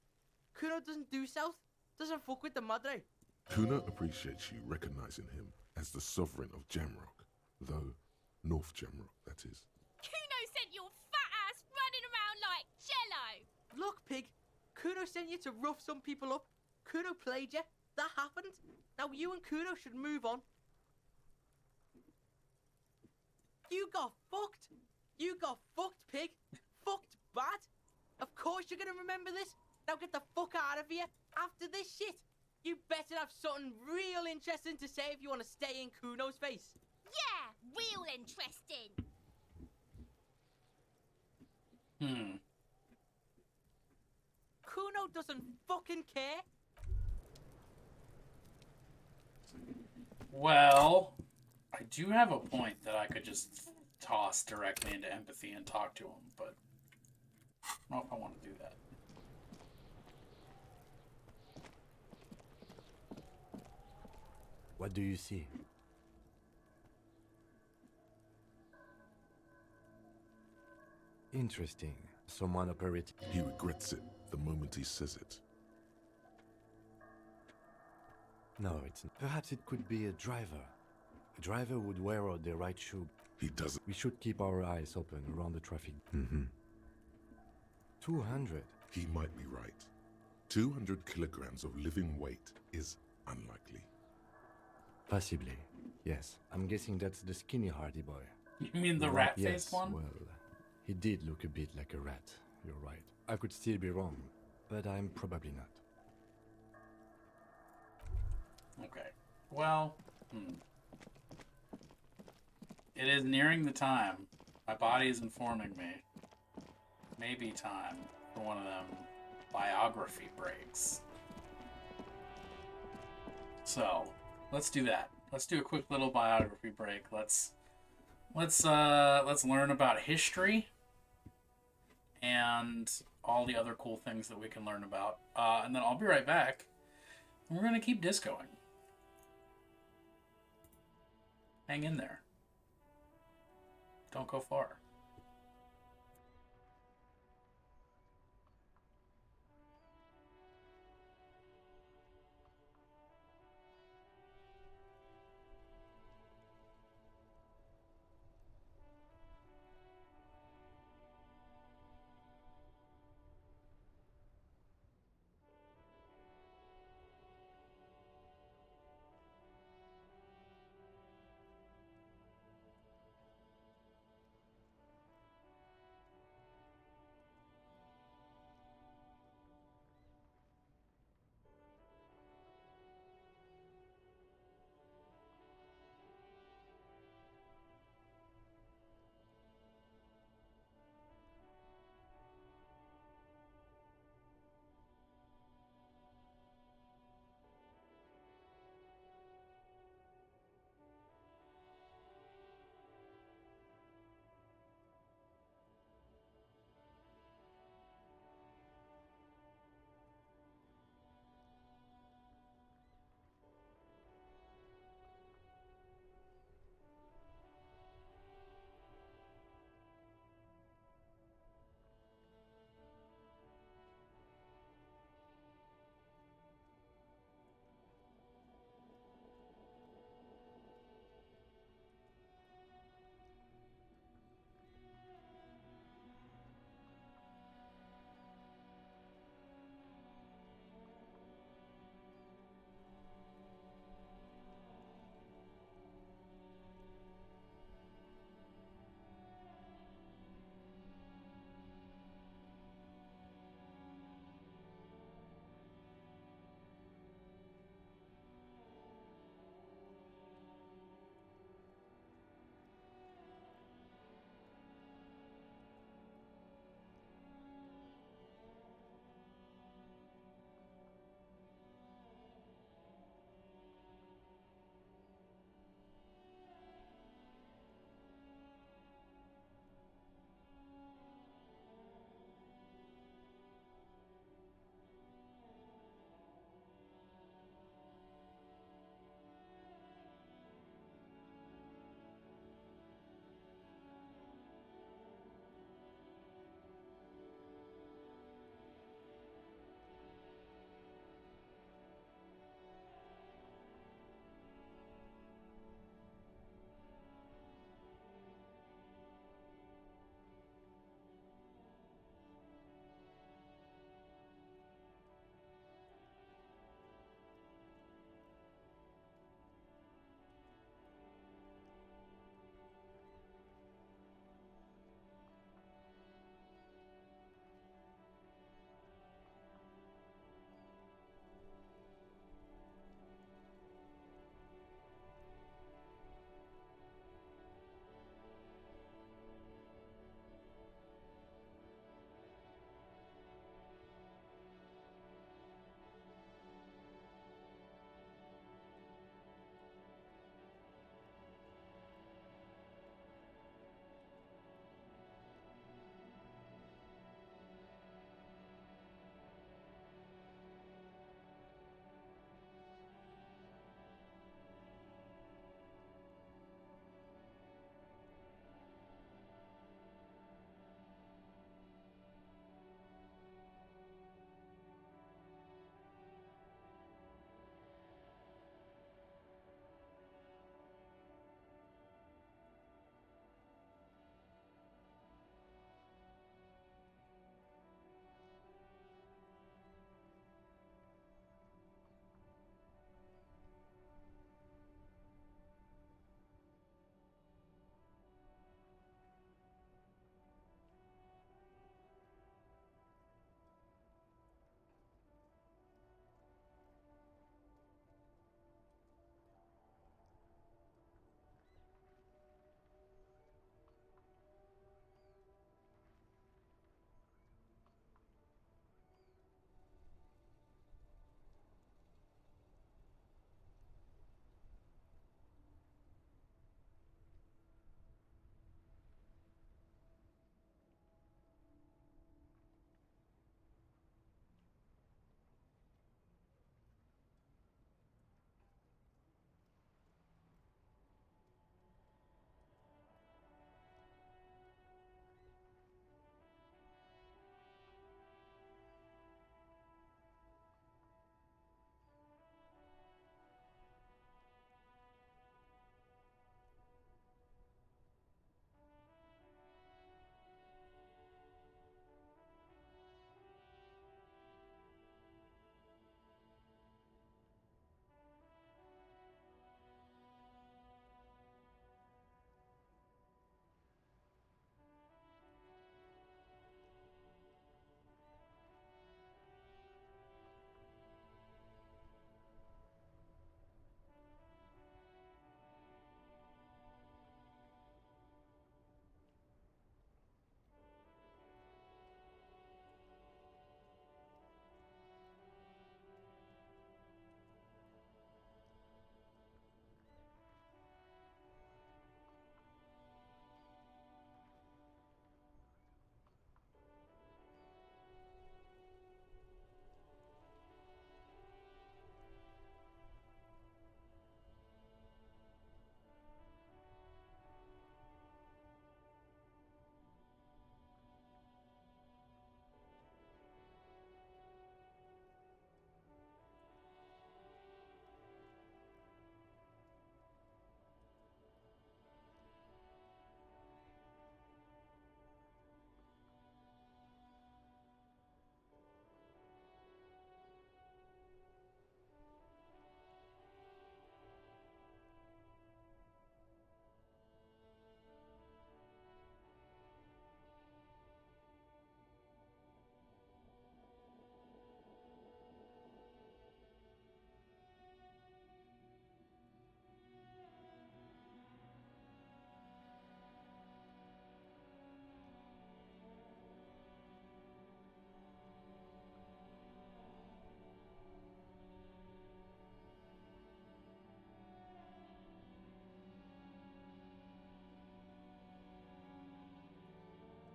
S8: Kuno doesn't do south. Doesn't fuck with the madre.
S4: Kuno appreciates you recognizing him as the sovereign of Jamrock, though North Jamrock, that is.
S9: Kuno sent your fat ass running around like jello.
S8: Look, pig. Kuno sent you to rough some people up. Kuno played you. That happened. Now you and Kuno should move on. You got fucked. You got fucked, pig. Fucked bad. Of course you're gonna remember this. Now get the fuck out of here. After this shit, you better have something real interesting to say if you want to stay in Kuno's face.
S9: Yeah, real interesting.
S8: Kuno doesn't fucking care.
S1: Well, I do have a point that I could just toss directly into empathy and talk to him, but I don't know if I want to do that.
S5: what do you see? Interesting. Someone operating.
S4: He regrets it the moment he says it.
S5: No, it's not. Perhaps it could be a driver. A driver would wear out the right shoe.
S4: He doesn't.
S5: We should keep our eyes open around the traffic. 200.
S4: He might be right. 200 kilograms of living weight is unlikely.
S5: Possibly. Yes. I'm guessing that's the skinny hardy boy.
S1: You mean the
S5: Right,
S1: rat-faced one?
S5: Well, he did look a bit like a rat. You're right. I could still be wrong, but I'm probably not.
S1: Okay. Well, it is nearing the time. My body is informing me. Maybe time for one of them biography breaks. So, let's do that. Let's do a quick little biography break. Let's learn about history and all the other cool things that we can learn about. And then I'll be right back. And we're gonna keep discoing. Hang in there. Don't go far.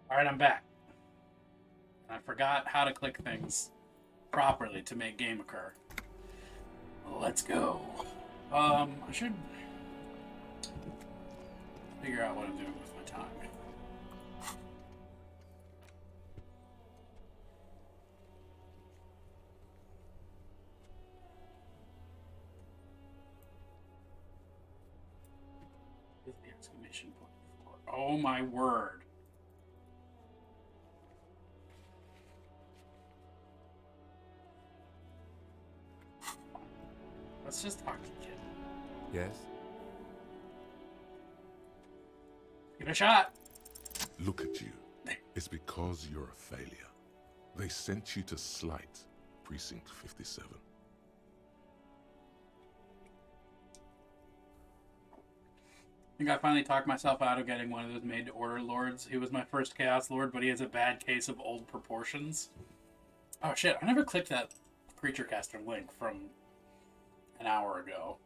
S1: Alright, I'm back. I forgot how to click things properly to make game occur. Let's go. I should figure out what I'm doing with my time. Is the exclamation point for? Oh my word. Let's just talk to the kid.
S5: Yes?
S1: Give it a shot.
S4: Look at you. It's because you're a failure. They sent you to Slight, Precinct 57.
S1: I think I finally talked myself out of getting one of those made-to-order lords. He was my first Chaos Lord, but he has a bad case of old proportions. Oh shit, I never clicked that Creature Caster link from an hour ago.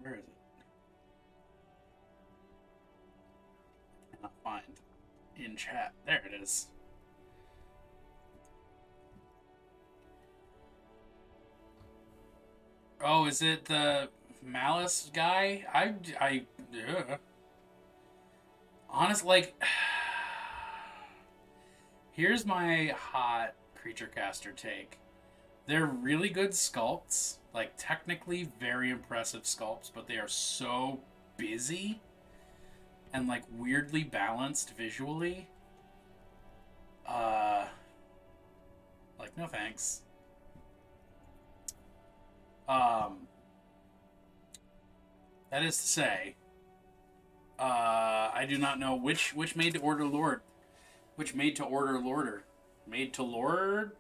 S1: Where is it? I cannot find in chat. There it is. Oh, is it the Malice guy? Honestly, like, here's my hot Creature Caster take. They're really good sculpts, like technically very impressive sculpts, but they are so busy and like weirdly balanced visually. Like, no thanks. That is to say, I do not know which made to order lord, which made to order lorder, made to lorder.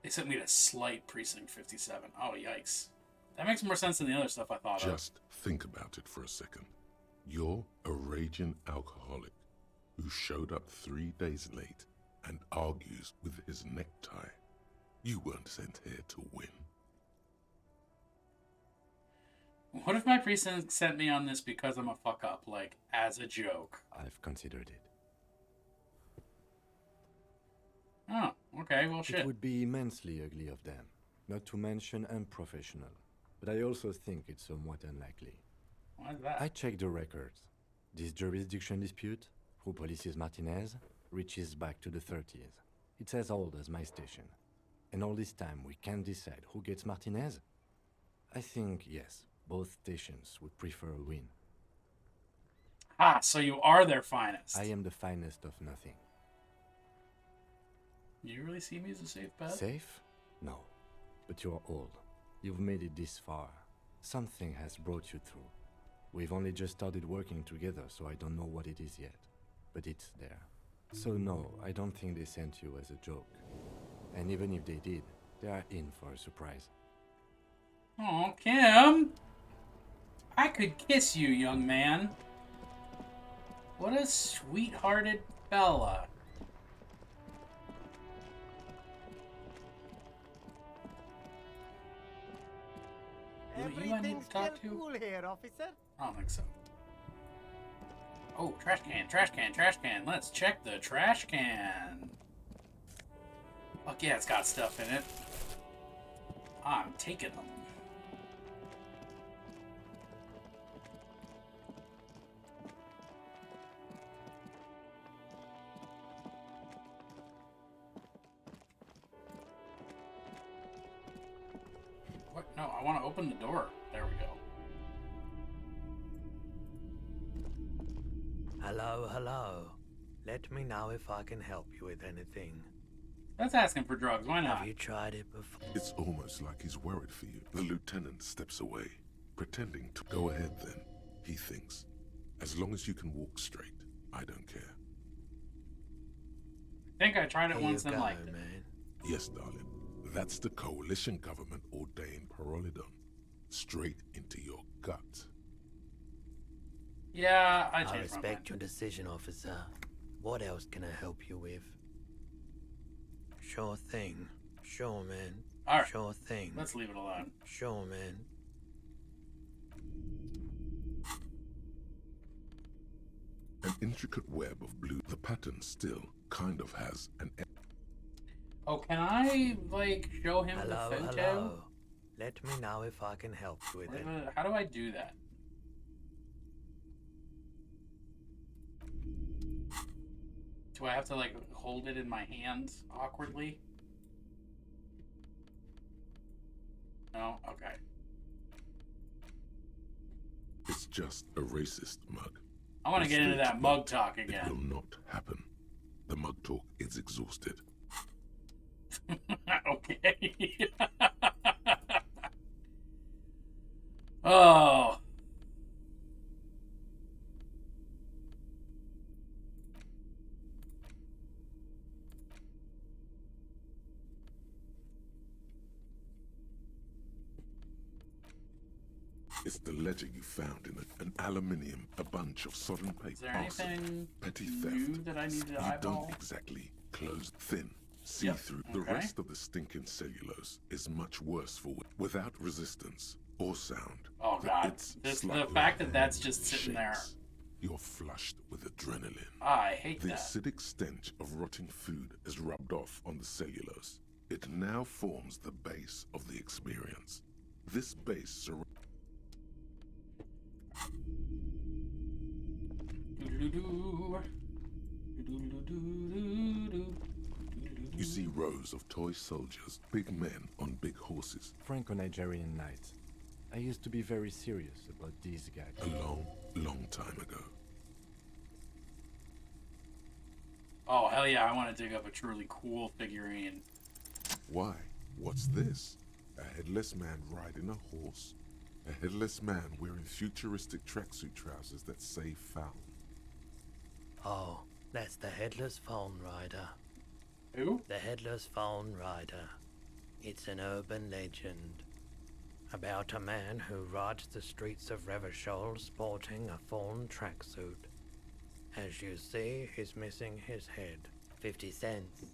S1: They sent me to Slight Precinct 57. Oh, yikes. That makes more sense than the other stuff I thought of.
S4: Just think about it for a second. You're a raging alcoholic who showed up 3 days late and argues with his necktie. You weren't sent here to win.
S1: What if my precinct sent me on this because I'm a fuck up, like, as a joke?
S5: I've considered it.
S1: Oh, okay, well, shit.
S5: It would be immensely ugly of them, not to mention unprofessional. But I also think it's somewhat unlikely.
S1: Why is that?
S5: I checked the records. This jurisdiction dispute, who polices Martinez, reaches back to the 30s. It's as old as my station. And all this time we can't decide who gets Martinez? I think, yes, both stations would prefer a win.
S1: Ah, so you are their finest.
S5: I am the finest of nothing.
S1: You really see me as a safe bet?
S5: Safe? No. But you're old. You've made it this far. Something has brought you through. We've only just started working together, so I don't know what it is yet. But it's there. So no, I don't think they sent you as a joke. And even if they did, they are in for a surprise.
S1: Oh, Kim! I could kiss you, young man. What a sweethearted fella.
S15: Everything's still cool here, officer.
S1: I don't think so. Oh, trash can, trash can, trash can. Let's check the trash can. Fuck yeah, it's got stuff in it. I'm taking them. What? No, I want to open the door. There we go.
S16: Hello, hello. Let me know if I can help you with anything.
S1: That's asking for drugs. Why not?
S16: Have you tried it before?
S4: It's almost like he's worried for you. The lieutenant steps away, pretending to go ahead then. He thinks, as long as you can walk straight, I don't care.
S1: I think I tried it once and liked it.
S4: Yes, darling. That's the coalition government ordained Parolidon. Straight into your gut.
S1: Yeah, I
S16: I
S1: changed my
S16: respect
S1: mind.
S16: your decision, officer. What else can I help you with? Sure thing. Sure, man.
S1: All right.
S16: Sure thing.
S1: Let's leave it alone.
S16: Sure, man.
S4: An intricate web of blue. The pattern still kind of has an...
S1: Oh, can I, like, show him
S16: Hello,
S1: the photo?
S16: hello. Let me know if I can help you with it.
S1: How do I do that? Do I have to, like, hold it in my hands awkwardly? No? Okay.
S4: It's just a racist mug.
S1: I want to get into that mug talk again.
S4: It will not happen. The mug talk is exhausted.
S1: Okay. Oh.
S4: It's the ledger you found in an aluminium, a bunch of sodden paper.
S1: Is there anything
S4: petty
S1: new
S4: theft.
S1: that I need to
S4: You
S1: eyeball?
S4: don't exactly close thin, see-through. The
S1: okay.
S4: rest of the stinking cellulose is much worse for without resistance or sound.
S1: Oh god, the fact that that's just sitting there.
S4: You're flushed with adrenaline.
S1: I hate
S4: the
S1: that.
S4: acidic stench of rotting food is rubbed off on the cellulose. It now forms the base of the experience. This base You see rows of toy soldiers, big men on big horses.
S5: Franco-Nigerian nights. I used to be very serious about these guys.
S4: A long, long time ago.
S1: Oh, hell yeah, I want to dig up a truly cool figurine.
S4: Why? What's this? A headless man riding a horse? A headless man wearing futuristic tracksuit trousers that say foul.
S16: Oh, that's the Headless Phone Rider.
S1: Who?
S16: The Headless Phone Rider. It's an urban legend about a man who rides the streets of Revachol sporting a fawn tracksuit. As you see, he's missing his head. 50 cents.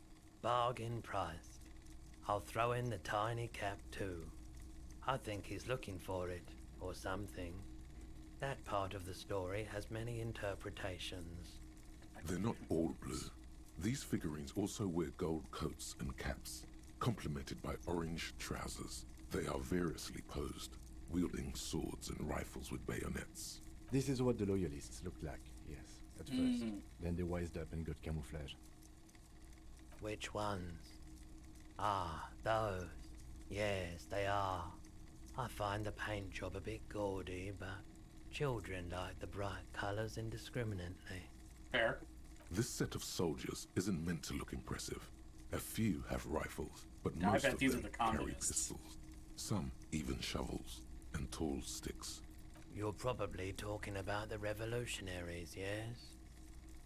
S16: Bargain price. I'll throw in the tiny cap too. I think he's looking for it, or something. That part of the story has many interpretations.
S4: They're not all blue. These figurines also wear gold coats and caps, complemented by orange trousers. They are variously posed, wielding swords and rifles with bayonets.
S5: This is what the loyalists looked like, yes, at first. Then they wised up and got camouflage.
S16: Which ones? Ah, those. Yes, they are. I find the paint job a bit gaudy, but children like the bright colors indiscriminately.
S1: Fair.
S4: This set of soldiers isn't meant to look impressive. A few have rifles, but
S1: I
S4: most
S1: bet
S4: of
S1: these
S4: them
S1: are the
S4: carry
S1: communists.
S4: pistols. Some even shovels and tall sticks.
S16: You're probably talking about the revolutionaries, yes?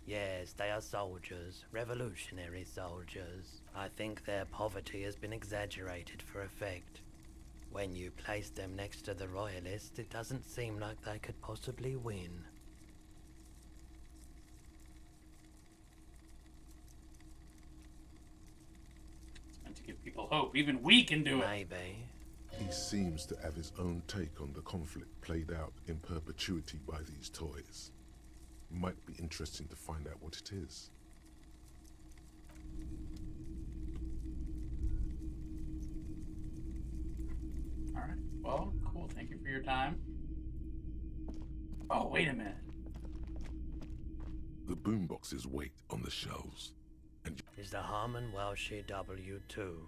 S16: Yes, they are soldiers, revolutionary soldiers. I think their poverty has been exaggerated for effect. When you place them next to the royalists, it doesn't seem like they could possibly win.
S1: To give people hope. Even we can do it.
S16: Maybe.
S4: He seems to have his own take on the conflict played out in perpetuity by these toys. Might be interesting to find out what it is.
S1: Alright, well, cool. Thank you for your time. Oh, wait a minute.
S4: The boomboxes wait on the shelves.
S16: Is the Harman Welsh W2,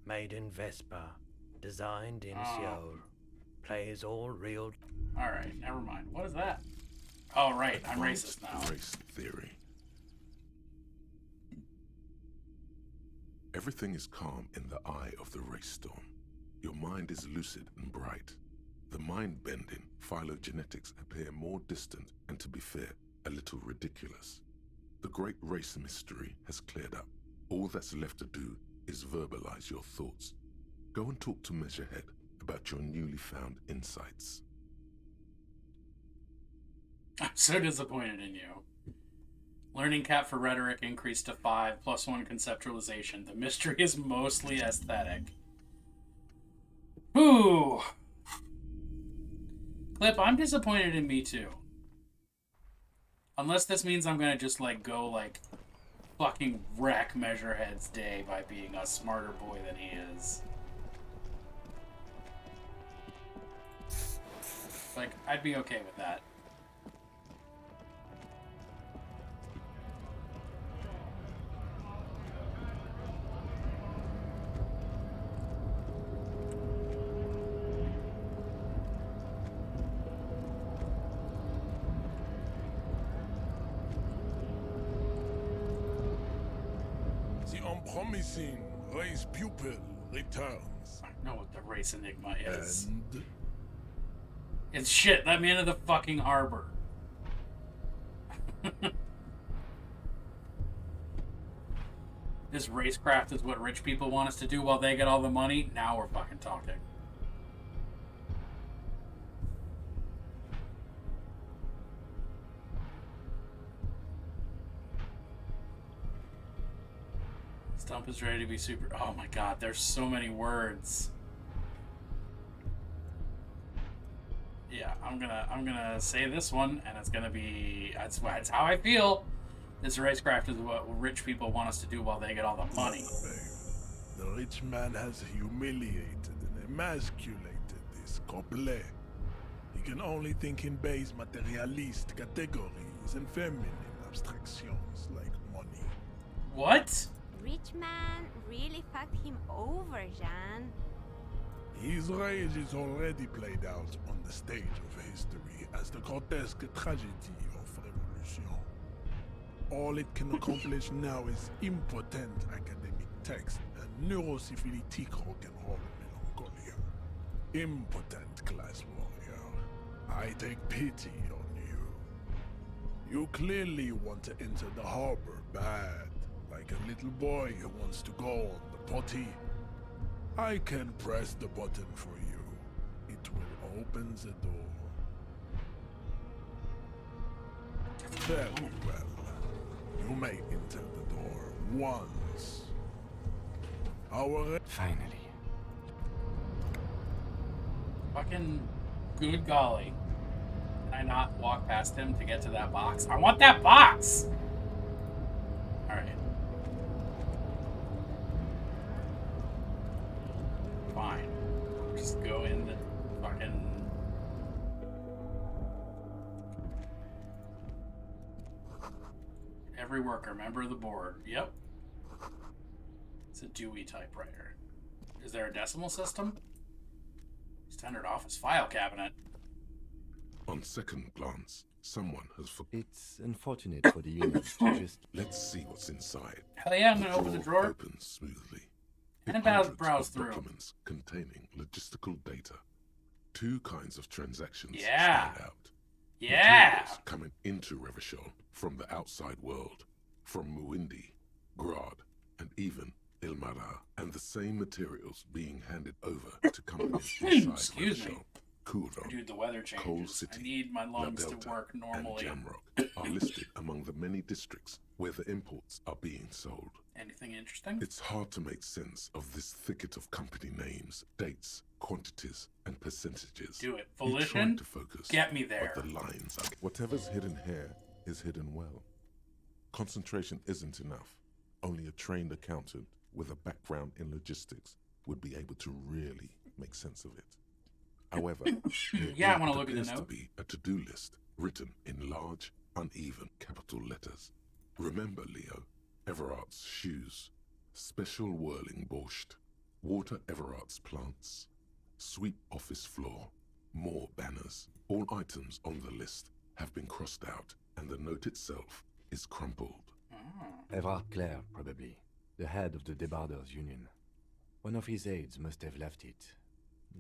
S16: made in Vespa, designed in Seoul, plays all real.
S1: Alright, never mind. What is that? Oh, right, I'm racist now.
S4: Race theory. Everything is calm in the eye of the race storm. Your mind is lucid and bright. The mind-bending phylogenetics appear more distant and, to be fair, a little ridiculous. The great race mystery has cleared up. All that's left to do is verbalize your thoughts. Go and talk to Measurehead about your newly found insights.
S1: I'm so disappointed in you. Learning cap for rhetoric increased to 5, +1 conceptualization. The mystery is mostly aesthetic. Ooh. Clip, I'm disappointed in me too. Unless this means I'm gonna just like go like fucking wreck Measurehead's day by being a smarter boy than he is. Like, I'd be okay with that.
S3: The unpromising race pupil returns.
S1: I know what the race enigma is.
S3: And
S1: It's shit. Let me into the fucking harbor. This racecraft is what rich people want us to do while they get all the money. Now we're fucking talking. Stump is ready to be super. Oh my god, there's so many words. Yeah, I'm gonna say this one, and it's gonna be that's how I feel. This racecraft is what rich people want us to do while they get all the money.
S3: the rich man has humiliated and emasculated this couple. He can only think in base materialist categories and feminine abstractions like money.
S1: What?
S17: Rich man really fucked him over, Jean.
S3: His rage is already played out on the stage of history as the grotesque tragedy of revolution. All it can accomplish now is impotent academic text and neurosyphilitic rock and roll melancholia. Impotent class warrior, I take pity on you. You clearly want to enter the harbor bad, like a little boy who wants to go on the potty. I can press the button for you. It will open the door. Very well. You may enter the door once.
S5: Finally.
S1: Fucking good golly. Can I not walk past him to get to that box? I want that box! Alright. Fine. Just go in the fucking... Every worker, member of the board. Yep. It's a Dewey typewriter. Is there a decimal system? Standard office file cabinet.
S4: On second glance, someone has
S5: It's unfortunate for the union to just...
S4: Let's see what's inside.
S1: Hell yeah, I'm gonna open the drawer.
S4: Opens smoothly.
S1: And
S4: With
S1: browse
S4: hundreds of
S1: through.
S4: documents containing logistical data. Two kinds of transactions
S1: Yeah.
S4: stand out.
S1: Yeah.
S4: Materials coming into Revachol from the outside world, from Muindi, Grad, and even Ilmara, and the same materials being handed over to companies inside
S1: Excuse me.
S4: Revachol. Kuron,
S1: Dude, the weather changes.
S4: Coal City,
S1: I need my lungs
S4: La
S1: to
S4: Delta,
S1: work normally.
S4: and Jamrock are listed among the many districts where the imports are being sold.
S1: Anything interesting?
S4: It's hard to make sense of this thicket of company names, dates, quantities, and percentages.
S1: Do it.
S4: You tried
S1: Volition?
S4: to focus,
S1: Get me there.
S4: but the lines are... Whatever's hidden here is hidden well. Concentration isn't enough. Only a trained accountant with a background in logistics would be able to really make sense of it. However,
S1: Yeah, I wanna look at the
S4: appears to
S1: note.
S4: be a to-do list written in large, uneven capital letters. Remember, Leo, Everart's shoes, special whirling borscht, water Everart's plants, sweep office floor, more banners. All items on the list have been crossed out, and the note itself is crumpled.
S5: Everard Clare, probably. The head of the Debarders Union. One of his aides must have left it.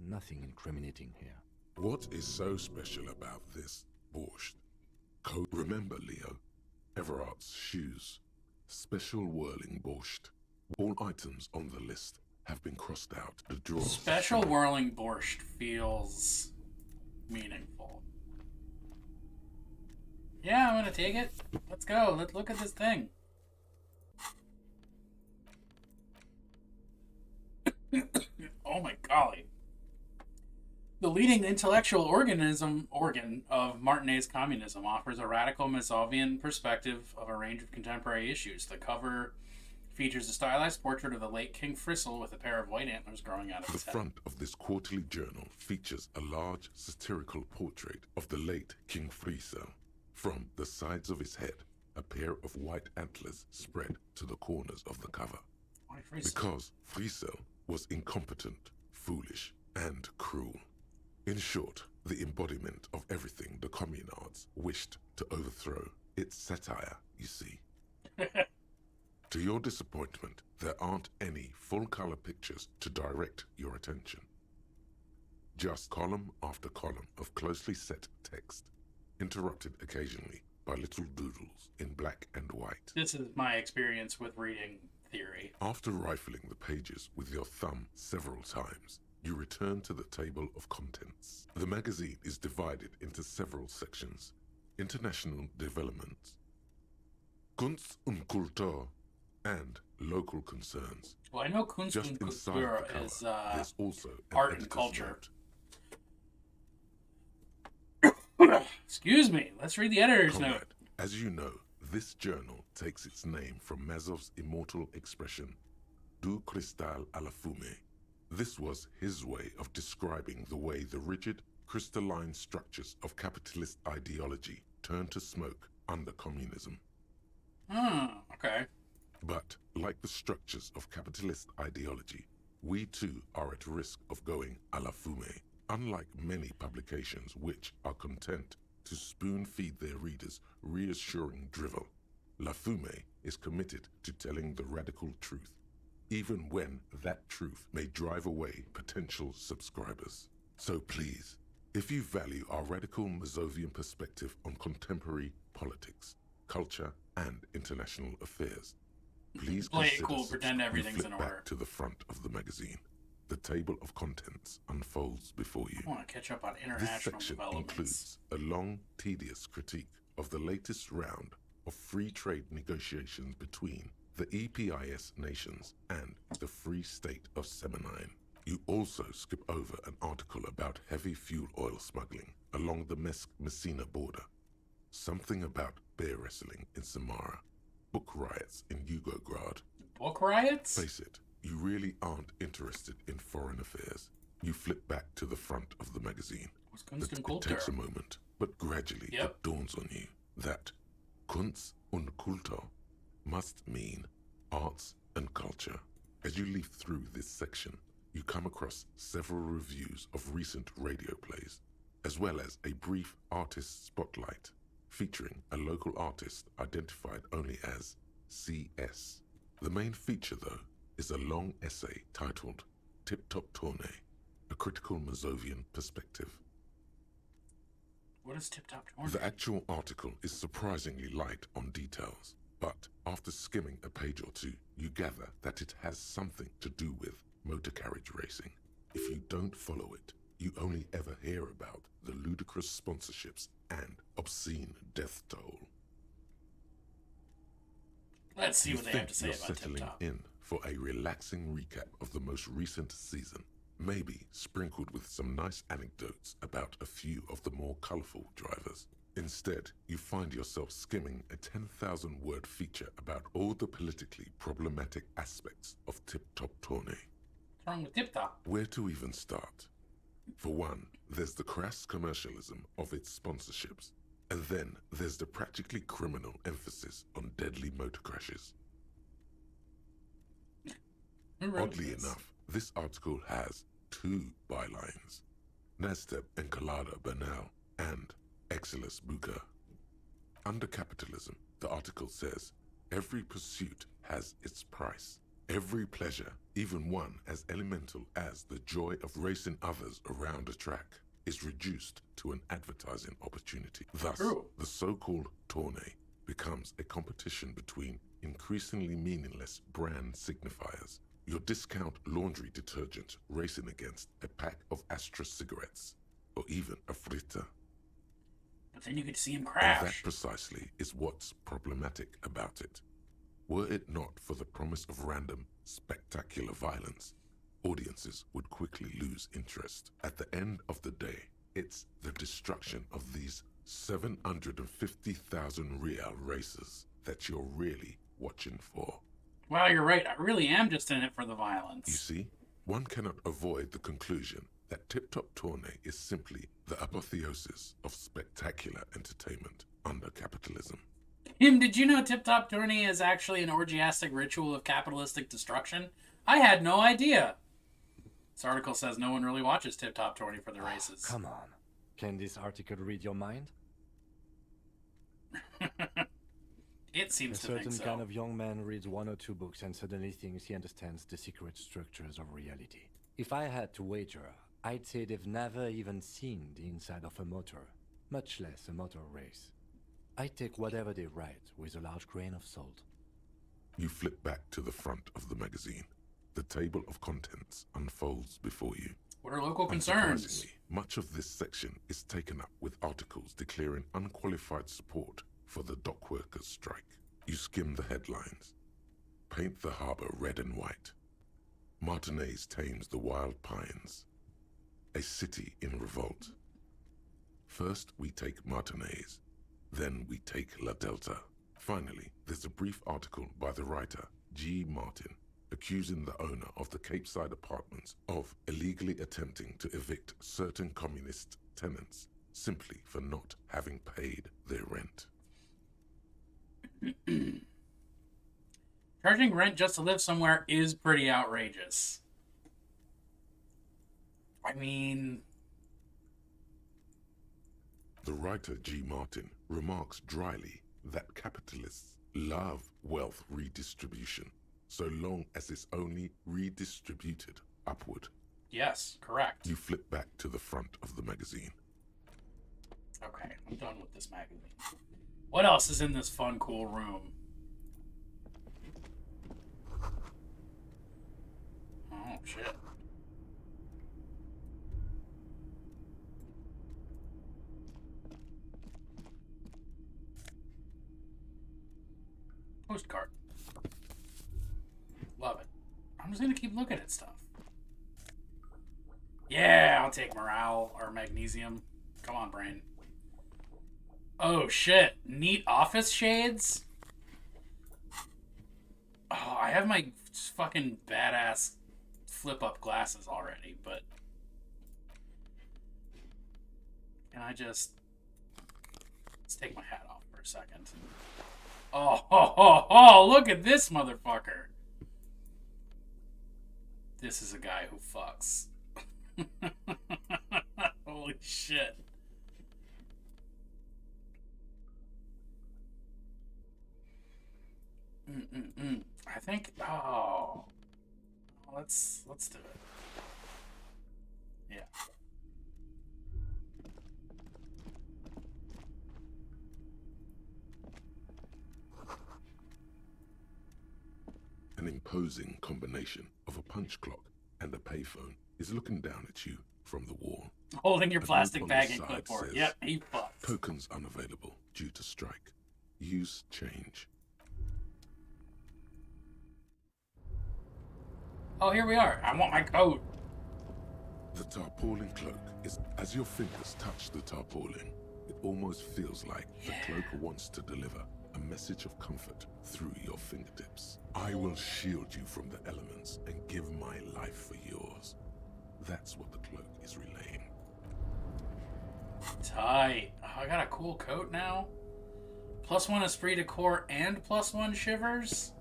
S5: Nothing incriminating here.
S4: What is so special about this borscht? Remember, Leo, Everart's shoes, special whirling borscht. All items on the list have been crossed out. The drawers.
S1: Special whirling borscht feels meaningful. Yeah, I'm gonna take it. Let's go. Let's look at this thing. Oh my golly. The leading intellectual organ of Martinez communism offers a radical Mazovian perspective of a range of contemporary issues. The cover features a stylized portrait of the late King Frizzle with a pair of white antlers growing out of his
S4: The
S1: head.
S4: front of this quarterly journal features a large satirical portrait of the late King Frizzle. From the sides of his head, a pair of white antlers spread to the corners of the cover. Because Frizzle was incompetent, foolish, and cruel. In short, the embodiment of everything the communards wished to overthrow. It's satire, you see. To your disappointment, there aren't any full-color pictures to direct your attention. Just column after column of closely set text, interrupted occasionally by little doodles in black and white.
S1: This is my experience with reading theory.
S4: After rifling the pages with your thumb several times, you return to the table of contents. The magazine is divided into several sections. International developments, Kunst und Kultur, and local concerns.
S1: Well, I know Kunst
S4: Just
S1: und
S4: inside
S1: Kultur
S4: the cover,
S1: is
S4: there's also an
S1: art and
S4: editor's
S1: culture.
S4: note.
S1: Excuse me. Let's read the editor's
S4: Comrade,
S1: note.
S4: as you know, this journal takes its name from Mazov's immortal expression, du cristal à la fumée. This was his way of describing the way the rigid, crystalline structures of capitalist ideology turn to smoke under communism.
S1: Okay.
S4: But, like the structures of capitalist ideology, we too are at risk of going à la fumée. Unlike many publications which are content to spoon-feed their readers reassuring drivel, La Fumée is committed to telling the radical truth, even when that truth may drive away potential subscribers. So please, if you value our radical Mazovian perspective on contemporary politics, culture, and international affairs, please
S1: Play it
S4: consider
S1: cool, pretend everything's
S4: flip
S1: in
S4: back
S1: order.
S4: to the front of the magazine. The table of contents unfolds before you.
S1: I want to catch up on
S4: This
S1: international
S4: section
S1: developments.
S4: includes a long, tedious critique of the latest round of free trade negotiations between the EPIS nations and the Free State of Semenine. You also skip over an article about heavy fuel oil smuggling along the Messina border, something about bear wrestling in Samara, book riots in Yugograd.
S1: Book riots?
S4: Face it, you really aren't interested in foreign affairs. You flip back to the front of the magazine. It takes a moment, but gradually it dawns on you that Kunst und Kultur must mean arts and culture. As you leaf through this section, you come across several reviews of recent radio plays, as well as a brief artist spotlight featuring a local artist identified only as CS. The main feature, though, is a long essay titled Tip Top Tournée, a critical Mazovian perspective.
S1: What is Tip Top Tournée?
S4: The actual article is surprisingly light on details, but after skimming a page or two, you gather that it has something to do with motor carriage racing. If you don't follow it, you only ever hear about the ludicrous sponsorships and obscene death toll.
S1: Let's see what they have to say
S4: you're
S1: about Tip
S4: settling
S1: Top.
S4: in for a relaxing recap of the most recent season, maybe sprinkled with some nice anecdotes about a few of the more colorful drivers. Instead, you find yourself skimming a 10,000-word feature about all the politically problematic aspects of Tip Top Tournée.
S1: What's wrong with Tip Top?
S4: Where to even start? For one, there's the crass commercialism of its sponsorships, and then there's the practically criminal emphasis on deadly motor crashes. Oddly enough, this article has two bylines, Nasteb Encolada Bernal and Exilus Buka. Under capitalism, the article says, every pursuit has its price. Every pleasure, even one as elemental as the joy of racing others around a track, is reduced to an advertising opportunity. Thus, the so-called tournée becomes a competition between increasingly meaningless brand signifiers. Your discount laundry detergent racing against a pack of Astra cigarettes, or even a Fritta.
S1: But then you could see him
S4: And
S1: crash.
S4: that precisely is what's problematic about it. Were it not for the promise of random, spectacular violence, audiences would quickly lose interest. At the end of the day, it's the destruction of these 750,000 real races that you're really watching for.
S1: Wow, you're right. I really am just in it for the violence.
S4: You see, one cannot avoid the conclusion that Tip Top Tourney is simply the apotheosis of spectacular entertainment under capitalism.
S1: Did you know Tip Top Tourney is actually an orgiastic ritual of capitalistic destruction? I had no idea. This article says no one really watches Tip Top Tourney for the races.
S5: Come on. Can this article read your mind?
S1: It seems to think so.
S5: A certain kind of young man reads 1 or 2 books and suddenly thinks he understands the secret structures of reality. If I had to wager, I'd say they've never even seen the inside of a motor, much less a motor race. I take whatever they write with a large grain of salt.
S4: You flip back to the front of the magazine. The table of contents unfolds before you.
S1: What are local concerns?
S4: Much of this section is taken up with articles declaring unqualified support for the dock workers' strike. You skim the headlines. Paint the harbor red and white. Martinez tames the wild pines. A city in revolt. First we take Martinez, then we take La Delta. Finally, there's a brief article by the writer, G. Martin, accusing the owner of the Capeside Apartments of illegally attempting to evict certain communist tenants simply for not having paid their rent.
S1: Charging rent just to live somewhere is pretty outrageous. I mean...
S4: The writer G. Martin remarks dryly that capitalists love wealth redistribution so long as it's only redistributed upward.
S1: Yes, correct.
S4: You flip back to the front of the magazine.
S1: Okay, I'm done with this magazine. What else is in this fun, cool room? Oh, shit. Postcard. Love it. I'm just gonna keep looking at stuff. Yeah, I'll take morale or magnesium. Come on, brain. Oh, shit. Neat office shades? Oh, I have my fucking badass flip-up glasses already, but... Can I just... Let's take my hat off for a second. Oh, look at this motherfucker. This is a guy who fucks. Holy shit. I think, let's do it. Yeah.
S4: An imposing combination of a punch clock and a payphone is looking down at you from the wall.
S1: Holding your plastic bag and clipboard.
S4: Says,
S1: yep, he fucked.
S4: Tokens unavailable due to strike. Use change.
S1: Oh, here we are. I want my coat.
S4: The tarpaulin cloak is, as your fingers touch the tarpaulin, it almost feels like the cloak wants to deliver a message of comfort through your fingertips. I will shield you from the elements and give my life for yours. That's what the cloak is relaying.
S1: Tight. Oh, I got a cool coat now. +1 esprit de corps and +1 shivers.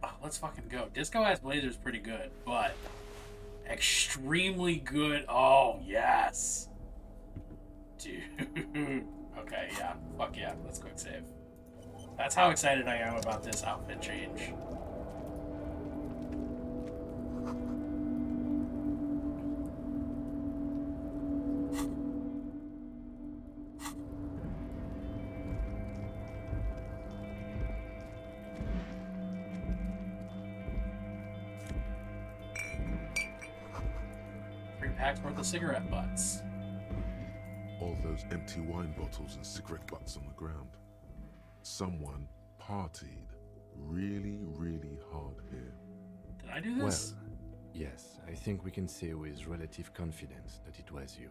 S1: Oh, let's fucking go. Disco Ass Blazer's pretty good, but extremely good. Oh, yes. Dude. Okay, yeah. Fuck yeah. Let's quick save. That's how excited I am about this outfit change. Packs worth of cigarette butts.
S4: All those empty wine bottles and cigarette butts on the ground. Someone partied really, really hard here.
S1: Did I do this?
S5: Well, Yes, I think we can say with relative confidence that it was you.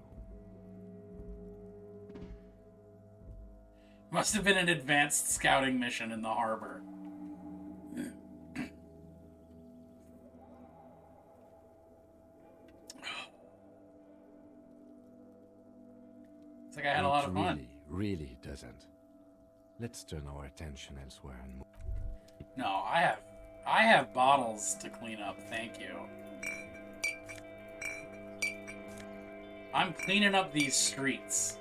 S1: Must have been an advanced scouting mission in the harbor. It's like I had a lot of fun.
S5: Really doesn't. Let's turn our attention elsewhere and move.
S1: No, I have bottles to clean up, thank you. I'm cleaning up these streets.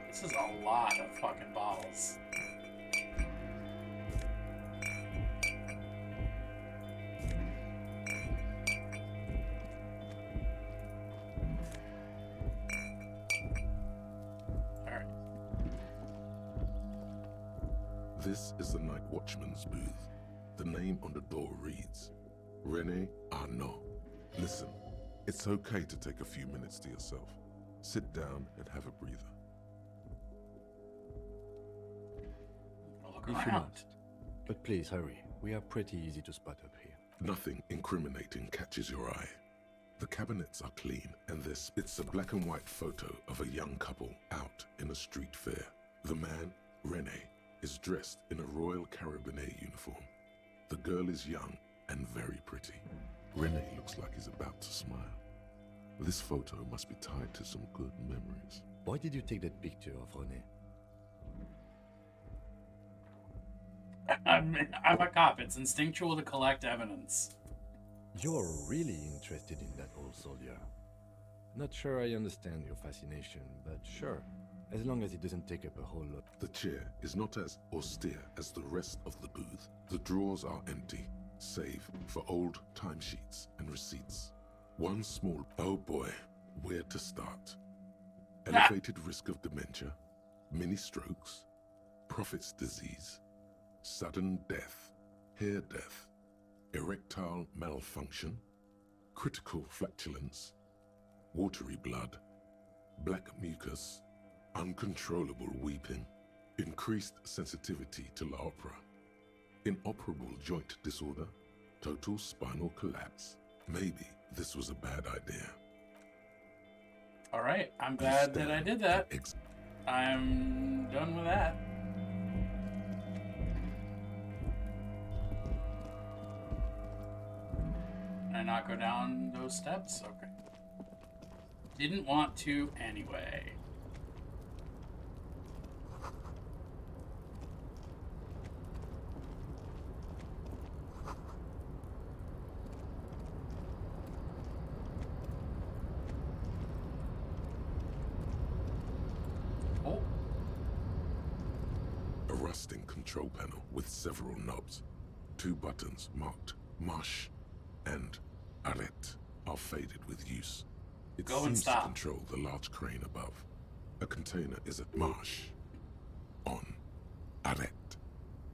S1: This is a lot of fucking bottles. Alright.
S4: This is the night watchman's booth. The name on the door reads, Rene Arnaud. Listen, it's okay to take a few minutes to yourself. Sit down and have a breather.
S1: Look
S5: If
S1: around.
S5: you must. But please hurry. We are pretty easy to spot up here.
S4: Nothing incriminating catches your eye. The cabinets are clean, and it's a black and white photo of a young couple out in a street fair. The man, Rene, is dressed in a Royal Carabinier uniform. The girl is young and very pretty. Rene looks like he's about to smile. This photo must be tied to some good memories.
S5: Why did you take that picture of René?
S1: I'm a cop. It's instinctual to collect evidence.
S5: You're really interested in that old soldier. Not sure I understand your fascination, but sure. As long as it doesn't take up a whole lot.
S4: The chair is not as austere as the rest of the booth. The drawers are empty, save for old timesheets and receipts. One small, oh boy, where to start? Elevated risk of dementia, mini strokes, prophet's disease, sudden death, hair death, erectile malfunction, critical flatulence, watery blood, black mucus, uncontrollable weeping, increased sensitivity to La Opera, inoperable joint disorder, total spinal collapse. Maybe this was a bad idea.
S1: Alright, I'm glad that I did that. I'm done with that. Can I not go down those steps? Okay. Didn't want to anyway. Oh.
S4: A rusting control panel with several knobs. 2 buttons marked Marche and Arrête are faded with use. It
S1: Go and
S4: seems to
S1: stop.
S4: control the large crane above. A container is at Marche. On. Arrête.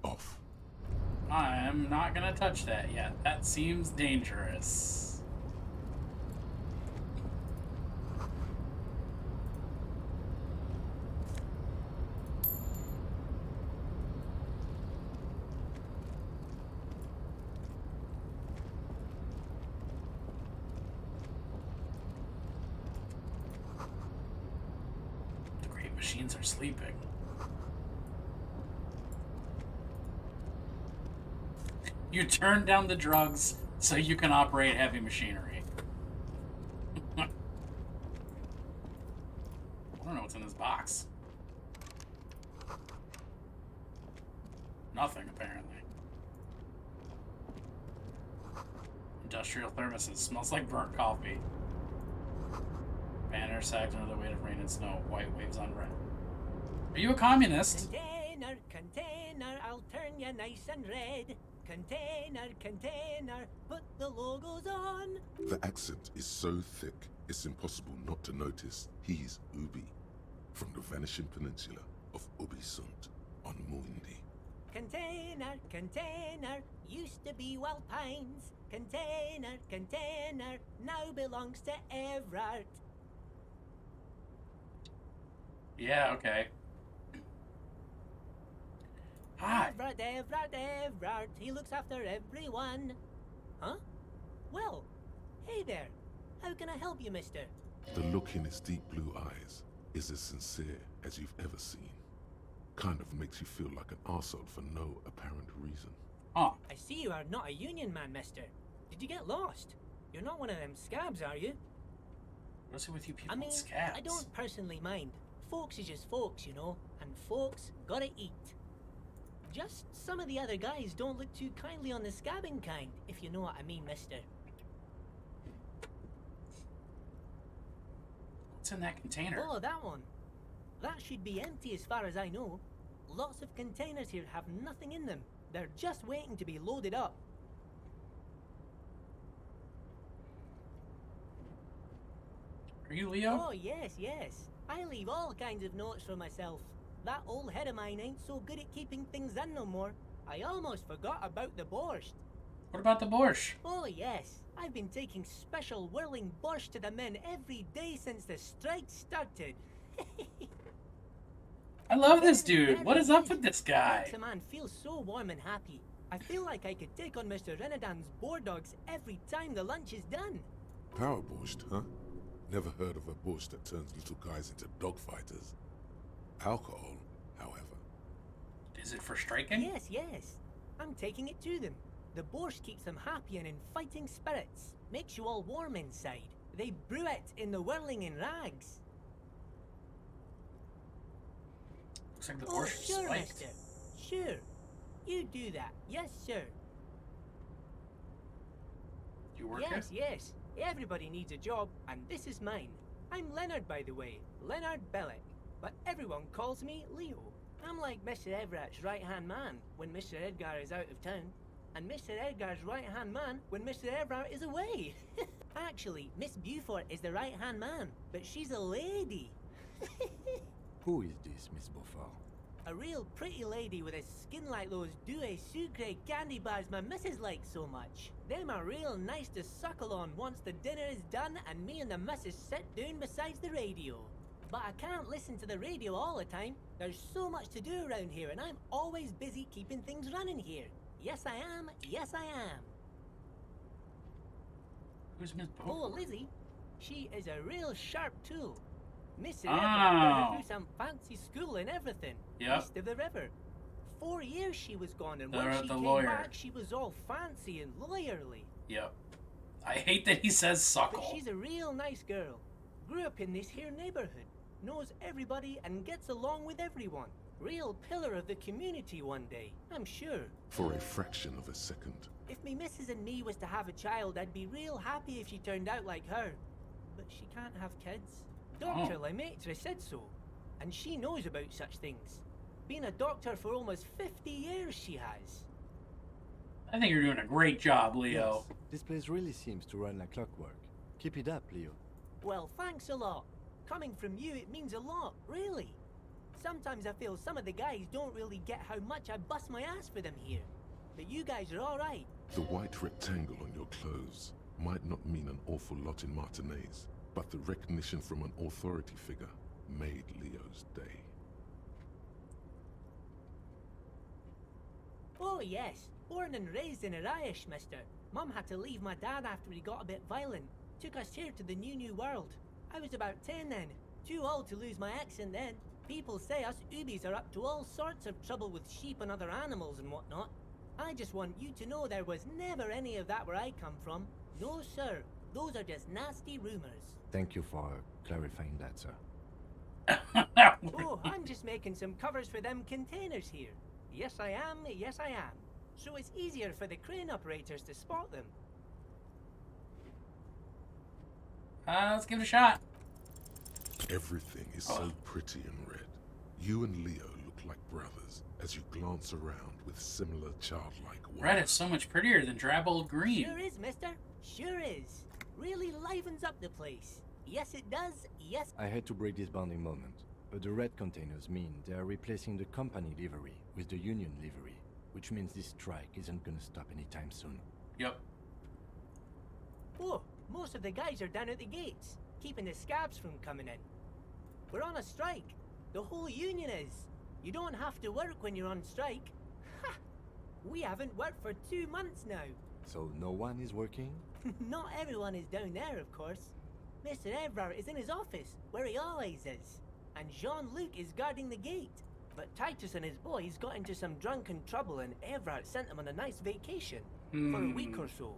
S4: Off.
S1: I'm not gonna touch that yet. That seems dangerous. The great machines are sleeping. You turn down the drugs so you can operate heavy machinery. I don't know what's in this box. Nothing, apparently. Industrial thermoses. Smells like burnt coffee. Banner sagged under the weight of rain and snow. White waves on red. Are you a communist?
S10: Container, container, I'll turn you nice and red. Container, container, put the logos on.
S4: The accent is so thick, it's impossible not to notice he's Ubi, from the vanishing peninsula of Ubisund on Muindi.
S10: Container, container, used to be Wild Pines. Container, container, now belongs to Everard.
S1: Yeah, okay. Hi.
S10: Everard Evrard. He looks after everyone. Huh? Well, hey there. How can I help you, mister?
S4: The look in his deep blue eyes is as sincere as you've ever seen. Kind of makes you feel like an arsehole for no apparent reason.
S1: Oh.
S10: I see you are not a union man, mister. Did you get lost? You're not one of them scabs, are you?
S1: What's it with you people
S10: I mean,
S1: and scabs?
S10: I don't personally mind. Folks is just folks, you know, and folks gotta eat. Just some of the other guys don't look too kindly on the scabbing kind, if you know what I mean, mister.
S1: What's in that container?
S10: Oh, that one. That should be empty as far as I know. Lots of containers here have nothing in them. They're just waiting to be loaded up.
S1: Are you Leo?
S10: Oh, yes. I leave all kinds of notes for myself. That old head of mine ain't so good at keeping things in no more. I almost forgot about the borscht.
S1: What about the borscht?
S10: Oh, yes. I've been taking special whirling borscht to the men every day since the strike started.
S1: I love this dude. What is up with this guy?
S10: Makes a man feel so warm and happy. I feel like I could take on Mr. Renadan's boar dogs every time the lunch is done.
S4: Power borscht, huh? Never heard of a borscht that turns little guys into dogfighters. Alcohol, however.
S1: Is it for striking?
S10: Yes. I'm taking it to them. The borscht keeps them happy and in fighting spirits. Makes you all warm inside. They brew it in the whirling in rags.
S1: Looks like the
S10: Oh,
S1: borscht
S10: sure,
S1: spiked.
S10: mister. Sure. You do that. Yes, sir.
S1: You work it?
S10: Yes. Everybody needs a job, and this is mine. I'm Leonard, by the way. Leonard Bellick. But everyone calls me Leo. I'm like Mr. Everett's right-hand man when Mr. Edgar is out of town, and Mr. Edgar's right-hand man when Mr. Everett is away. Actually, Miss Beaufort is the right-hand man, but she's a lady.
S5: Who is this, Miss Beaufort?
S10: A real pretty lady with a skin like those Douai Sucre candy bars my missus likes so much. Them are real nice to suckle on once the dinner is done and me and the missus sit down besides the radio. But I can't listen to the radio all the time. There's so much to do around here and I'm always busy keeping things running here. Yes, I am.
S1: Who's Miss Beaufort?
S10: Oh, Lizzie. She is a real sharp tool. Miss
S1: Oh.
S10: Everett put her through some fancy school and everything.
S1: Yep.
S10: East of the river. 4 years she was gone, and
S1: The
S10: when she came
S1: lawyer.
S10: back, she was all fancy and lawyerly.
S1: Yep. I hate that he says suckle.
S10: But she's a real nice girl. Grew up in this here neighborhood. Knows everybody and gets along with everyone. Real pillar of the community one day, I'm sure.
S4: For a fraction of a second.
S10: If me missus and me was to have a child, I'd be real happy if she turned out like her. But she can't have kids. Dr. Lemaitre said so. And she knows about such things. Been a doctor for almost 50 years she has.
S1: I think you're doing a great job, Leo.
S5: Yes, this place really seems to run like clockwork. Keep it up, Leo.
S10: Well, thanks a lot. Coming from you, it means a lot, really. Sometimes I feel some of the guys don't really get how much I bust my ass for them here. But you guys are alright.
S4: The white rectangle on your clothes might not mean an awful lot in Martinez, but the recognition from an authority figure made Leo's day.
S10: Oh yes, born and raised in Irish, mister. Mum had to leave my dad after he got a bit violent. Took us here to the new world. I was about 10 then. Too old to lose my accent then. People say us Ubis are up to all sorts of trouble with sheep and other animals and whatnot. I just want you to know there was never any of that where I come from. No, sir. Those are just nasty rumors.
S5: Thank you for clarifying that, sir.
S10: Oh, I'm just making some covers for them containers here. Yes, I am. So it's easier for the crane operators to spot them.
S1: Let's give it a shot.
S4: Everything is so pretty and red. You and Leo look like brothers as you glance around with similar childlike wonder.
S1: Red is so much prettier than drab old green.
S10: Sure is, mister. Sure is. Really livens up the place. Yes, it does. Yes.
S5: I hate to break this bonding moment, but the red containers mean they are replacing the company livery with the union livery, which means this strike isn't gonna stop anytime soon.
S1: Yep.
S10: Oh, most of the guys are down at the gates, keeping the scabs from coming in. We're on a strike. The whole union is. You don't have to work when you're on strike. Ha! We haven't worked for 2 months now.
S5: So no one is working?
S10: Not everyone is down there, of course. Mr. Evrard is in his office, where he always is. And Jean-Luc is guarding the gate. But Titus and his boys got into some drunken trouble and Evrard sent them on a nice vacation. For a week or so.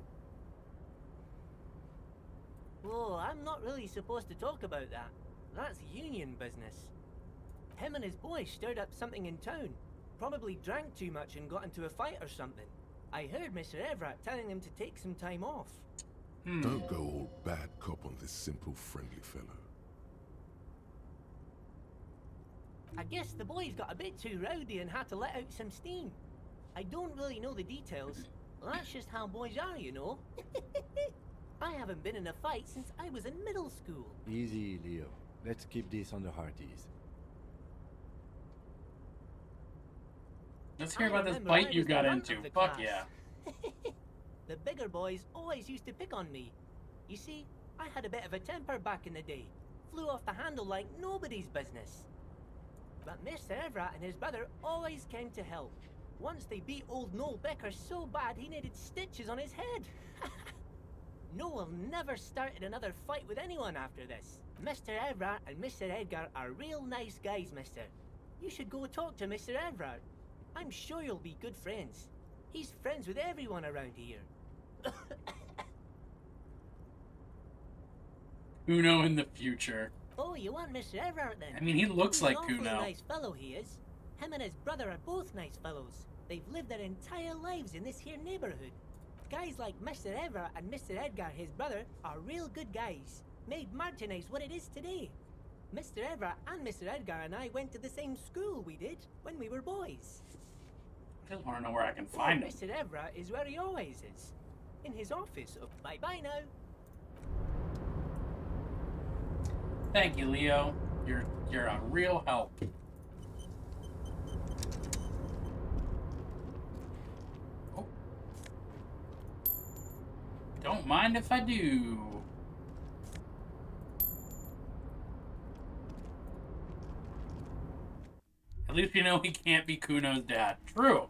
S10: Oh, I'm not really supposed to talk about that. That's union business. Him and his boys stirred up something in town. Probably drank too much and got into a fight or something. I heard Mr. Evrard telling him to take some time off.
S4: Don't go all bad cop on this simple, friendly fellow.
S10: I guess the boys got a bit too rowdy and had to let out some steam. I don't really know the details. Well, that's just how boys are, you know. I haven't been in a fight since I was in middle school.
S5: Easy, Leo. Let's keep this on the hearties.
S1: Let's hear about this fight you got into. Fuck yeah.
S10: The bigger boys always used to pick on me. You see, I had a bit of a temper back in the day. Flew off the handle like nobody's business. But Mr. Evrard and his brother always came to help. Once they beat old Noel Becker so bad he needed stitches on his head. Noel never started another fight with anyone after this. Mr. Evrard and Mr. Edgar are real nice guys, mister. You should go talk to Mr. Evrard. I'm sure you'll be good friends. He's friends with everyone around here.
S1: Kuno in the future.
S10: Oh, you want Mr. Evrard then?
S1: I mean, he looks
S10: He's
S1: like
S10: an awfully
S1: Kuno.
S10: nice fellow he is. Him and his brother are both nice fellows. They've lived their entire lives in this here neighborhood. Guys like Mr. Evrard and Mr. Edgar, his brother, are real good guys. Made Martinez what it is today. Mr. Evrard and Mr. Edgar and I went to the same school we did when we were boys.
S1: I just want to know where I can find him.
S10: Mr. Evrard is where he always is. In his office. Oh, bye-bye now.
S1: Thank you, Leo. You're a real help. Oh. Don't mind if I do. At least you know he can't be Kuno's dad. True.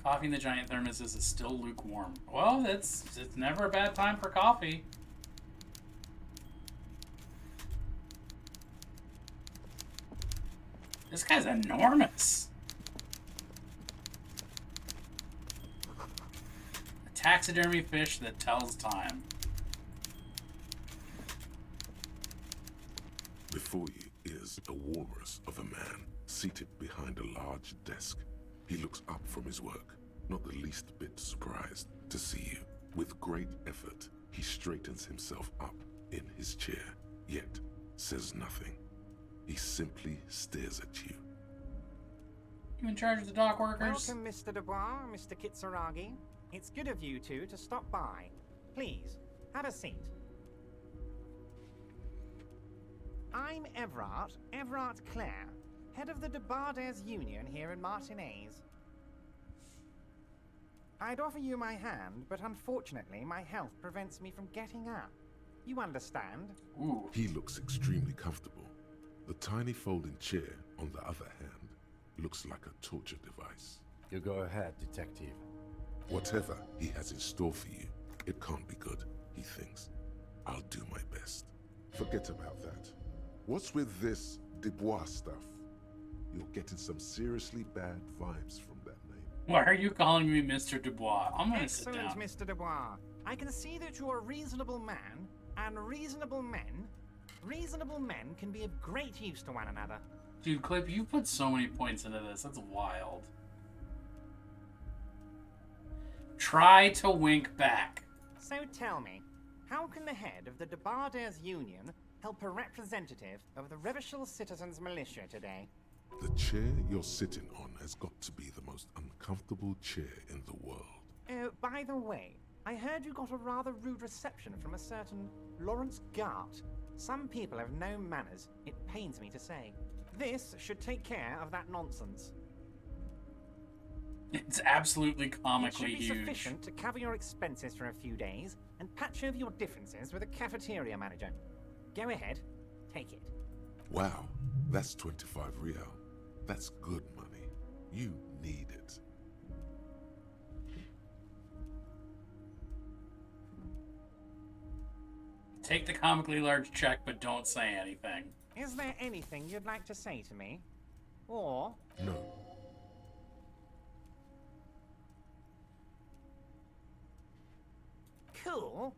S1: Coffee in the giant thermoses is still lukewarm. Well, it's never a bad time for coffee. This guy's enormous. A taxidermy fish that tells time.
S4: Before you is a walrus of a man seated behind a large desk. He looks up from his work, not the least bit surprised to see you. With great effort, he straightens himself up in his chair, yet says nothing. He simply stares at you.
S1: You in charge of the dock workers?
S15: Welcome, Mr. Dubois, Mr. Kitsuragi. It's good of you two to stop by. Please, have a seat. I'm Evrard Clare, head of the Debarders Union here in Martinez. I'd offer you my hand, but unfortunately my health prevents me from getting up. You understand?
S1: Ooh.
S4: He looks extremely comfortable. The tiny folding chair, on the other hand, looks like a torture device.
S5: You go ahead, detective.
S4: Whatever he has in store for you, it can't be good, he thinks. I'll do my best. Forget about that. What's with this Dubois stuff? You're getting some seriously bad vibes from that name.
S1: Why are you calling me Mr. Dubois? I'm gonna sit
S15: Excellent,
S1: down.
S15: Mr. Dubois. I can see that you're a reasonable man, and reasonable men can be of great use to one another.
S1: Dude, Clip, you put so many points into this. That's wild. Try to wink back.
S15: So tell me, how can the head of the Debarders Union help a representative of the Revachol Citizens Militia today?
S4: The chair you're sitting on has got to be the most uncomfortable chair in the world.
S15: Oh, by the way, I heard you got a rather rude reception from a certain Lawrence Gart. Some people have no manners, it pains me to say. This should take care of that nonsense.
S1: It's absolutely comically
S15: It should be
S1: huge.
S15: sufficient to cover your expenses for a few days and patch over your differences with the cafeteria manager. Go ahead, take it.
S4: Wow, that's 25 real. That's good money. You need it.
S1: Take the comically large check, but don't say anything.
S15: Is there anything you'd like to say to me? Or...
S4: No.
S15: Cool?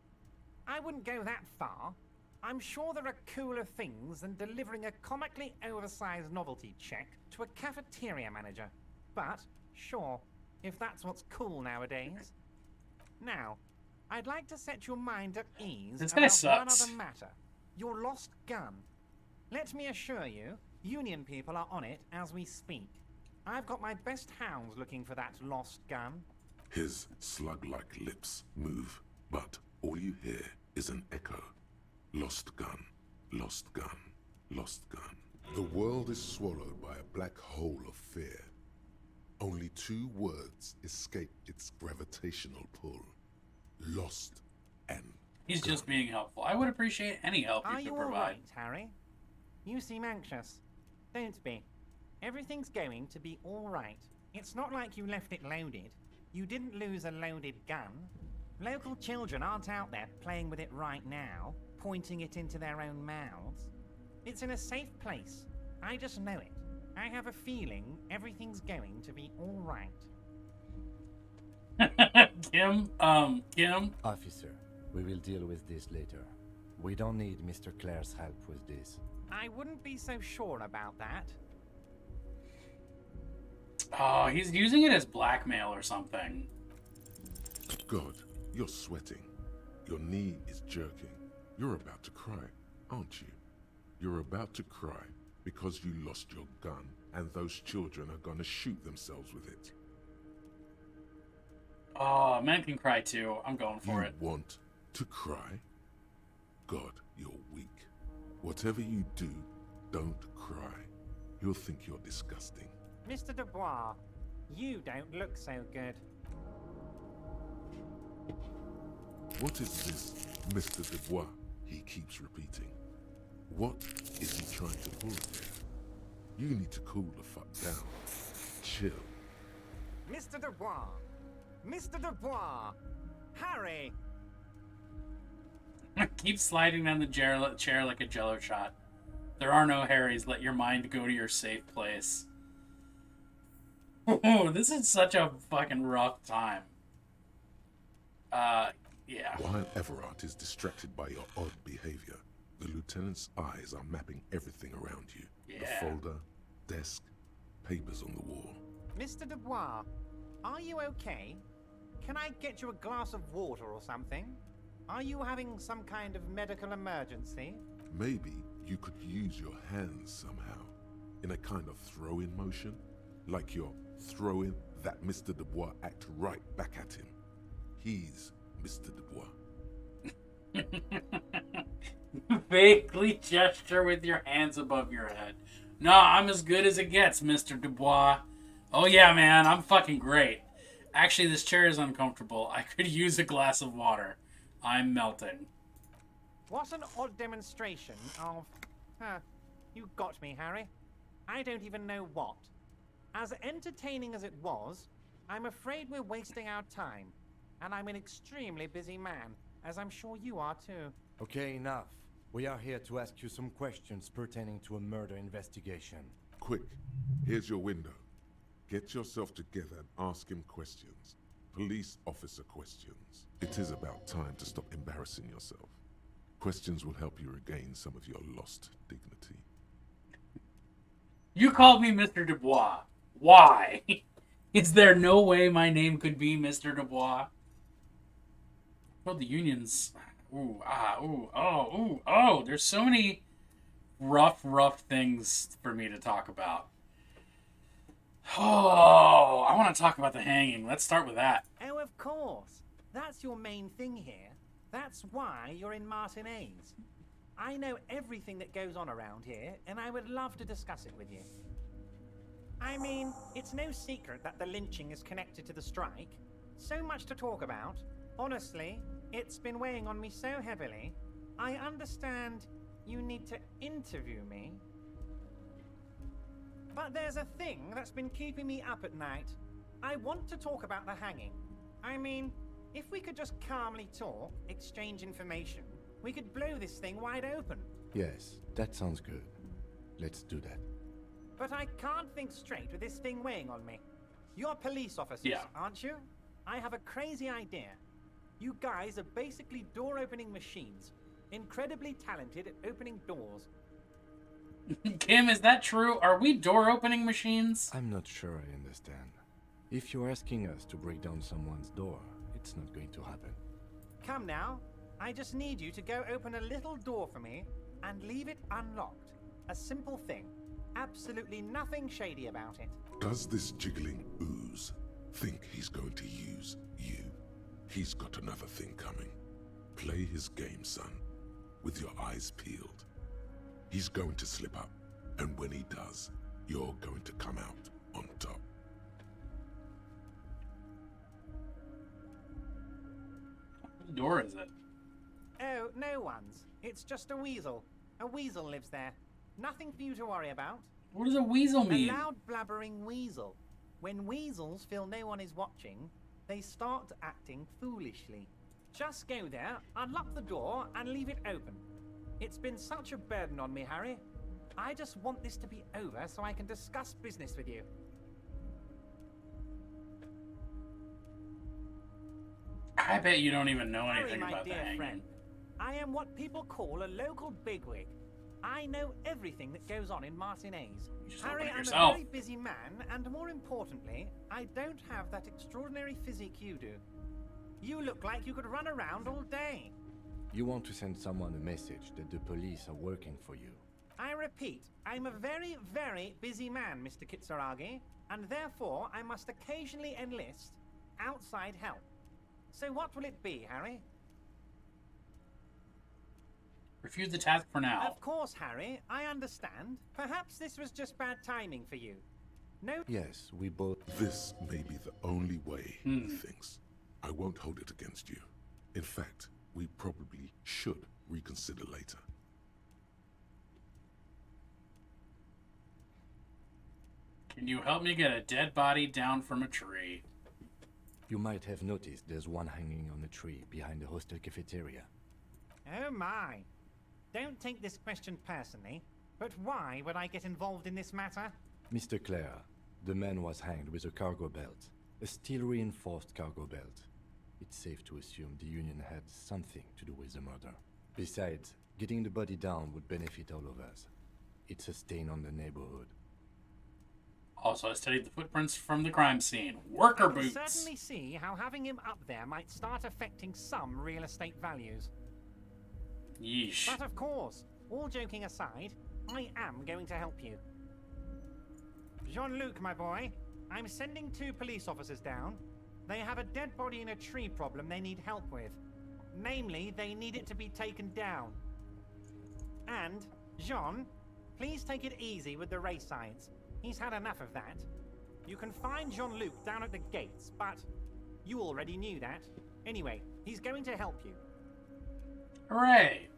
S15: I wouldn't go that far. I'm sure there are cooler things than delivering a comically oversized novelty check to a cafeteria manager. But, sure, if that's what's cool nowadays. Now, I'd like to set your mind at ease
S1: This guy
S15: about
S1: sucks.
S15: one other matter. Your lost gun. Let me assure you, Union people are on it as we speak. I've got my best hounds looking for that lost gun.
S4: His slug-like lips move, but all you hear is an echo. Lost gun, lost gun, lost gun. The world is swallowed by a black hole of fear. Only 2 words escape its gravitational pull. Lost and
S1: He's
S4: gun.
S1: just being helpful. I would appreciate any help
S15: Are
S1: you
S15: you
S1: could
S15: all
S1: provide.
S15: right, Harry? You seem anxious. Don't be. Everything's going to be all right. It's not like you left it loaded. You didn't lose a loaded gun. Local children aren't out there playing with it right now, pointing it into their own mouths. It's in a safe place. I just know it. I have a feeling everything's going to be all right.
S1: Kim?
S5: Officer, we will deal with this later. We don't need Mr. Clare's help with this.
S15: I wouldn't be so sure about that.
S1: Oh, he's using it as blackmail or something.
S4: God, you're sweating. Your knee is jerking. You're about to cry, aren't you? You're about to cry because you lost your gun and those children are gonna shoot themselves with it.
S1: Oh, men can cry too. I'm going for it.
S4: You want to cry? God, you're weak. Whatever you do, don't cry. He'll think you're disgusting.
S15: Mr. Dubois, you don't look so good.
S4: What is this, Mr. Dubois? He keeps repeating. What is he trying to pull here? You need to cool the fuck down. Chill.
S15: Mr. Dubois! Mr. Dubois! Harry!
S1: Keep sliding down the chair like a jello shot. There are no Harrys. Let your mind go to your safe place. Oh, this is such a fucking rough time. Yeah.
S4: While Everard is distracted by your odd behavior, the lieutenant's eyes are mapping everything around you.
S1: Yeah.
S4: The folder, desk, papers on the wall.
S15: Mr. Dubois, are you okay? Can I get you a glass of water or something? Are you having some kind of medical emergency?
S4: Maybe you could use your hands somehow, in a kind of throw-in motion, like you're throwing that Mr. Dubois act right back at him. He's Mr. Dubois.
S1: Vaguely gesture with your hands above your head. No, I'm as good as it gets, Mr. Dubois. Oh yeah, man, I'm fucking great. Actually, this chair is uncomfortable. I could use a glass of water. I'm melting.
S15: What an odd demonstration of... you got me, Harry. I don't even know what. As entertaining as it was, I'm afraid we're wasting our time. And I'm an extremely busy man, as I'm sure you are too.
S5: Okay, enough. We are here to ask you some questions pertaining to a murder investigation.
S4: Quick, here's your window. Get yourself together and ask him questions. Police officer questions. It is about time to stop embarrassing yourself. Questions will help you regain some of your lost dignity.
S1: You called me Mr. Dubois. Why? Is there no way my name could be Mr. Dubois? Well, the unions... Oh, there's so many rough things for me to talk about. Oh, I want to talk about the hanging. Let's start with that.
S15: Oh, of course. That's your main thing here. That's why you're in Martinez. I know everything that goes on around here, and I would love to discuss it with you. I mean, it's no secret that the lynching is connected to the strike. So much to talk about. Honestly, it's been weighing on me so heavily. I understand you need to interview me. But But there's a thing that's been keeping me up at night. I want to talk about the hanging. I mean, if we could just calmly talk, exchange information, we could blow this thing wide open.
S5: Yes, that sounds good. Let's do that.
S15: But I can't think straight with this thing weighing on me. You're police officers, aren't you? I have a crazy idea. You guys are basically door-opening machines. Incredibly talented at opening doors.
S1: Kim, is that true? Are we door-opening machines?
S5: I'm not sure I understand. If you're asking us to break down someone's door, it's not going to happen.
S15: Come now. I just need you to go open a little door for me and leave it unlocked. A simple thing. Absolutely nothing shady about it.
S4: Does this jiggling ooze think he's going to use you? He's got another thing coming. Play his game, son, with your eyes peeled. He's going to slip up, and when he does, you're going to come out on top.
S1: What door is it?
S15: Oh, no one's. It's just a weasel. A weasel lives there. Nothing for you to worry about.
S1: What does a weasel mean?
S15: A loud blabbering weasel. When weasels feel no one is watching, they start acting foolishly. Just go there, unlock the door, and leave it open. It's been such a burden on me, Harry. I just want this to be over so I can discuss business with you.
S1: I bet you don't even know anything
S15: Harry, my
S1: about the
S15: dear
S1: hanging.
S15: friend, I am what people call a local bigwig. I know everything that goes on in Martinez. Harry, I'm a very busy man, and more importantly, I don't have that extraordinary physique you do. You look like you could run around all day.
S5: You want to send someone a message that the police are working for you.
S15: I repeat, I'm a very, very busy man, Mr. Kitsuragi, and therefore I must occasionally enlist outside help. So what will it be, Harry?
S1: Refuse the task for now.
S15: Of course, Harry, I understand. Perhaps this was just bad timing for you. No.
S5: Yes, we both...
S4: This may be the only way he thinks. I won't hold it against you. In fact, we probably should reconsider later.
S1: Can you help me get a dead body down from a tree?
S5: You might have noticed there's one hanging on a tree behind the hostel cafeteria.
S15: Oh my. Don't take this question personally, but why would I get involved in this matter?
S5: Mr. Clare, the man was hanged with a cargo belt. A steel-reinforced cargo belt. It's safe to assume the Union had something to do with the murder. Besides, getting the body down would benefit all of us. It's a stain on the neighborhood.
S1: Also, I studied the footprints from the crime scene. Worker
S15: I can
S1: boots.
S15: certainly see how having him up there might start affecting some real estate values.
S1: Yeesh.
S15: But of course, all joking aside, I am going to help you. Jean-Luc, my boy, I'm sending 2 police officers down. They have a dead body in a tree problem they need help with. Namely, they need it to be taken down. And, Jean, please take it easy with the race science. He's had enough of that. You can find Jean-Luc down at the gates, but you already knew that. Anyway, he's going to help you.
S1: Hooray!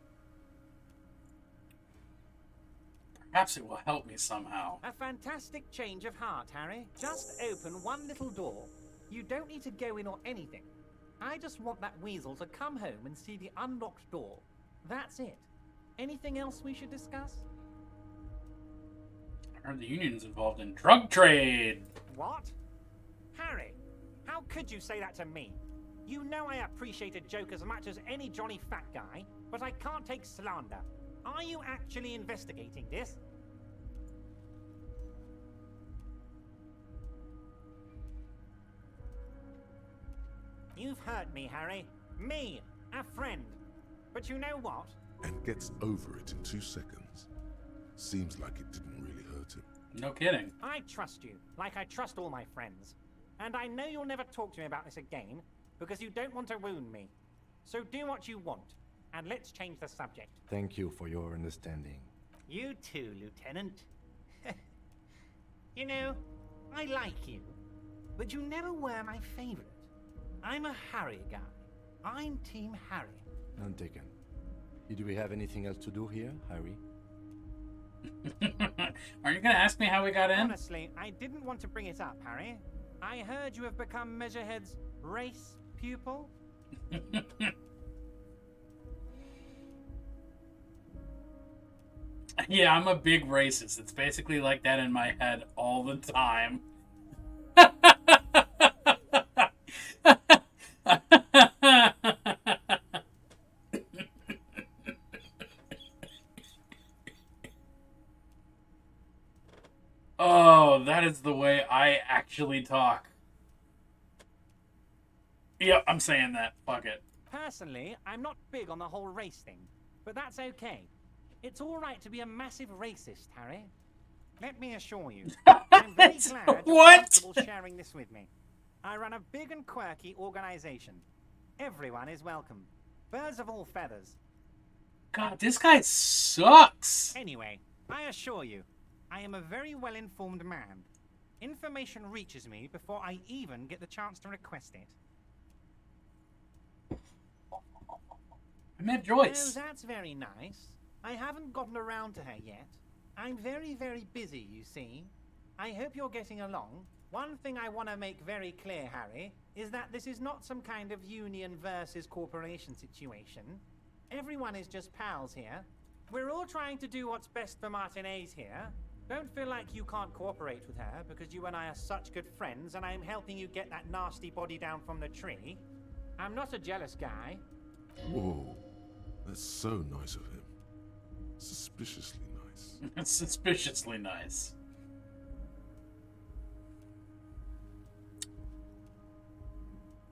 S1: Perhaps it will help me somehow.
S15: A fantastic change of heart, Harry. Just open one little door. You don't need to go in or anything. I just want that weasel to come home and see the unlocked door. That's it. Anything else we should discuss?
S1: I heard the Union's involved in drug trade.
S15: What? Harry, how could you say that to me? You know I appreciate a joke as much as any Johnny Fat Guy, but I can't take slander. Are you actually investigating this? You've hurt me, Harry. Me, a friend. But you know what?
S4: And gets over it in 2 seconds. Seems like it didn't really hurt him.
S1: No kidding.
S15: I trust you, like I trust all my friends. And I know you'll never talk to me about this again, because you don't want to wound me. So do what you want, and let's change the subject.
S5: Thank you for your understanding.
S15: You too, Lieutenant. You know, I like you, but you never were my favorite. I'm a Harry guy. I'm Team Harry.
S5: None taken. Did we have anything else to do here, Harry?
S1: Are you gonna ask me how we got in?
S15: Honestly, I didn't want to bring it up, Harry. I heard you have become Measurehead's race pupil.
S1: Yeah, I'm a big racist. It's basically like that in my head all the time. Oh, that is the way I actually talk. Yep, I'm saying that. Fuck it.
S15: Personally, I'm not big on the whole race thing, but that's okay. It's all right to be a massive racist, Harry. Let me assure you, I'm very glad you're comfortable sharing this with me. I run a big and quirky organization. Everyone is welcome. Birds of all feathers.
S1: God, this guy sucks.
S15: Anyway, I assure you, I am a very well-informed man. Information reaches me before I even get the chance to request it.
S1: I met Joyce.
S15: Oh, that's very nice. I haven't gotten around to her yet. I'm very, very busy, you see. I hope you're getting along. One thing I want to make very clear, Harry, is that this is not some kind of union versus corporation situation. Everyone is just pals here. We're all trying to do what's best for Martinez here. Don't feel like you can't cooperate with her, because you and I are such good friends, and I'm helping you get that nasty body down from the tree. I'm not a jealous guy.
S4: Whoa, that's so nice of him. Suspiciously nice.
S1: It's suspiciously nice.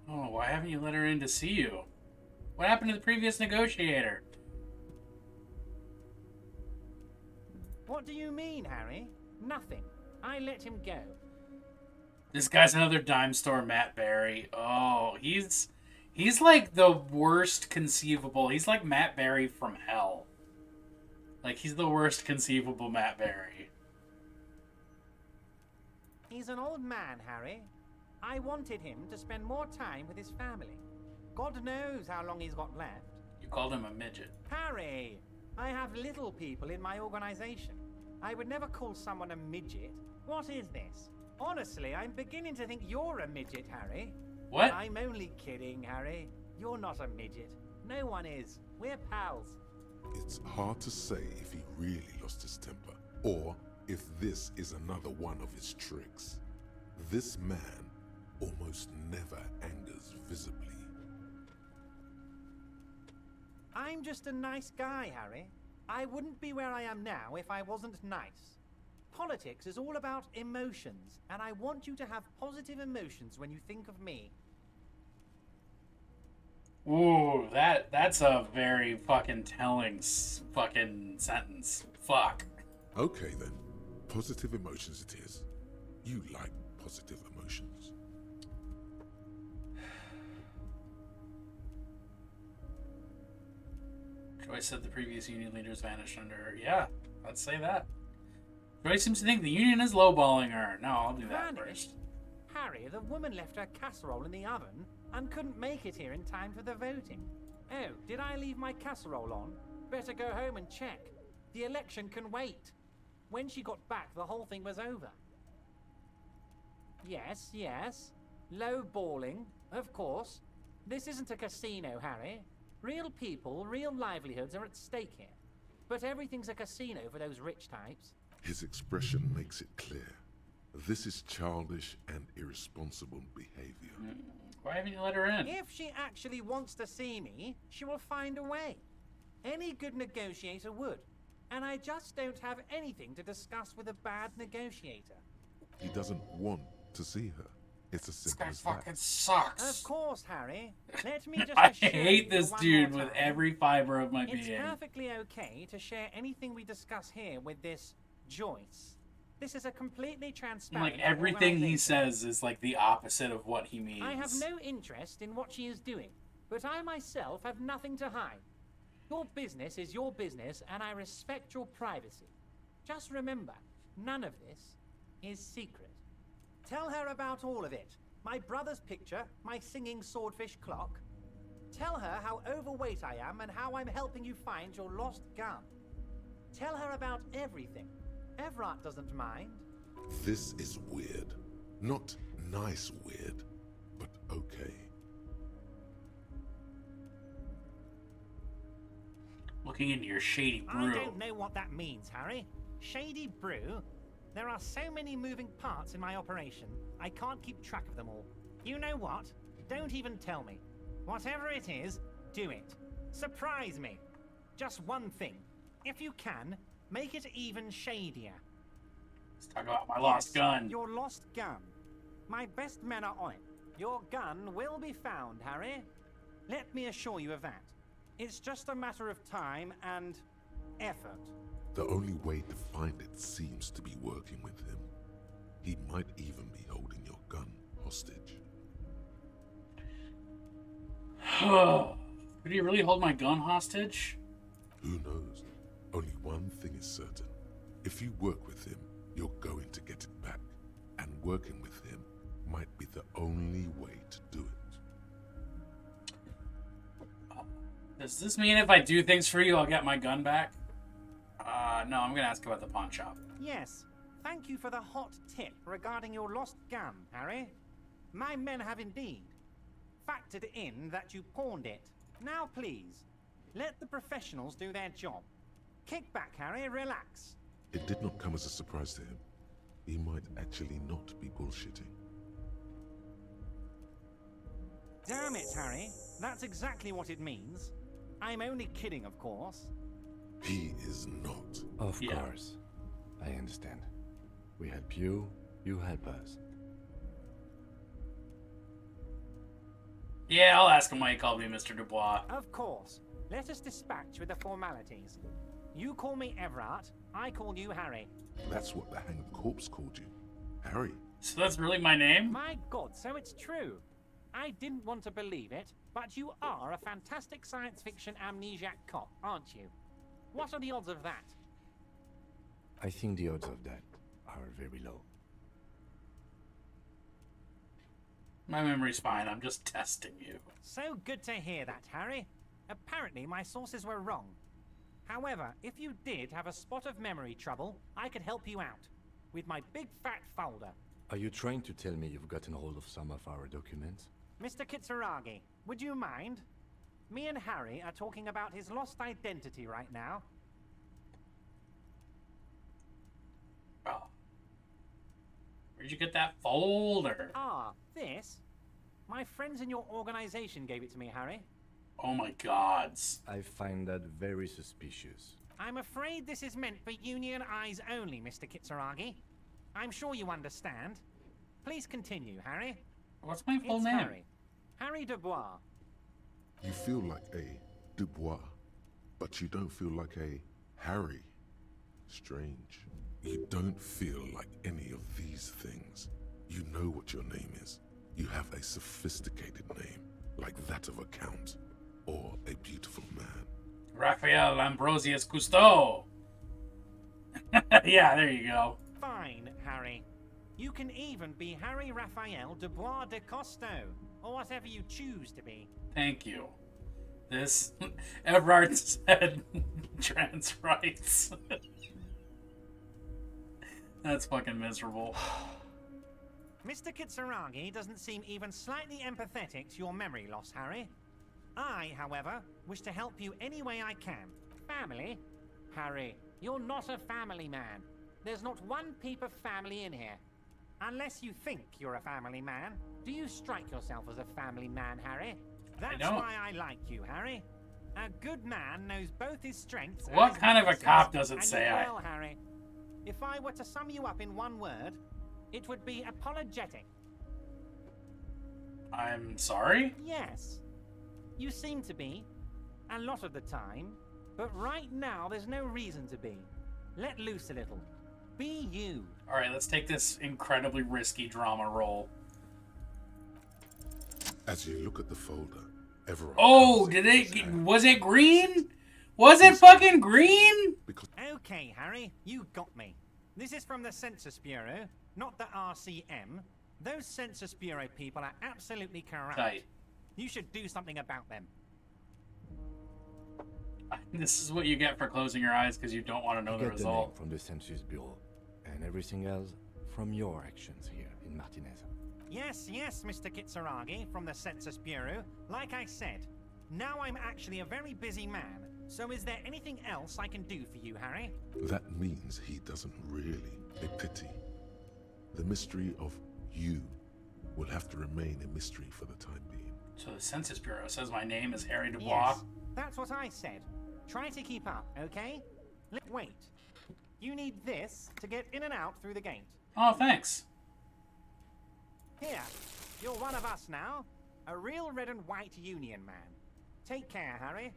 S1: Oh, why haven't you let her in to see you? What happened to the previous negotiator?
S15: What do you mean, Harry? Nothing. I let him go.
S1: This guy's another dime store Matt Berry. Oh, he's like the worst conceivable. He's like Matt Berry from hell. Like, he's the worst conceivable Matt Berry.
S15: He's an old man, Harry. I wanted him to spend more time with his family. God knows how long he's got left.
S1: You called him a midget.
S15: Harry, I have little people in my organization. I would never call someone a midget. What is this? Honestly, I'm beginning to think you're a midget, Harry.
S1: What?
S15: I'm only kidding, Harry. You're not a midget. No one is. We're pals.
S4: It's hard to say if he really lost his temper, or if this is another one of his tricks. This man almost never angers visibly.
S15: I'm just a nice guy, Harry. I wouldn't be where I am now if I wasn't nice. Politics is all about emotions, and I want you to have positive emotions when you think of me.
S1: Ooh, that's a very fucking telling fucking sentence. Fuck.
S4: Okay then, positive emotions it is. You like positive emotions.
S1: Joyce said the previous union leaders vanished under her. Yeah, let's say that. Joyce seems to think the union is lowballing her. No, I'll do that first.
S15: Harry, the woman left her casserole in the oven and couldn't make it here in time for the voting. Oh, did I leave my casserole on? Better go home and check. The election can wait. When she got back, the whole thing was over. Yes, yes. Low balling, of course. This isn't a casino, Harry. Real people, real livelihoods are at stake here. But everything's a casino for those rich types.
S4: His expression makes it clear. This is childish and irresponsible behavior.
S1: Why haven't you let her in?
S15: If she actually wants to see me, she will find a way. Any good negotiator would. And I just don't have anything to discuss with a bad negotiator.
S4: He doesn't want to see her. It's as simple as
S1: This guy fucking sucks.
S15: Of course, Harry. Let me just
S1: I
S15: assure
S1: hate
S15: you
S1: this
S15: one
S1: dude
S15: more
S1: with
S15: time.
S1: every fiber of my
S15: It's
S1: being.
S15: perfectly okay to share anything we discuss here with this Joyce. This is a completely transparent.
S1: Like, everything he
S15: organization.
S1: says is like the opposite of what he means.
S15: I have no interest in what she is doing, but I myself have nothing to hide. Your business is your business, and I respect your privacy. Just remember, none of this is secret. Tell her about all of it. My brother's picture, my singing swordfish clock. Tell her how overweight I am and how I'm helping you find your lost gun. Tell her about everything. Everard doesn't mind.
S4: This is weird. Not nice weird, but okay.
S1: Looking into your shady brew.
S15: I don't know what that means, Harry. Shady brew? There are so many moving parts in my operation, I can't keep track of them all. You know what? Don't even tell me. Whatever it is, do it. Surprise me. Just one thing. If you can, make it even shadier.
S1: Let's talk about my lost gun.
S15: Your lost gun. My best men are on it. Your gun will be found, Harry. Let me assure you of that. It's just a matter of time and effort.
S4: The only way to find it seems to be working with him. He might even be holding your gun hostage.
S1: Could he really hold my gun hostage?
S4: Who knows? Only one thing is certain. If you work with him, you're going to get it back. And working with him might be the only way to do it.
S1: Does this mean if I do things for you, I'll get my gun back? No, I'm gonna ask about the pawn shop.
S15: Yes. Thank you for the hot tip regarding your lost gun, Harry. My men have indeed factored in that you pawned it. Now please, let the professionals do their job. Kick back, Harry, relax.
S4: It did not come as a surprise to him. He might actually not be bullshitting.
S15: Damn it, Harry. That's exactly what it means. I'm only kidding, of course.
S4: He is not.
S5: Of course. I understand. We help you, you help us.
S1: Yeah, I'll ask him why he called me Mr. Dubois.
S15: Of course. Let us dispatch with the formalities. You call me Everard, I call you Harry.
S4: That's what the hanged corpse called you. Harry.
S1: So that's really my name?
S15: My God, so it's true. I didn't want to believe it, but you are a fantastic science fiction amnesiac cop, aren't you? What are the odds of that?
S5: I think the odds of that are very low.
S1: My memory's fine, I'm just testing you.
S15: So good to hear that, Harry. Apparently my sources were wrong. However, if you did have a spot of memory trouble, I could help you out. With my big fat folder.
S5: Are you trying to tell me you've gotten hold of some of our documents?
S15: Mr. Kitsuragi, would you mind? Me and Harry are talking about his lost identity right now.
S1: Oh. Where'd you get that folder?
S15: Ah, this? My friends in your organization gave it to me, Harry.
S1: Oh my gods.
S5: I find that very suspicious.
S15: I'm afraid this is meant for Union eyes only, Mr. Kitsuragi. I'm sure you understand. Please continue, Harry.
S1: What's my full name?
S15: Harry. Harry Dubois.
S4: You feel like a Dubois, but you don't feel like a Harry. Strange. You don't feel like any of these things. You know what your name is. You have a sophisticated name, like that of a count, or a beautiful man.
S1: Raphael Ambrosius Cousteau. Yeah, there you go.
S15: Fine, Harry. You can even be Harry Raphael Dubois de Costeau, or whatever you choose to be.
S1: Thank you. This, Everard said trans rights. That's fucking miserable.
S15: Mr. Kitsuragi doesn't seem even slightly empathetic to your memory loss, Harry. I, however, wish to help you any way I can. Family? Harry, you're not a family man. There's not one peep of family in here. Unless you think you're a family man. Do you strike yourself as a family man, Harry? That's why I like you, Harry. A good man knows both his strengths and
S1: What
S15: his
S1: kind of a
S15: weaknesses.
S1: cop doesn't
S15: And
S1: say
S15: you
S1: I?
S15: will, Harry. If I were to sum you up in one word, it would be apologetic.
S1: I'm sorry?
S15: Yes. You seem to be. A lot of the time. But right now, there's no reason to be. Let loose a little. Be you.
S1: Alright, let's take this incredibly risky drama roll.
S4: As you look at the folder, Everard...
S1: Oh, was it green? Was it fucking green?
S15: Okay, Harry, you got me. This is from the Census Bureau, not the RCM. Those Census Bureau people are absolutely corrupt.
S1: Tight.
S15: You should do something about them.
S1: This is what you get for closing your eyes because you don't want to know
S5: You
S1: the
S5: get the name
S1: result.
S5: from the Census Bureau, and everything else from your actions here in Martinez.
S15: Yes, Mr. Kitsuragi from the Census Bureau. Like I said, now I'm actually a very busy man. So is there anything else I can do for you, Harry?
S4: That means he doesn't really. A pity. The mystery of you will have to remain a mystery for the time being.
S1: So the Census Bureau says my name is Harry Dubois.
S15: Yes, that's what I said. Try to keep up, okay? Wait. You need this to get in and out through the gate.
S1: Oh, thanks.
S15: Here, you're one of us now. A real red and white Union man. Take care, Harry.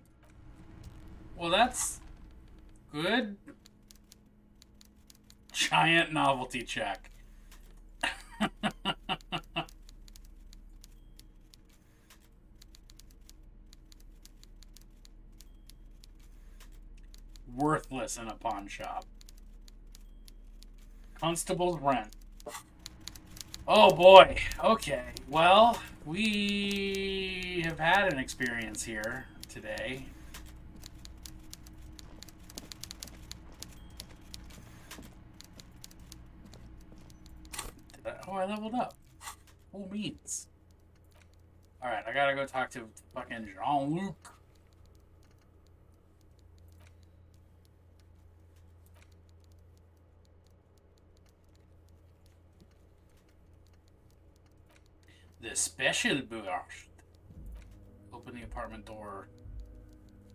S1: Well, that's good. Giant novelty check. Worthless in a pawn shop. Constable's rent. Oh boy. Okay. Well, we have had an experience here today. Oh, I leveled up. Cool means. Alright, I gotta go talk to fucking Jean-Luc. The special burst. Open the apartment door.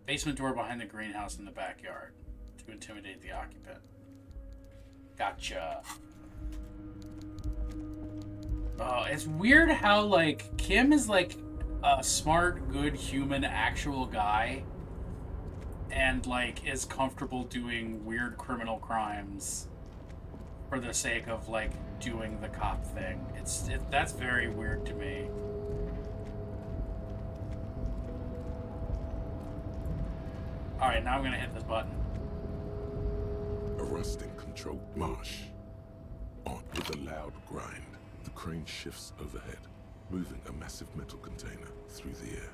S1: Basement door behind the greenhouse in the backyard to intimidate the occupant. Gotcha. It's weird how, like, Kim is, like, a smart, good, human, actual guy. And, like, is comfortable doing weird criminal crimes for the sake of, like, doing the cop thing. That's very weird to me. Alright, now I'm gonna hit this button.
S4: A rusting control marsh. On with a loud grind. The crane shifts overhead, moving a massive metal container through the air.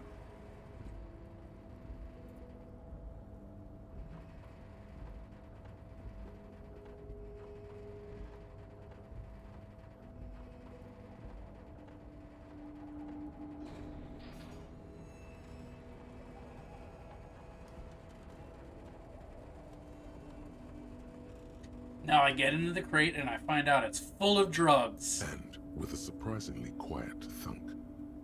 S1: Now I get into the crate and I find out it's full of drugs.
S4: And with a surprisingly quiet thunk,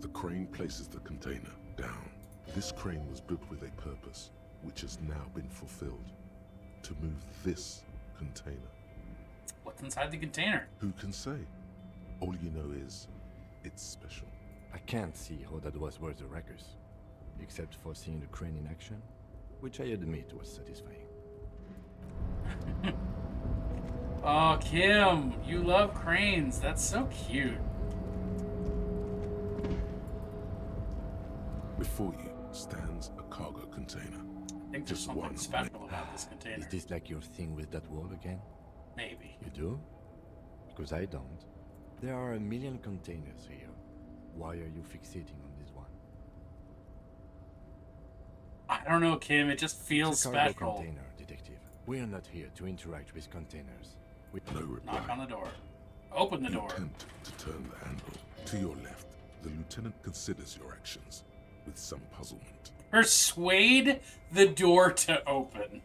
S4: the crane places the container down. This crane was built with a purpose, which has now been fulfilled. To move this container.
S1: What's inside the container?
S4: Who can say? All you know is, it's special.
S5: I can't see how that was worth the ruckus, except for seeing the crane in action, which I admit was satisfying.
S1: Oh, Kim, you love cranes. That's so cute.
S4: Before you stands a cargo container.
S1: I think there's something special about this container.
S5: Is this like your thing with that wall again?
S1: Maybe.
S5: You do? Because I don't. There are a million containers here. Why are you fixating on this one?
S1: I don't know, Kim. It just feels
S5: It's a cargo
S1: special.
S5: container, detective. We are not here to interact with containers.
S4: No reply.
S1: Knock on the door. Open the
S4: You
S1: door.
S4: attempt to turn the handle. To your left, the lieutenant considers your actions with some puzzlement.
S1: Persuade the door to open.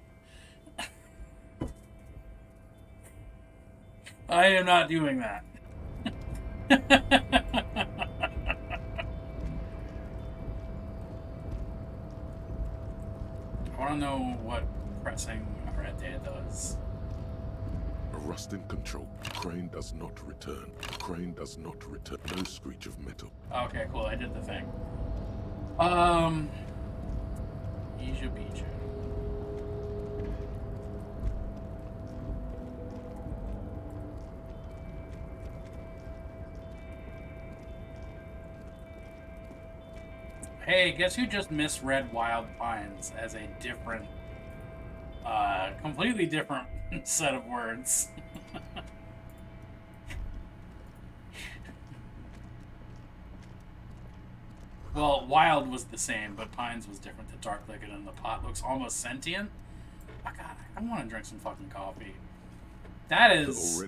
S1: I am not doing that. I want to know what pressing a red day does.
S4: A rusting control. Crane does not return. Crane does not return. No screech of metal.
S1: Okay, cool. I did the thing. Ija Bija. Hey, guess who just misread Wild Pines as a different, completely different set of words? Well, Wild was the same, but Pines was different. The Dark Liquid and the pot looks almost sentient. Oh, God, I want to drink some fucking coffee. That is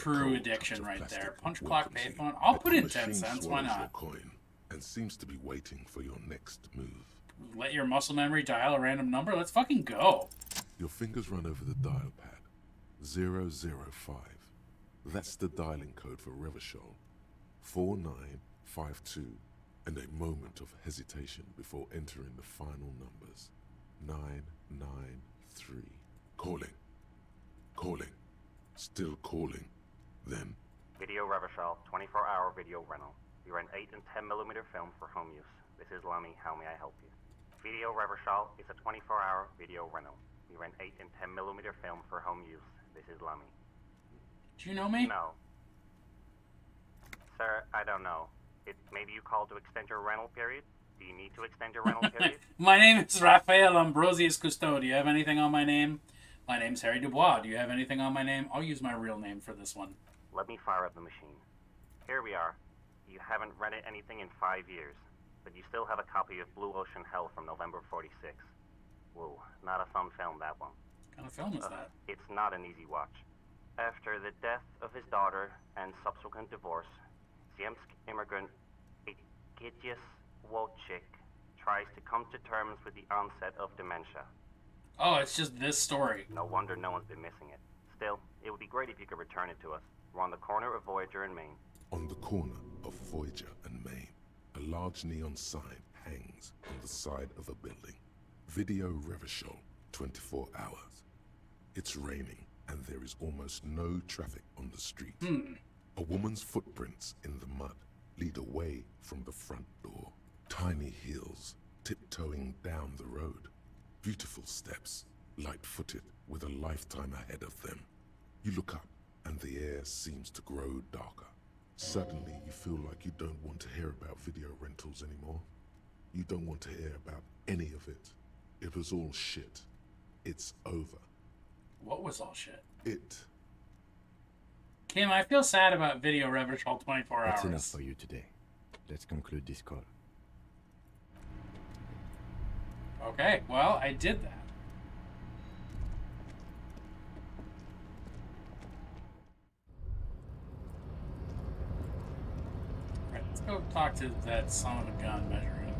S1: true addiction right there. Punch clock payphone. I'll put in 10 cents. Why not?
S4: Coin and seems to be waiting for your next move.
S1: Let your muscle memory dial a random number. Let's fucking go.
S4: Your fingers run over the dial pad. 005. That's the dialing code for Revachol. 4952. And a moment of hesitation before entering the final numbers. 993. Calling. Calling. Still calling. Then.
S18: Video Revachol, 24-hour video rental. We rent 8 and 10mm film for home use. This is Lummy. How may I help you? Video Revachol is a 24-hour video rental. We rent 8 and 10mm film for home use. This is Lummy.
S1: Do you know me?
S18: No. Sir, I don't know. Maybe you called to extend your rental period? Do you need to extend your rental period?
S1: My name is Raphael Ambrosius Cousteau. Do you have anything on my name? My name's Harry Dubois. Do you have anything on my name? I'll use my real name for this one.
S18: Let me fire up the machine. Here we are. You haven't rented anything in 5 years, but you still have a copy of Blue Ocean Hell from November '46. Whoa, not a fun film, that one.
S1: What kind of film is that?
S18: It's not an easy watch. After the death of his daughter and subsequent divorce, Ziemsk immigrant Egidius Wojcik tries to come to terms with the onset of dementia.
S1: Oh, it's just this story.
S18: No wonder no one's been missing it. Still, it would be great if you could return it to us. We're on the corner of Voyager and Maine.
S4: On the corner of Voyager and Maine, a large neon sign hangs on the side of a building. Video Revachol, 24 hours. It's raining and there is almost no traffic on the street. A woman's footprints in the mud lead away from the front door. Tiny heels tiptoeing down the road. Beautiful steps, light-footed with a lifetime ahead of them. You look up and the air seems to grow darker. Suddenly you feel like you don't want to hear about video rentals anymore. You don't want to hear about any of it. It was all shit. It's over.
S1: What was all shit?
S4: It.
S1: Kim, I feel sad about Video Revachol 24 hours.
S5: That's enough for you today. Let's conclude this call.
S1: Okay, well, I did that. Alright, let's go talk to that son of a gun measuring.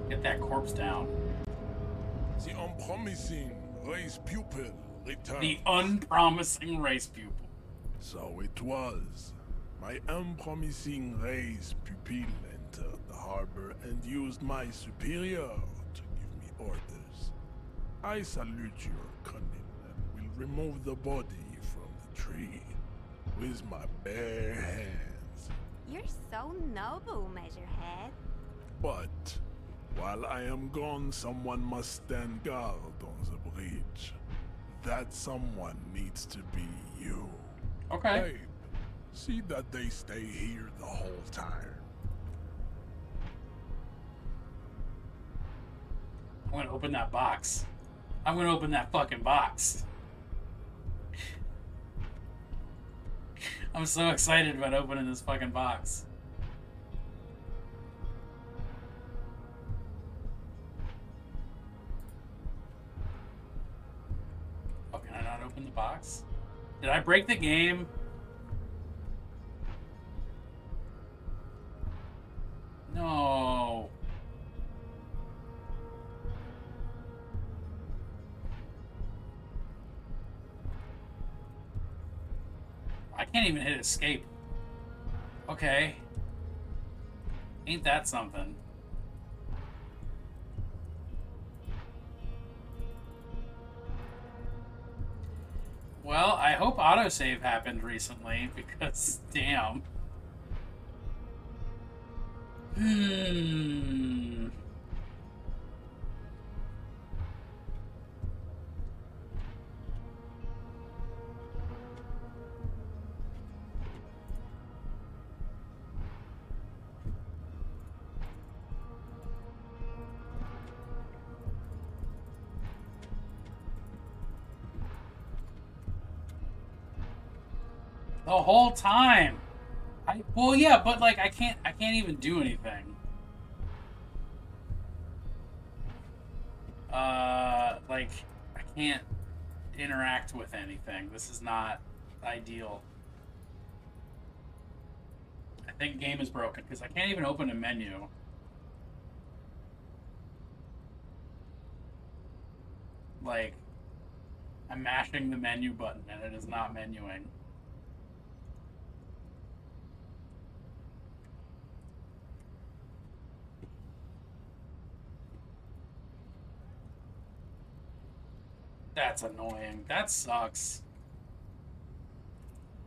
S1: Get that corpse down.
S3: The unpromising race pupil returned.
S1: The unpromising race pupil.
S3: So it was. My unpromising race pupil entered the harbor and used my superior to give me orders. I salute your cunning and will remove the body from the tree with my bare hands.
S17: You're so noble, Measurehead.
S3: But while I am gone, someone must stand guard on the bridge. That someone needs to be you.
S1: Okay.
S3: Babe, see that they stay here the whole time.
S1: I'm gonna open that box. I'm gonna open that fucking box. I'm so excited about opening this fucking box. Oh, can I not open the box? Did I break the game? No. I can't even hit escape. Okay. Ain't that something? Well, I hope autosave happened recently, because, damn. The whole time. Well, yeah, but like I can't even do anything. Like, I can't interact with anything. This is not ideal. I think game is broken because I can't even open a menu. Like, I'm mashing the menu button and it is not menuing. That's annoying. That sucks.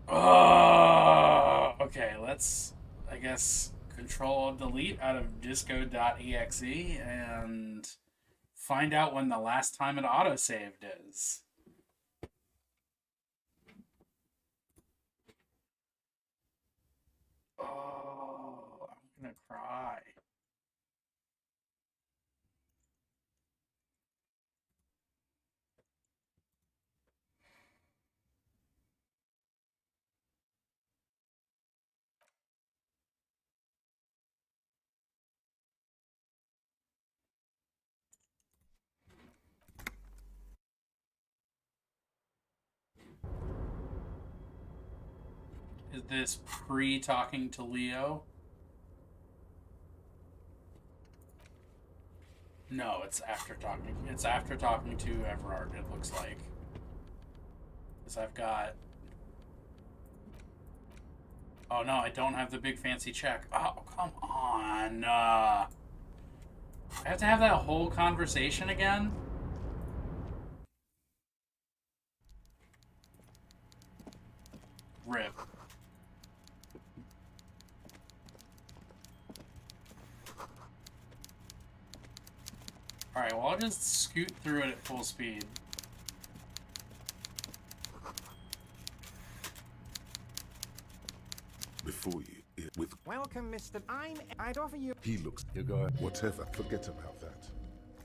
S1: Oh, okay, let's, I guess, Control-Delete out of disco.exe and find out when the last time it autosaved is. Oh, I'm gonna cry. Is this pre-talking to Leo? No, it's after talking. It's after talking to Everard, it looks like. Because I've got... Oh no, I don't have the big fancy check. Oh, come on. I have to have that whole conversation again? Rip. Alright, well I'll just scoot through it at full speed.
S4: Before you, with
S15: Welcome, Mr. I'd offer you.
S4: he looks.
S5: You go ahead.
S4: Whatever. Forget about that.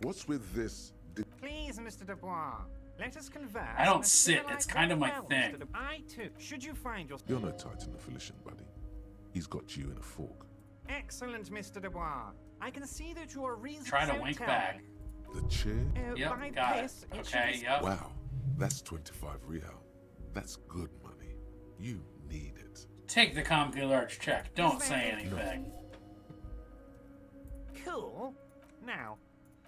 S4: What's with this?
S15: Please, Mr. Dubois. Let us converse.
S1: I don't sit, it's kind of my thing.
S15: I too. Should you find your...
S4: You're no Titan affiliation, buddy. He's got you in a fork.
S15: Excellent, Mr. Dubois. I can see that you are reasonable.
S1: Try to wink back.
S4: The chair?
S1: Yep, got it. Okay, yep.
S4: Wow, that's 25 real. That's good money. You need it.
S1: Take the Comky Large check. Don't say anything.
S15: Cool. Now.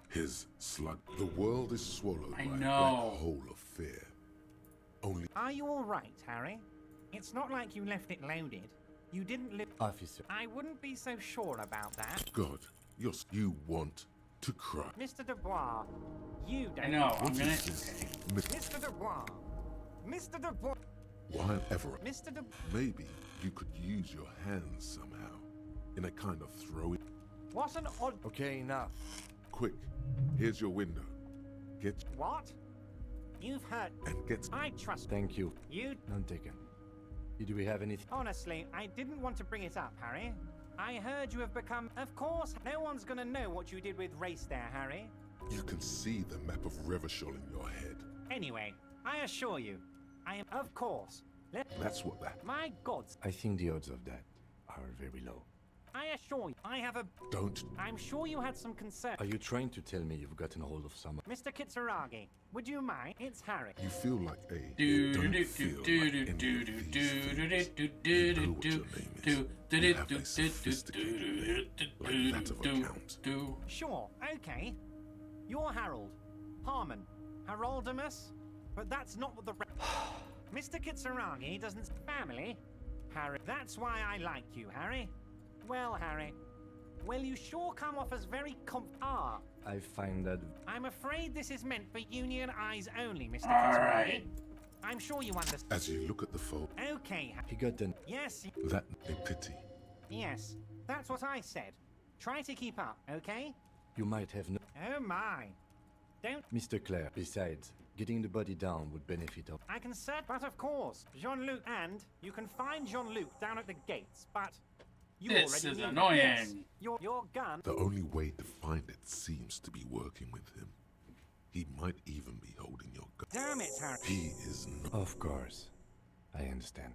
S4: His slug. The world is swallowed by a black hole of fear. Only.
S15: Are you all right, Harry? It's not like you left it loaded. You didn't live.
S5: Officer.
S15: I wouldn't be so sure about that.
S4: God, you want to cry.
S15: Mr. Dubois, you don't.
S1: I know.
S4: What
S1: I'm gonna.
S4: is this?
S15: Mr. Dubois. Mr. Dubois.
S4: Why ever?
S15: Mr. Dubois.
S4: Maybe you could use your hands somehow, in a kind of throw-in.
S15: What an odd.
S5: Okay, enough.
S4: Quick, here's your window. Get.
S15: What? You've heard.
S4: And get.
S15: I trust.
S5: Thank you.
S15: You.
S5: None taken. Do we have anything?
S15: Honestly, I didn't want to bring it up, Harry. I heard you have become. Of course, no one's gonna know what you did with Race there, Harry.
S4: You can see the map of Revachol in your head.
S15: Anyway, I assure you, I am. Of course.
S4: That's what that.
S15: My gods.
S5: I think the odds of that are very low.
S15: I assure you, I have a.
S4: Don't.
S15: I'm sure you had some concern.
S5: Are you trying to tell me you've gotten hold of someone?
S15: Mr. Kitsuragi, would you mind? It's Harry.
S4: You feel like a. You don't feel like any of these things. You know what your name is. You have a sophisticated name, like that of a count.
S15: Sure, okay. You're Harold. Harmon. Haroldamus? But that's not what the... Mr. Kitsuragi doesn't... Family? Harry. That's why I like you, Harry. Well, Harry. Well, you sure come off as very
S5: I find that...
S15: I'm afraid this is meant for union eyes only, Mr.
S1: All
S15: Kitsuragi.
S1: right.
S15: I'm sure you understand.
S4: As you look at the phone.
S15: Okay.
S5: He got the...
S15: Yes.
S4: That a pity.
S15: Yes. That's what I said. Try to keep up, okay?
S5: You might have no...
S15: Oh my. Don't...
S5: Mr. Clare, besides, getting the body down would benefit of...
S15: I can set, but of course, Jean-Luc, and you can find Jean-Luc down at the gates, but you
S1: This
S15: already
S1: is
S15: need
S1: annoying.
S15: Yes, your gun.
S4: The only way to find it seems to be working with him. He might even be holding your gun.
S15: Damn it, Harry.
S4: He is not.
S5: Of course. I understand.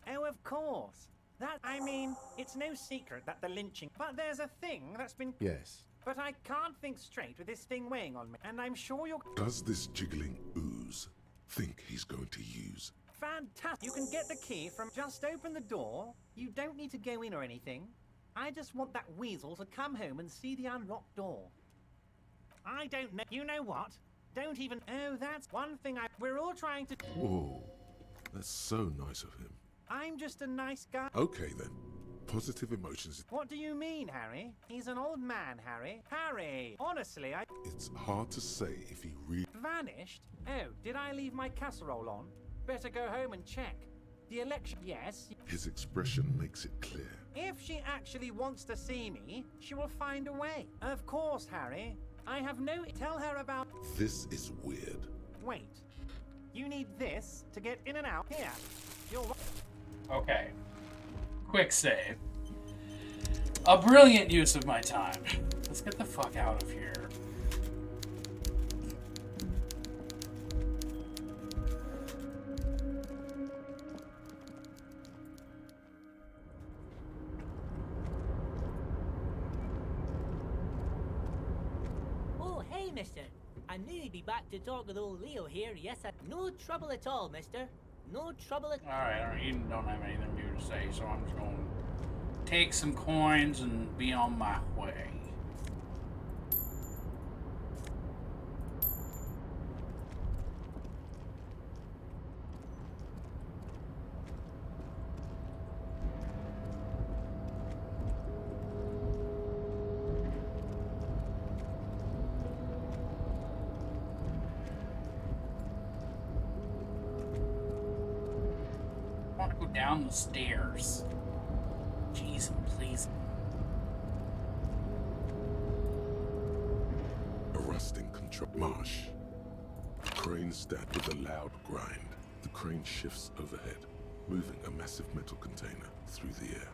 S15: Oh, of course. That, I mean, it's no secret that the lynching... But there's a thing that's been...
S5: Yes.
S15: But I can't think straight with this thing weighing on me, and I'm sure you're...
S4: Does this jiggling ooze think he's going to use?
S15: Fantastic! You can get the key from... Just open the door. You don't need to go in or anything. I just want that weasel to come home and see the unlocked door. I don't know... You know what? Don't even... Oh, that's one thing I... We're all trying to...
S4: Whoa, that's so nice of him.
S15: I'm just a nice guy.
S4: Okay then, positive emotions.
S15: What do you mean, Harry? He's an old man, Harry. Harry! Honestly,
S4: It's hard to say if he really...
S15: Vanished? Oh, did I leave my casserole on? Better go home and check. The election... Yes.
S4: His expression makes it clear.
S15: If she actually wants to see me, she will find a way. Of course, Harry. I have no... Tell her about...
S4: This is weird.
S15: Wait. You need this to get in and out. Here. You're...
S1: Okay. Quick save. A brilliant use of my time. Let's get the fuck out of here.
S10: Oh, hey, mister. I knew you'd be back to talk with old Leo here. Yes, no trouble at all, mister. No trouble at all.
S1: Alright, you don't have anything new to say, so I'm just going to take some coins and be on my way. Down the stairs. Jeez, please.
S4: A rusting control marsh. The crane stands with a loud grind. The crane shifts overhead, moving a massive metal container through the air.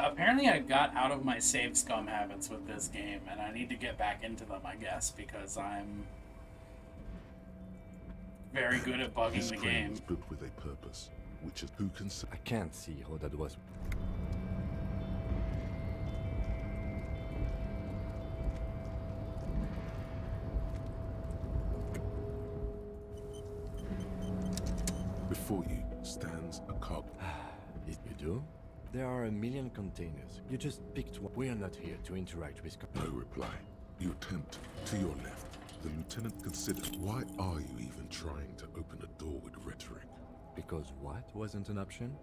S1: Apparently I got out of my save scum habits with this game, and I need to get back into them, I guess, because I'm very good at bugging the game.
S4: This built with a purpose, which is who can say.
S5: I can't see how that was.
S4: Before you stands a cog.
S5: You do? There are a million containers. You just picked one. We are not here to interact with...
S4: No reply. You attempt to your left. The lieutenant considers, why are you even trying to open a door with rhetoric?
S5: Because what wasn't an option?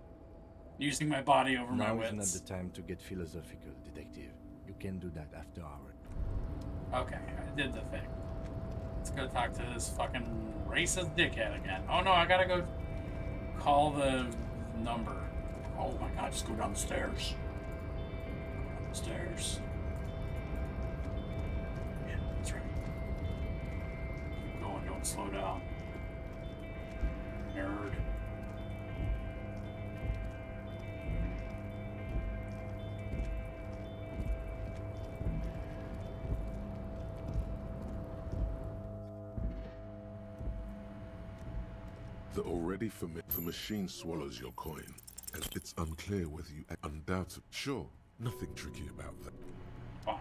S1: Using my body over my wits.
S5: Now is not the time to get philosophical, detective. You can do that after hours.
S1: Okay, I did the thing. Let's go talk to this fucking racist dickhead again. Oh no, I gotta go call the number. Oh my god, just go down the stairs. Go down the stairs. Yeah, that's right. Keep going, don't slow down. Nerd.
S4: The already familiar, the machine swallows your coin, and it's unclear whether you undoubtedly. Sure, nothing tricky about that.
S1: Fine.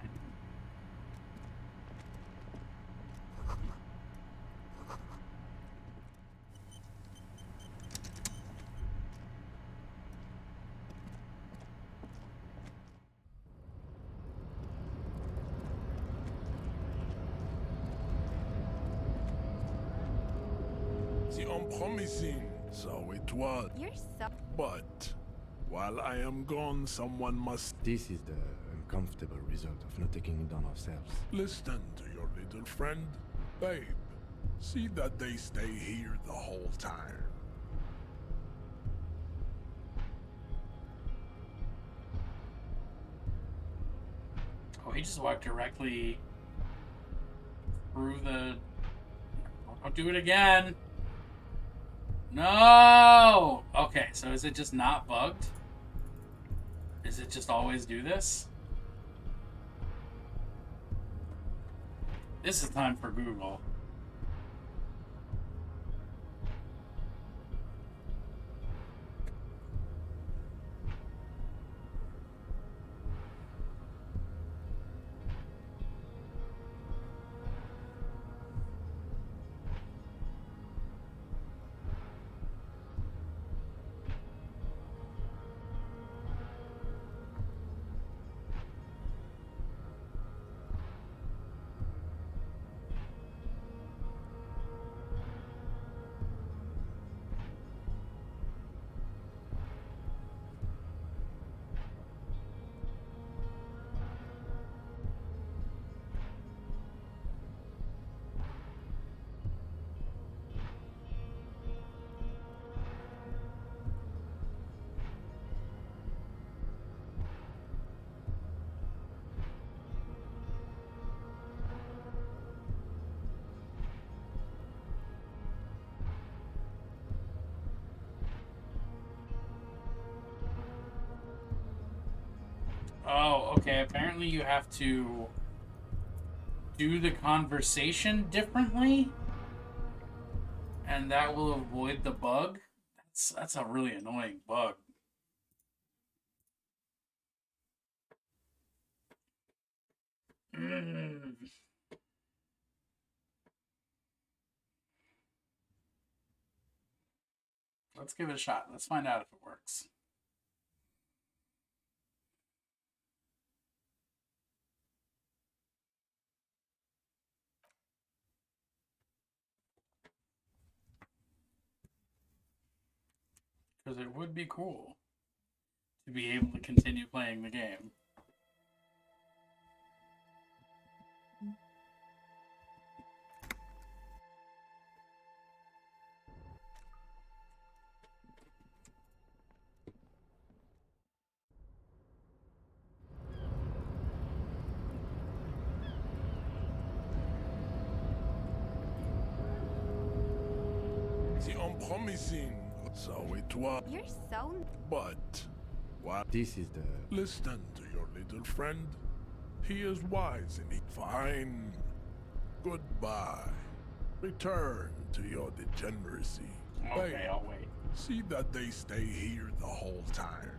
S3: The unpromising, so it was.
S17: You're so...
S3: But while I am gone, someone must...
S5: This is the uncomfortable result of not taking it on ourselves.
S3: Listen to your little friend. Babe, see that they stay here the whole time.
S1: Oh, he just walked directly through the... Don't do it again! No! Okay, so is it just not bugged? Is it just always do this? This is time for Google. Oh, okay. Apparently you have to do the conversation differently, and that will avoid the bug. That's a really annoying bug. Let's give it a shot. Let's find out if it works. Because it would be cool to be able to continue playing the game.
S3: C'est unpromising, so it was.
S17: You're so...
S3: But what?
S5: This is the...
S3: Listen to your little friend. He is wise and he fine. Goodbye. Return to your degeneracy.
S1: Okay,
S3: Hey,
S1: I'll wait.
S3: see that they stay here the whole time.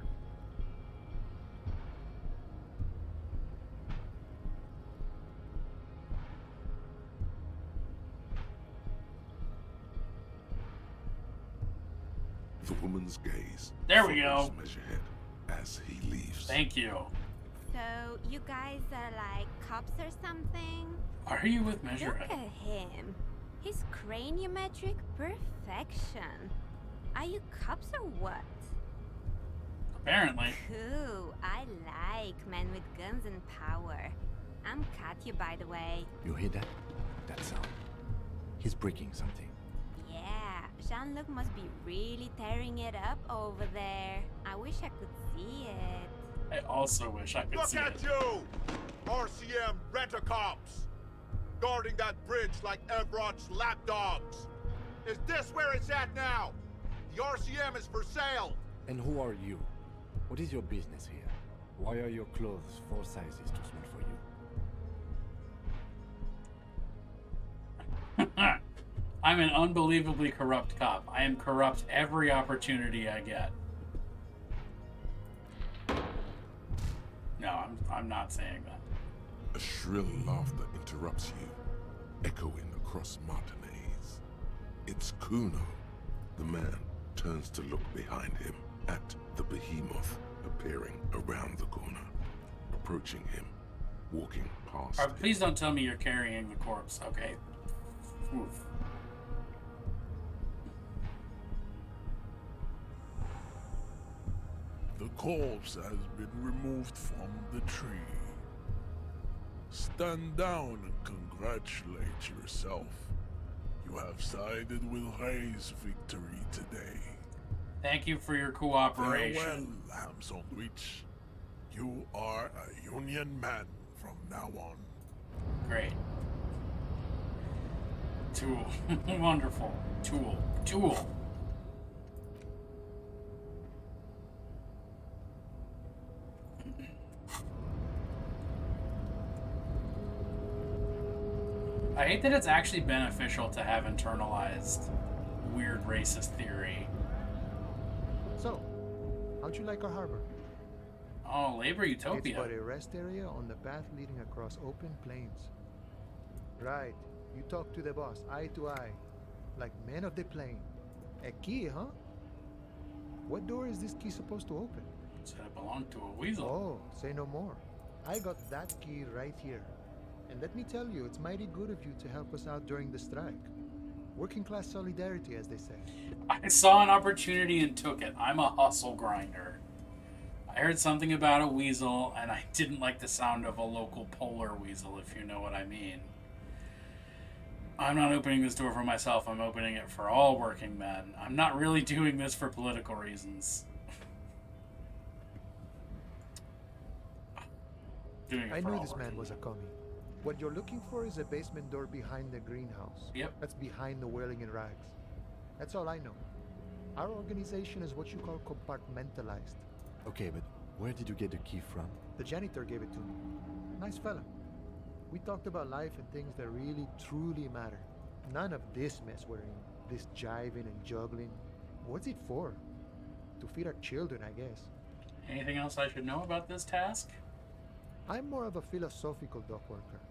S4: The woman's gaze.
S1: There we
S4: follows
S1: go.
S4: Measurehead as he leaves.
S1: Thank you.
S17: So, you guys are like cops or something?
S1: Are you with Measurehead?
S17: Look at him. His craniometric perfection. Are you cops or what?
S1: Apparently.
S17: Cool. I like men with guns and power. I'm Katya, by the way.
S5: You hear that? That sound. He's breaking something.
S17: Yeah, Jean-Luc must be really tearing it up over there. I wish I could see it.
S1: I also wish I could
S7: Look
S1: see
S7: at
S1: it.
S7: you! RCM rent-a-cops! Guarding that bridge like Everott's lapdogs! Is this where it's at now? The RCM is for sale!
S5: And who are you? What is your business here? Why are your clothes 4 sizes too small for you?
S1: I'm an unbelievably corrupt cop. I am corrupt every opportunity I get. No, I'm not saying that.
S4: A shrill laughter interrupts you, echoing across Martinez. It's Kuno. The man turns to look behind him at the behemoth appearing around the corner, approaching him, walking past him.
S1: Please don't tell me you're carrying the corpse, okay? Oof.
S3: The corpse has been removed from the tree. Stand down and congratulate yourself. You have sided with Ray's victory today.
S1: Thank you for your cooperation.
S3: Farewell, ham sandwich. You are a Union man from now on.
S1: Great. Tool. Wonderful. Tool. I hate that it's actually beneficial to have internalized weird racist theory.
S14: So, how'd you like our harbor?
S1: Oh, labor utopia.
S14: It's but a rest area on the path leading across open plains. Right. You talk to the boss, eye to eye. Like men of the plain. A key, huh? What door is this key supposed to open?
S1: Said it belonged to a weasel.
S14: Oh, say no more. I got that key right here. And let me tell you, it's mighty good of you to help us out during the strike. Working class solidarity, as they say.
S1: I saw an opportunity and took it. I'm a hustle grinder. I heard something about a weasel, and I didn't like the sound of a local polar weasel, if you know what I mean. I'm not opening this door for myself. I'm opening it for all working men. I'm not really doing this for political reasons.
S14: I knew this man was a commie. What you're looking for is a basement door behind the greenhouse.
S1: Yep.
S14: That's behind the whirling in rags. That's all I know. Our organization is what you call compartmentalized.
S5: Okay, but where did you get the key from?
S14: The janitor gave it to me. Nice fella. We talked about life and things that really, truly matter. None of this mess we're in. This jiving and juggling. What's it for? To feed our children, I guess.
S1: Anything else I should know about this task?
S14: I'm more of a philosophical dock worker.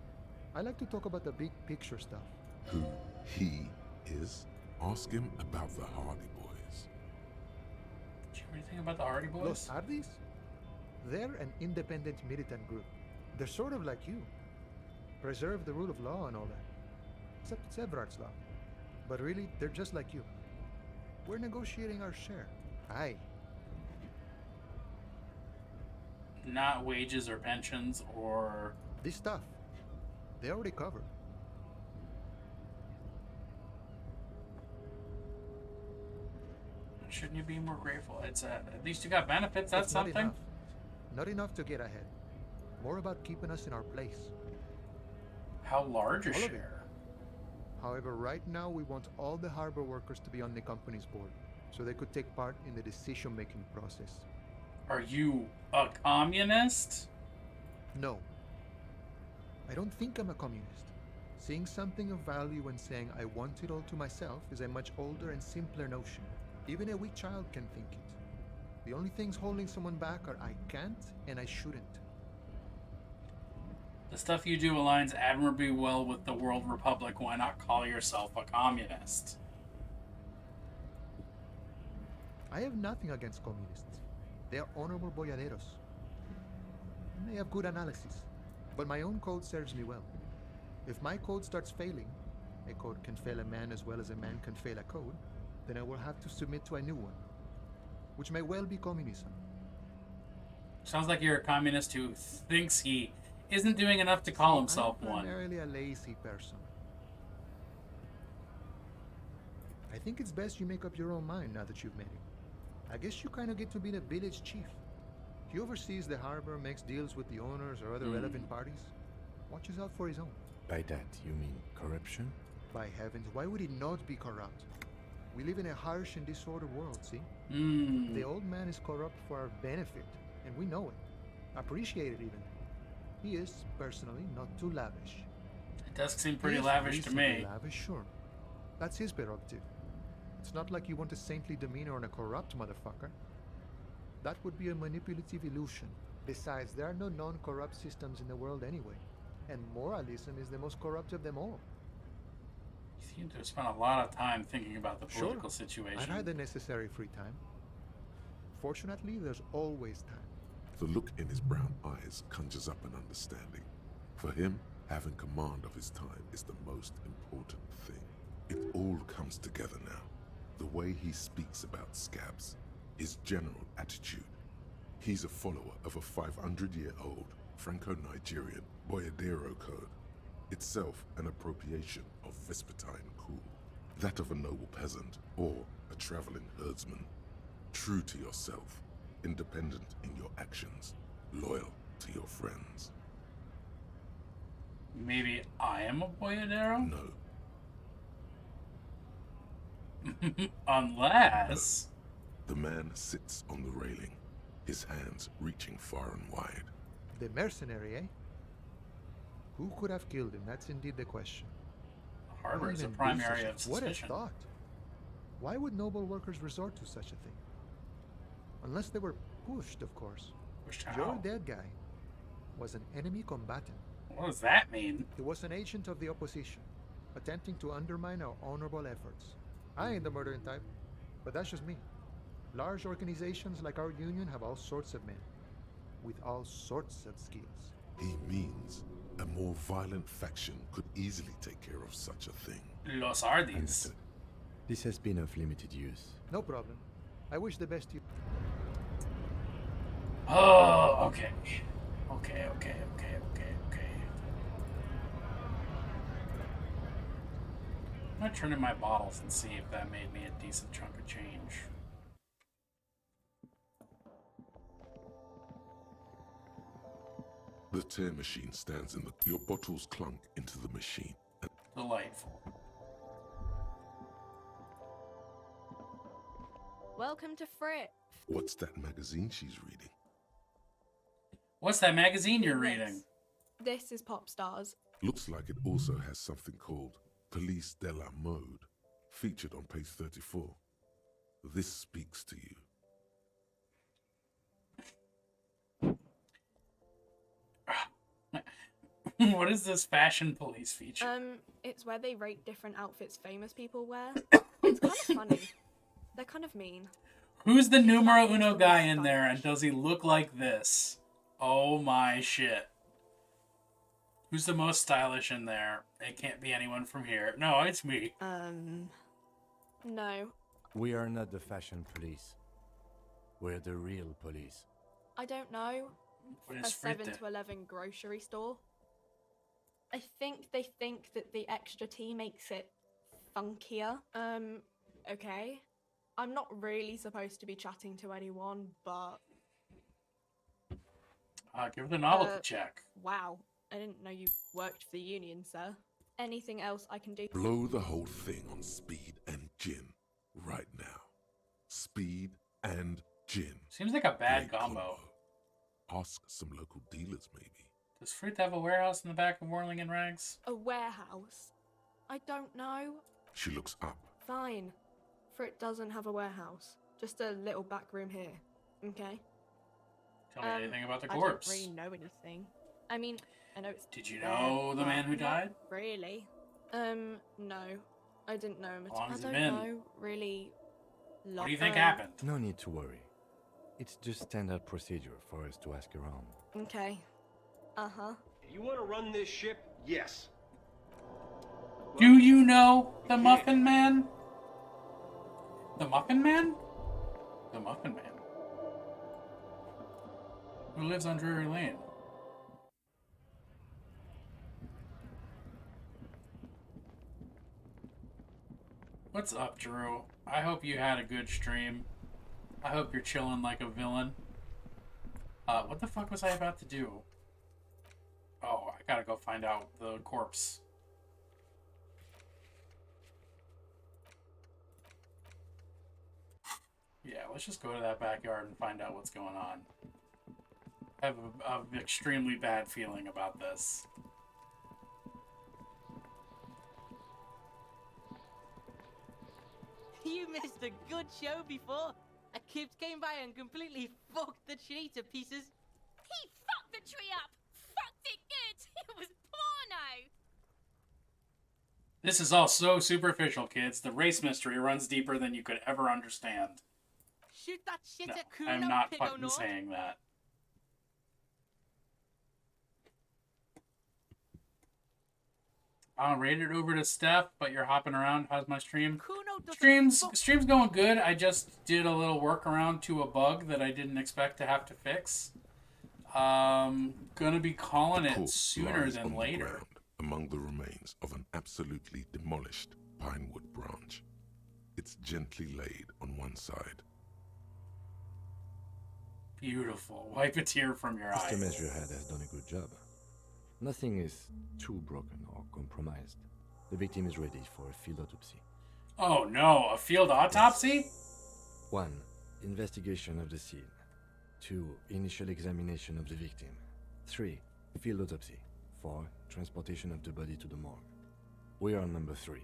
S14: I like to talk about the big picture stuff.
S4: Who he is? Ask him about the Hardy Boys.
S1: Did you hear anything about the Hardy Boys?
S14: Los Hardys? They're an independent militant group. They're sort of like you. Preserve the rule of law and all that. Except it's Everard's law. But really, they're just like you. We're negotiating our share. Aye.
S1: Not wages or pensions or...
S14: This stuff. They already covered.
S1: Shouldn't you be more grateful? It's at least you got benefits. That's
S14: Not
S1: something.
S14: enough. Not enough to get ahead. More about keeping us in our place.
S1: How large a
S14: All of it.
S1: share?
S14: However, right now we want all the harbor workers to be on the company's board, so they could take part in the decision-making process.
S1: Are you a communist?
S14: No. I don't think I'm a communist. Seeing something of value and saying I want it all to myself is a much older and simpler notion. Even a weak child can think it. The only things holding someone back are I can't and I shouldn't.
S1: The stuff you do aligns admirably well with the World Republic. Why not call yourself a communist?
S14: I have nothing against communists. They are honorable boyaderos. And they have good analysis. But my own code serves me well. If my code starts failing, a code can fail a man as well as a man can fail a code, then I will have to submit to a new one, which may well be communism.
S1: Sounds like you're a communist who thinks he isn't doing enough to call himself
S14: I'm
S1: one.
S14: primarily a lazy person. I think it's best you make up your own mind now that you've met him. I guess you kind of get to be the village chief. He oversees the harbor, makes deals with the owners or other relevant parties. Watches out for his own.
S5: By that, you mean corruption?
S14: By heavens, why would he not be corrupt? We live in a harsh and disordered world, see? The old man is corrupt for our benefit, and we know it. Appreciate it even. He is, personally, not too lavish.
S1: It does seem pretty
S14: He is
S1: lavish to
S14: reasonably
S1: me.
S14: Lavish, sure. That's his prerogative. It's not like you want a saintly demeanor on a corrupt motherfucker. That would be a manipulative illusion. Besides, there are no non-corrupt systems in the world anyway. And moralism is the most corrupt of them all.
S1: You seem to have spent a lot of time thinking about the political situation.
S14: I've had the necessary free time. Fortunately, there's always time.
S4: The look in his brown eyes conjures up an understanding. For him, having command of his time is the most important thing. It all comes together now. The way he speaks about scabs, his general attitude. He's a follower of a 500-year-old Franco-Nigerian Boyadero code, itself an appropriation of Vespertine cool. That of a noble peasant or a traveling herdsman. True to yourself, independent in your actions, loyal to your friends.
S1: Maybe I am a boyadero?
S4: No.
S1: Unless...
S4: The man sits on the railing, his hands reaching far and wide.
S14: The mercenary, eh? Who could have killed him? That's indeed the question.
S1: Harbor is a
S14: Even
S1: prime
S14: Bruce's.
S1: area of
S14: What a
S1: suspicion.
S14: thought. Why would noble workers resort to such a thing? Unless they were pushed, of course.
S1: Pushed
S14: Your
S1: how?
S14: dead guy was an enemy combatant.
S1: What does that mean?
S14: He was an agent of the opposition, attempting to undermine our honorable efforts. I ain't the murdering type, but that's just me. Large organizations like our union have all sorts of men, with all sorts of skills.
S4: He means a more violent faction could easily take care of such a thing.
S1: Los Ardis.
S5: Understood. This has been of limited use.
S14: No problem. I wish the best to you.
S1: Oh, okay. Okay. I'm gonna turn in my bottles and see if that made me a decent chunk of change.
S4: The tear machine stands in the... Your bottles clunk into the machine.
S1: Delightful.
S19: Welcome to Frit.
S4: What's that magazine she's reading?
S1: What's that magazine you're reading?
S19: This is Pop Stars.
S4: Looks like it also has something called Police de la Mode, featured on page 34. This speaks to you.
S1: What is this fashion police feature?
S19: It's where they rate different outfits famous people wear. It's kind of funny. They're kind of mean.
S1: Who's the numero uno guy in there, and does he look like this? Oh my shit. Who's the most stylish in there? It can't be anyone from here. No, it's me.
S19: No.
S5: We are not the fashion police. We're the real police.
S19: I don't know.
S1: What
S19: A
S1: is Frit
S19: 7
S1: then?
S19: to 11 grocery store. I think they think that the extra tea makes it funkier. Okay. I'm not really supposed to be chatting to anyone, but...
S1: Give the novelty check.
S19: Wow. I didn't know you worked for the union, sir. Anything else I can do?
S4: Blow the whole thing on speed and gin right now. Speed and gin.
S1: Seems like a bad
S4: Great
S1: combo.
S4: Ask some local dealers, maybe.
S1: Does Frit have a warehouse in the back of Whirling in Rags?
S19: A warehouse? I don't know.
S4: She looks up.
S19: Fine. Frit doesn't have a warehouse. Just a little back room here. Okay?
S1: Tell me anything about the
S19: I
S1: corpse.
S19: don't really know anything. I mean, I know it's...
S1: Did you know the man who died?
S19: Not really. No. I didn't know him at all.
S1: Long
S19: I
S1: has it
S19: don't
S1: been?
S19: know, really...
S1: What do you think happened?
S5: No need to worry. It's just standard procedure for us to ask around.
S19: Okay. Uh-huh.
S20: You want to run this ship? Yes.
S1: Do you know the Muffin Man? The Muffin Man? The Muffin Man. Who lives on Drury Lane? What's up, Drew? I hope you had a good stream. I hope you're chilling like a villain. What the fuck was I about to do? Oh, I gotta go find out the corpse. Yeah, let's just go to that backyard and find out what's going on. I have an extremely bad feeling about this.
S8: You missed a good show before. A kid came by and completely fucked the tree to pieces.
S9: He fucked the tree up! Fucked it good! It was porno!
S1: This is all so superficial, kids. The race mystery runs deeper than you could ever understand.
S8: Shoot that shit
S1: No,
S8: at Kuno,
S1: I'm not
S8: Pico
S1: fucking
S8: Nord.
S1: saying that. I'll rate it over to Steph, but you're hopping around. How's my stream?
S8: Kuno doesn't
S1: Stream's going good. I just did a little workaround to a bug that I didn't expect to have to fix. Gonna be calling it
S4: Corpse
S1: sooner
S4: lies
S1: than
S4: on the
S1: later.
S4: ground among the remains of an absolutely demolished pinewood branch. It's gently laid on one side.
S1: Beautiful. Wipe a tear from your eye.
S5: Mr. Measurehead has done a good job. Nothing is too broken or compromised. The victim is ready for a field autopsy.
S1: Oh no, a field autopsy?
S5: 1. Investigation of the scene. 2. Initial examination of the victim. 3. Field autopsy. 4. Transportation of the body to the morgue. We are number 3.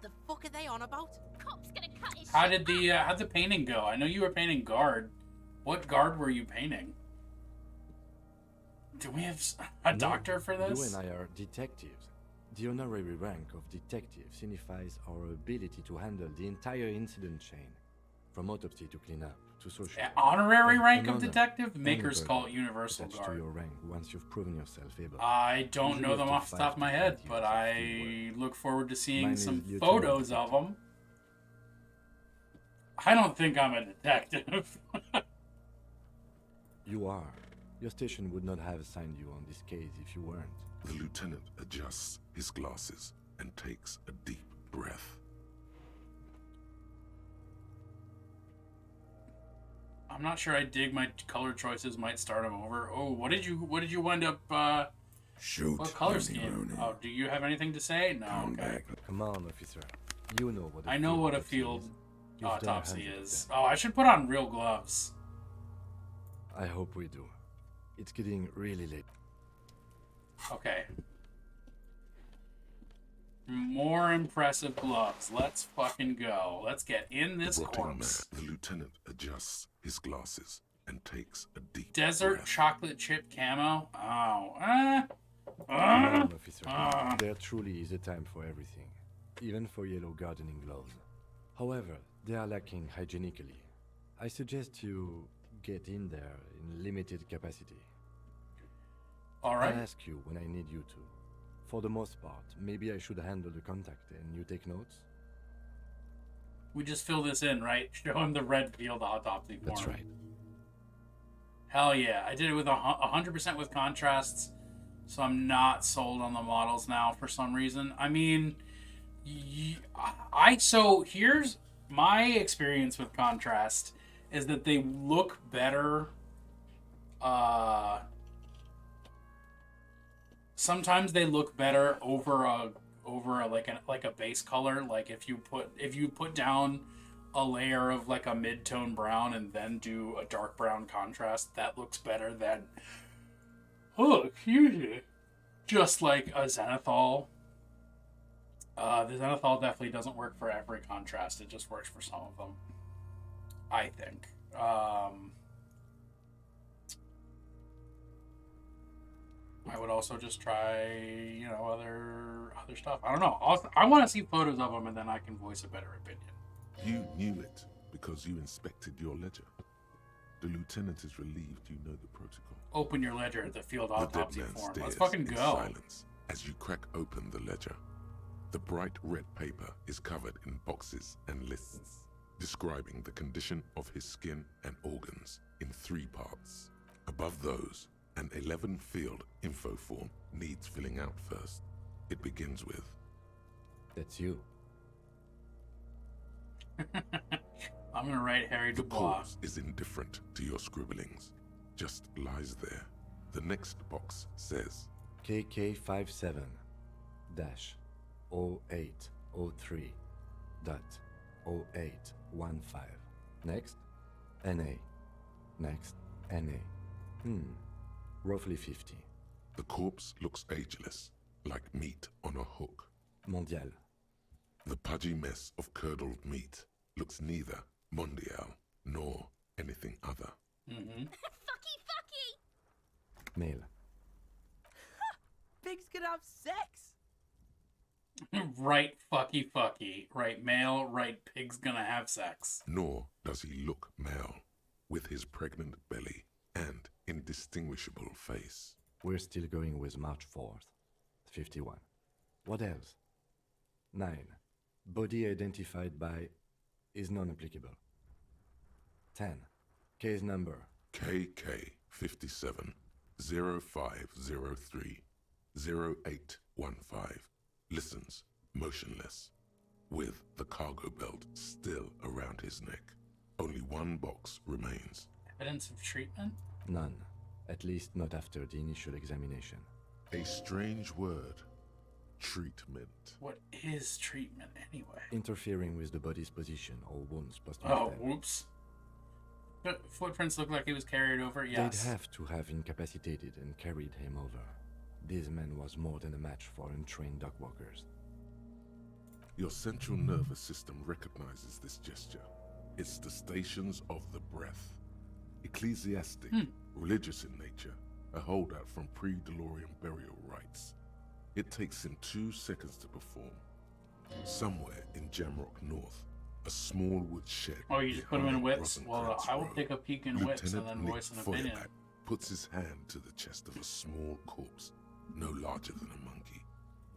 S8: The fuck are they on about?
S9: Cop's gonna cut his
S1: How'd the painting go? I know you were painting guard. What guard were you painting? Do we have a doctor for this?
S5: You and I are detectives. The honorary rank of detective signifies our ability to handle the entire incident chain, from autopsy to cleanup to social.
S1: Honorary rank of
S5: Another
S1: detective? Makers
S5: honorary
S1: call it universal
S5: attached to
S1: guard.
S5: your rank once you've proven yourself able.
S1: I don't
S5: Usually
S1: know them
S5: after
S1: off the top
S5: 5
S1: of my
S5: to
S1: head,
S5: 8
S1: but
S5: years of field
S1: I look forward to seeing
S5: Mine is
S1: some
S5: lieutenant
S1: photos of them. I don't think I'm a detective.
S5: You are. Your station would not have assigned you on this case if you weren't.
S4: The lieutenant adjusts his glasses and takes a deep breath.
S1: I'm not sure I dig my color choices. Might start them over. Oh, what did you wind up?
S11: Shoot.
S1: What color
S11: Rooney,
S1: scheme?
S11: Rooney.
S1: Oh, do you have anything to say? No.
S11: Come
S1: Okay.
S11: back.
S5: Come on, officer. You know what
S1: I know what a field autopsy
S5: hundreds
S1: is. Oh, I should put on real gloves.
S5: I hope we do. It's getting really late.
S1: Okay. More impressive gloves. Let's fucking go. Let's get in this
S4: Rotting
S1: corpse.
S4: man, the lieutenant adjusts his glasses and takes a deep
S1: Desert
S4: breath.
S1: chocolate chip camo. Oh.
S5: Come on, officer. There truly is a time for everything, even for yellow gardening gloves. However, they are lacking hygienically. I suggest you get in there in limited capacity.
S1: All right.
S5: I'll ask you when I need you to. For the most part, maybe I should handle the contact and you take notes?
S1: We just fill this in, right? Show him the red field autopsy form.
S5: That's right.
S1: Hell yeah. I did it with 100% with contrasts, so I'm sold on the models now for some reason. I mean, so here's my experience with contrast is that they look better. Sometimes they look better over a base color. Like if you put down a layer of like a mid-tone brown and then do a dark brown contrast, that looks better than just like a zenithal. The zenithal definitely doesn't work for every contrast. It just works for some of them, I think. I would also just try, other stuff. I don't know. I want to see photos of them, and then I can voice a better opinion.
S4: You knew it because you inspected your ledger. The lieutenant is relieved you know the protocol.
S1: Open your ledger at the field
S4: The
S1: autopsy
S4: dead man
S1: form.
S4: stares
S1: Let's fucking
S4: in
S1: go.
S4: silence as you crack open the ledger. The bright red paper is covered in boxes and lists, describing the condition of his skin and organs in 3 parts. Above those, an 11-field info form needs filling out first. It begins with...
S5: That's you.
S1: I'm gonna write Harry
S4: The
S1: Dubois.
S4: corpse is indifferent to your scribblings, just lies there. The next box says...
S5: KK57-0803.0815. Next, NA. Next, NA. Roughly 50.
S4: The corpse looks ageless, like meat on a hook.
S5: Mondial.
S4: The pudgy mess of curdled meat looks neither mondial nor anything other.
S1: Mm-hmm.
S9: Fucky!
S5: Male.
S8: Pigs can have sex.
S1: Right, fucky. Right, male. Right, pig's gonna have sex.
S4: Nor does he look male, with his pregnant belly and indistinguishable face.
S5: We're still going with March 4th. 51. What else? 9. Body identified by is non-applicable. 10. Case number.
S4: KK57 0503 0815 listens motionless, with the cargo belt still around his neck. Only 1 box remains.
S1: Evidence of treatment?
S5: None. At least not after the initial examination.
S4: A strange word. Treatment.
S1: What is treatment anyway?
S5: Interfering with the body's position or wounds post
S1: Oh, whoops. Footprints look like he was carried over, yes.
S5: They'd have to have incapacitated and carried him over. This man was more than a match for untrained dog walkers.
S4: Your central nervous system recognizes this gesture. It's the stations of the breath. Ecclesiastic, religious in nature, a holdout from pre-DeLorean burial rites. It takes him 2 seconds to perform. Somewhere in Jamrock North, a small wood shed.
S1: Oh, you just put him in whips? Well,
S4: Rosencrantz
S1: I will
S4: Road.
S1: take a peek in whips and
S4: Lieutenant
S1: then
S4: Nick
S1: voice an opinion.
S4: Feuerbach puts his hand to the chest of a small corpse, no larger than a monkey.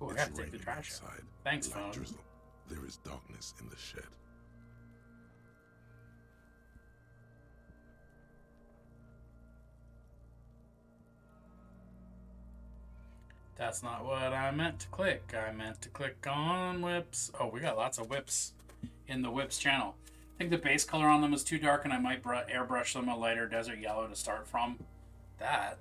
S1: Oh, I
S4: It's
S1: gotta take the
S4: raining
S1: trash out.
S4: outside,
S1: Thanks,
S4: like
S1: phone.
S4: drizzle. There is darkness in the shed.
S1: That's not what I meant to click. I meant to click on whips. Oh, we got lots of whips in the whips channel. I think the base color on them is too dark, and I might airbrush them a lighter desert yellow to start from. That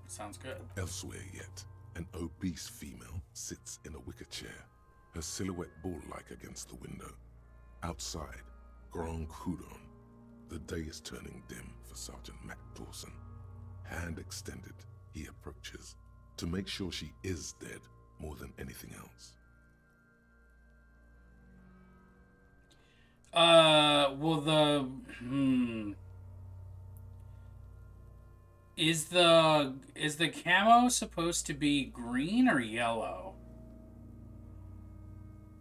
S1: sounds good.
S4: Elsewhere yet, an obese female sits in a wicker chair, her silhouette bull-like against the window. Outside, Grand Coudon. The day is turning dim for Sergeant Mac Dawson. Hand extended, he approaches, to make sure she is dead more than anything else.
S1: Well, Is the camo supposed to be green or yellow?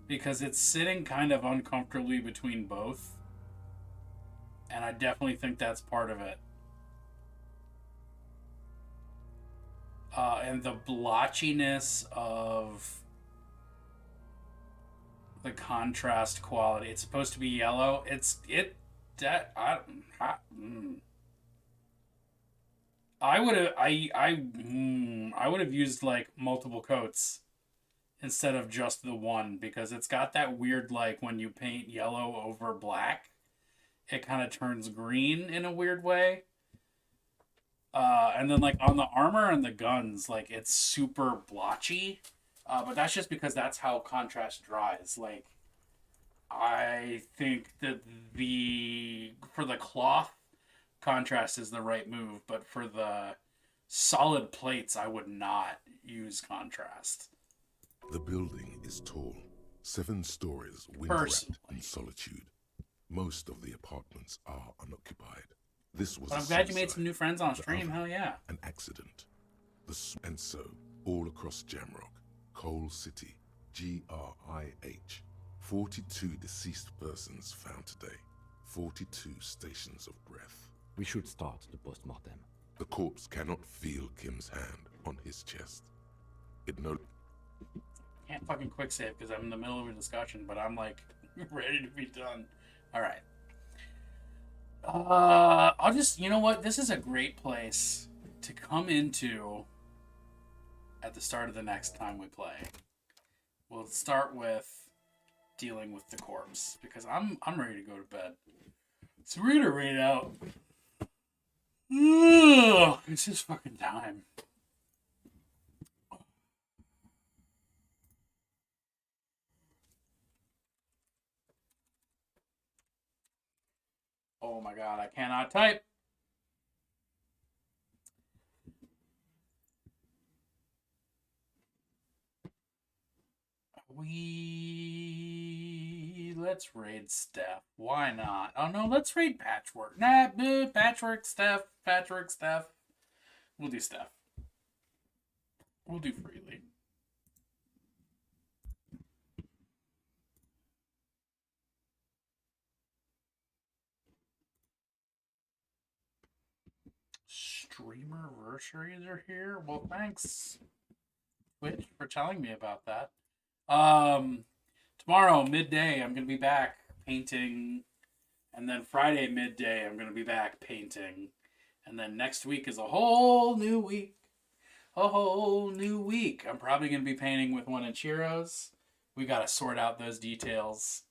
S1: Because it's sitting kind of uncomfortably between both. And I definitely think that's part of it. And the blotchiness of the contrast quality. It's supposed to be yellow. I would have used like multiple coats instead of just the one, because it's got that weird, like, when you paint yellow over black, it kind of turns green in a weird way. And then, like, on the armor and the guns, like, it's super blotchy. But that's just because that's how contrast dries. Like, I think that for the cloth, contrast is the right move, but for the solid plates, I would not use contrast.
S4: The building is tall, 7 stories, wind-wrapped in solitude. Most of the apartments are unoccupied. This was
S1: But I'm glad you made some new friends on stream. Hell yeah.
S4: An accident. And so, all across Jamrock, Coal City, GRIH, 42 deceased persons found today, 42 stations of breath.
S5: We should start the post-mortem.
S4: The corpse cannot feel Kim's hand on his chest. It
S1: Can't fucking quick save because I'm in the middle of a discussion, but I'm like ready to be done. All right. I'll just, you know what? This is a great place to come into at the start of the next time we play. We'll start with dealing with the corpse because I'm ready to go to bed. So we're gonna read out. Ugh, it's just fucking time. Oh my god, I cannot type. Let's raid Steph. Why not? Oh no, let's raid Patchwork. Nah, Patchwork, Steph. We'll do Steph. We'll do freely. Streamerversaries are here. Well, thanks, Twitch, for telling me about that. Tomorrow midday I'm gonna be back painting, and then Friday midday I'm gonna be back painting, and then next week is a whole new week. I'm probably gonna be painting with 1-inch heroes. We gotta sort out those details.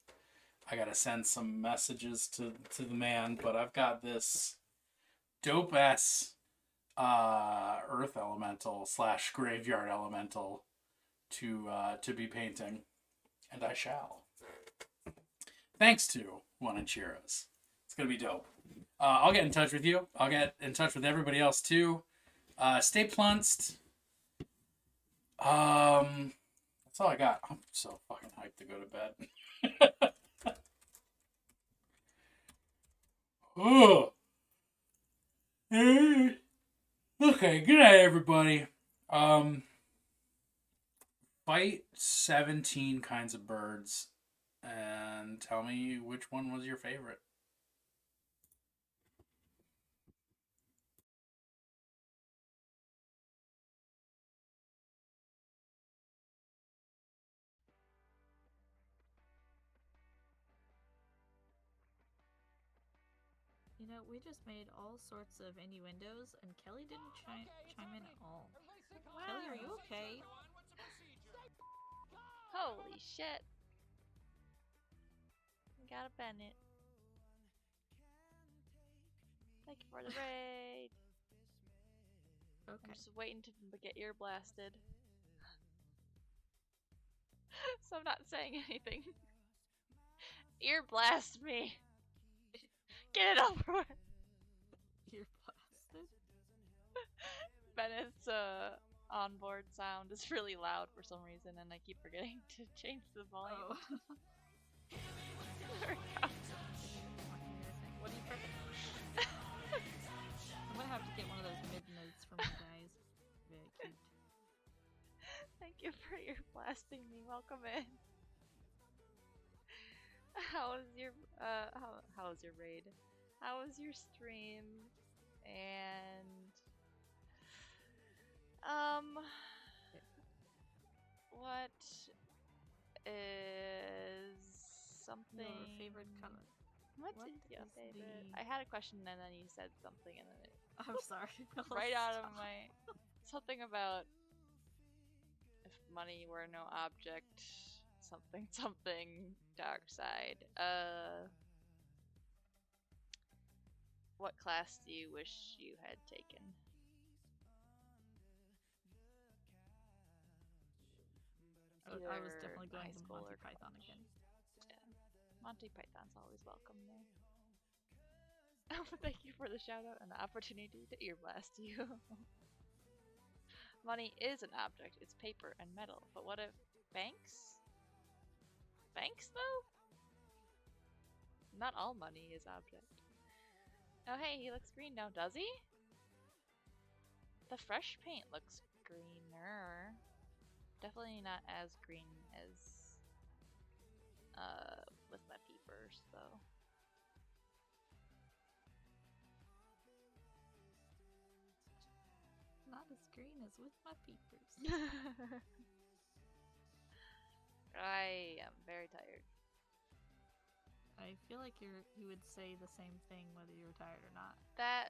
S1: I gotta send some messages to the man, but I've got this dope ass earth elemental / graveyard elemental to be painting, and I shall. Thanks to 1-inch heroes. It's gonna be dope. I'll get in touch with you. I'll get in touch with everybody else too. Stay plunced. That's That's all I got. I'm so fucking hyped to go to bed. Oh. Okay, good night, everybody. Fight 17 kinds of birds and tell me which one was your favorite.
S21: You know, we just made all sorts of innuendos, and Kelly didn't chime in at all. Kelly, are you okay?
S22: Holy shit. Got a Bennett. Thank you for the raid.
S21: Okay.
S22: I'm just waiting to get ear blasted. So I'm not saying anything. Ear blast me. Get it over with.
S21: Ear blasted?
S22: Bennett's onboard sound is really loud for some reason, and I keep forgetting to change the volume.
S21: Oh.
S22: There we go.
S21: What are you pressing? I'm gonna have to get one of those mid notes from you guys. Very cute.
S22: Thank you for ear blasting me. Welcome in. How was your how was your raid? How was your stream? And what is something
S21: Your favorite color?
S22: What
S21: What
S22: is your
S21: is
S22: favorite?
S21: the-
S22: I had a question and then you said something and then it
S21: I'm sorry.
S22: right out of my something about if money were no object, something dark side. What class do you wish you had taken?
S21: I was definitely
S22: Either
S21: going
S22: high
S21: to
S22: school
S21: Monty
S22: or
S21: Python
S22: college.
S21: again.
S22: Yeah. Monty Python's always welcome there. Thank you for the shout out and the opportunity to ear blast you. Money is an object, it's paper and metal. But what if banks? Banks though? Not all money is object. Oh hey, he looks green now, does he? The fresh paint looks greener. Definitely not as green as with my peepers though.
S21: Not as green as with my peepers.
S22: I am very tired.
S21: I feel like you would say the same thing whether you were tired or not.
S22: That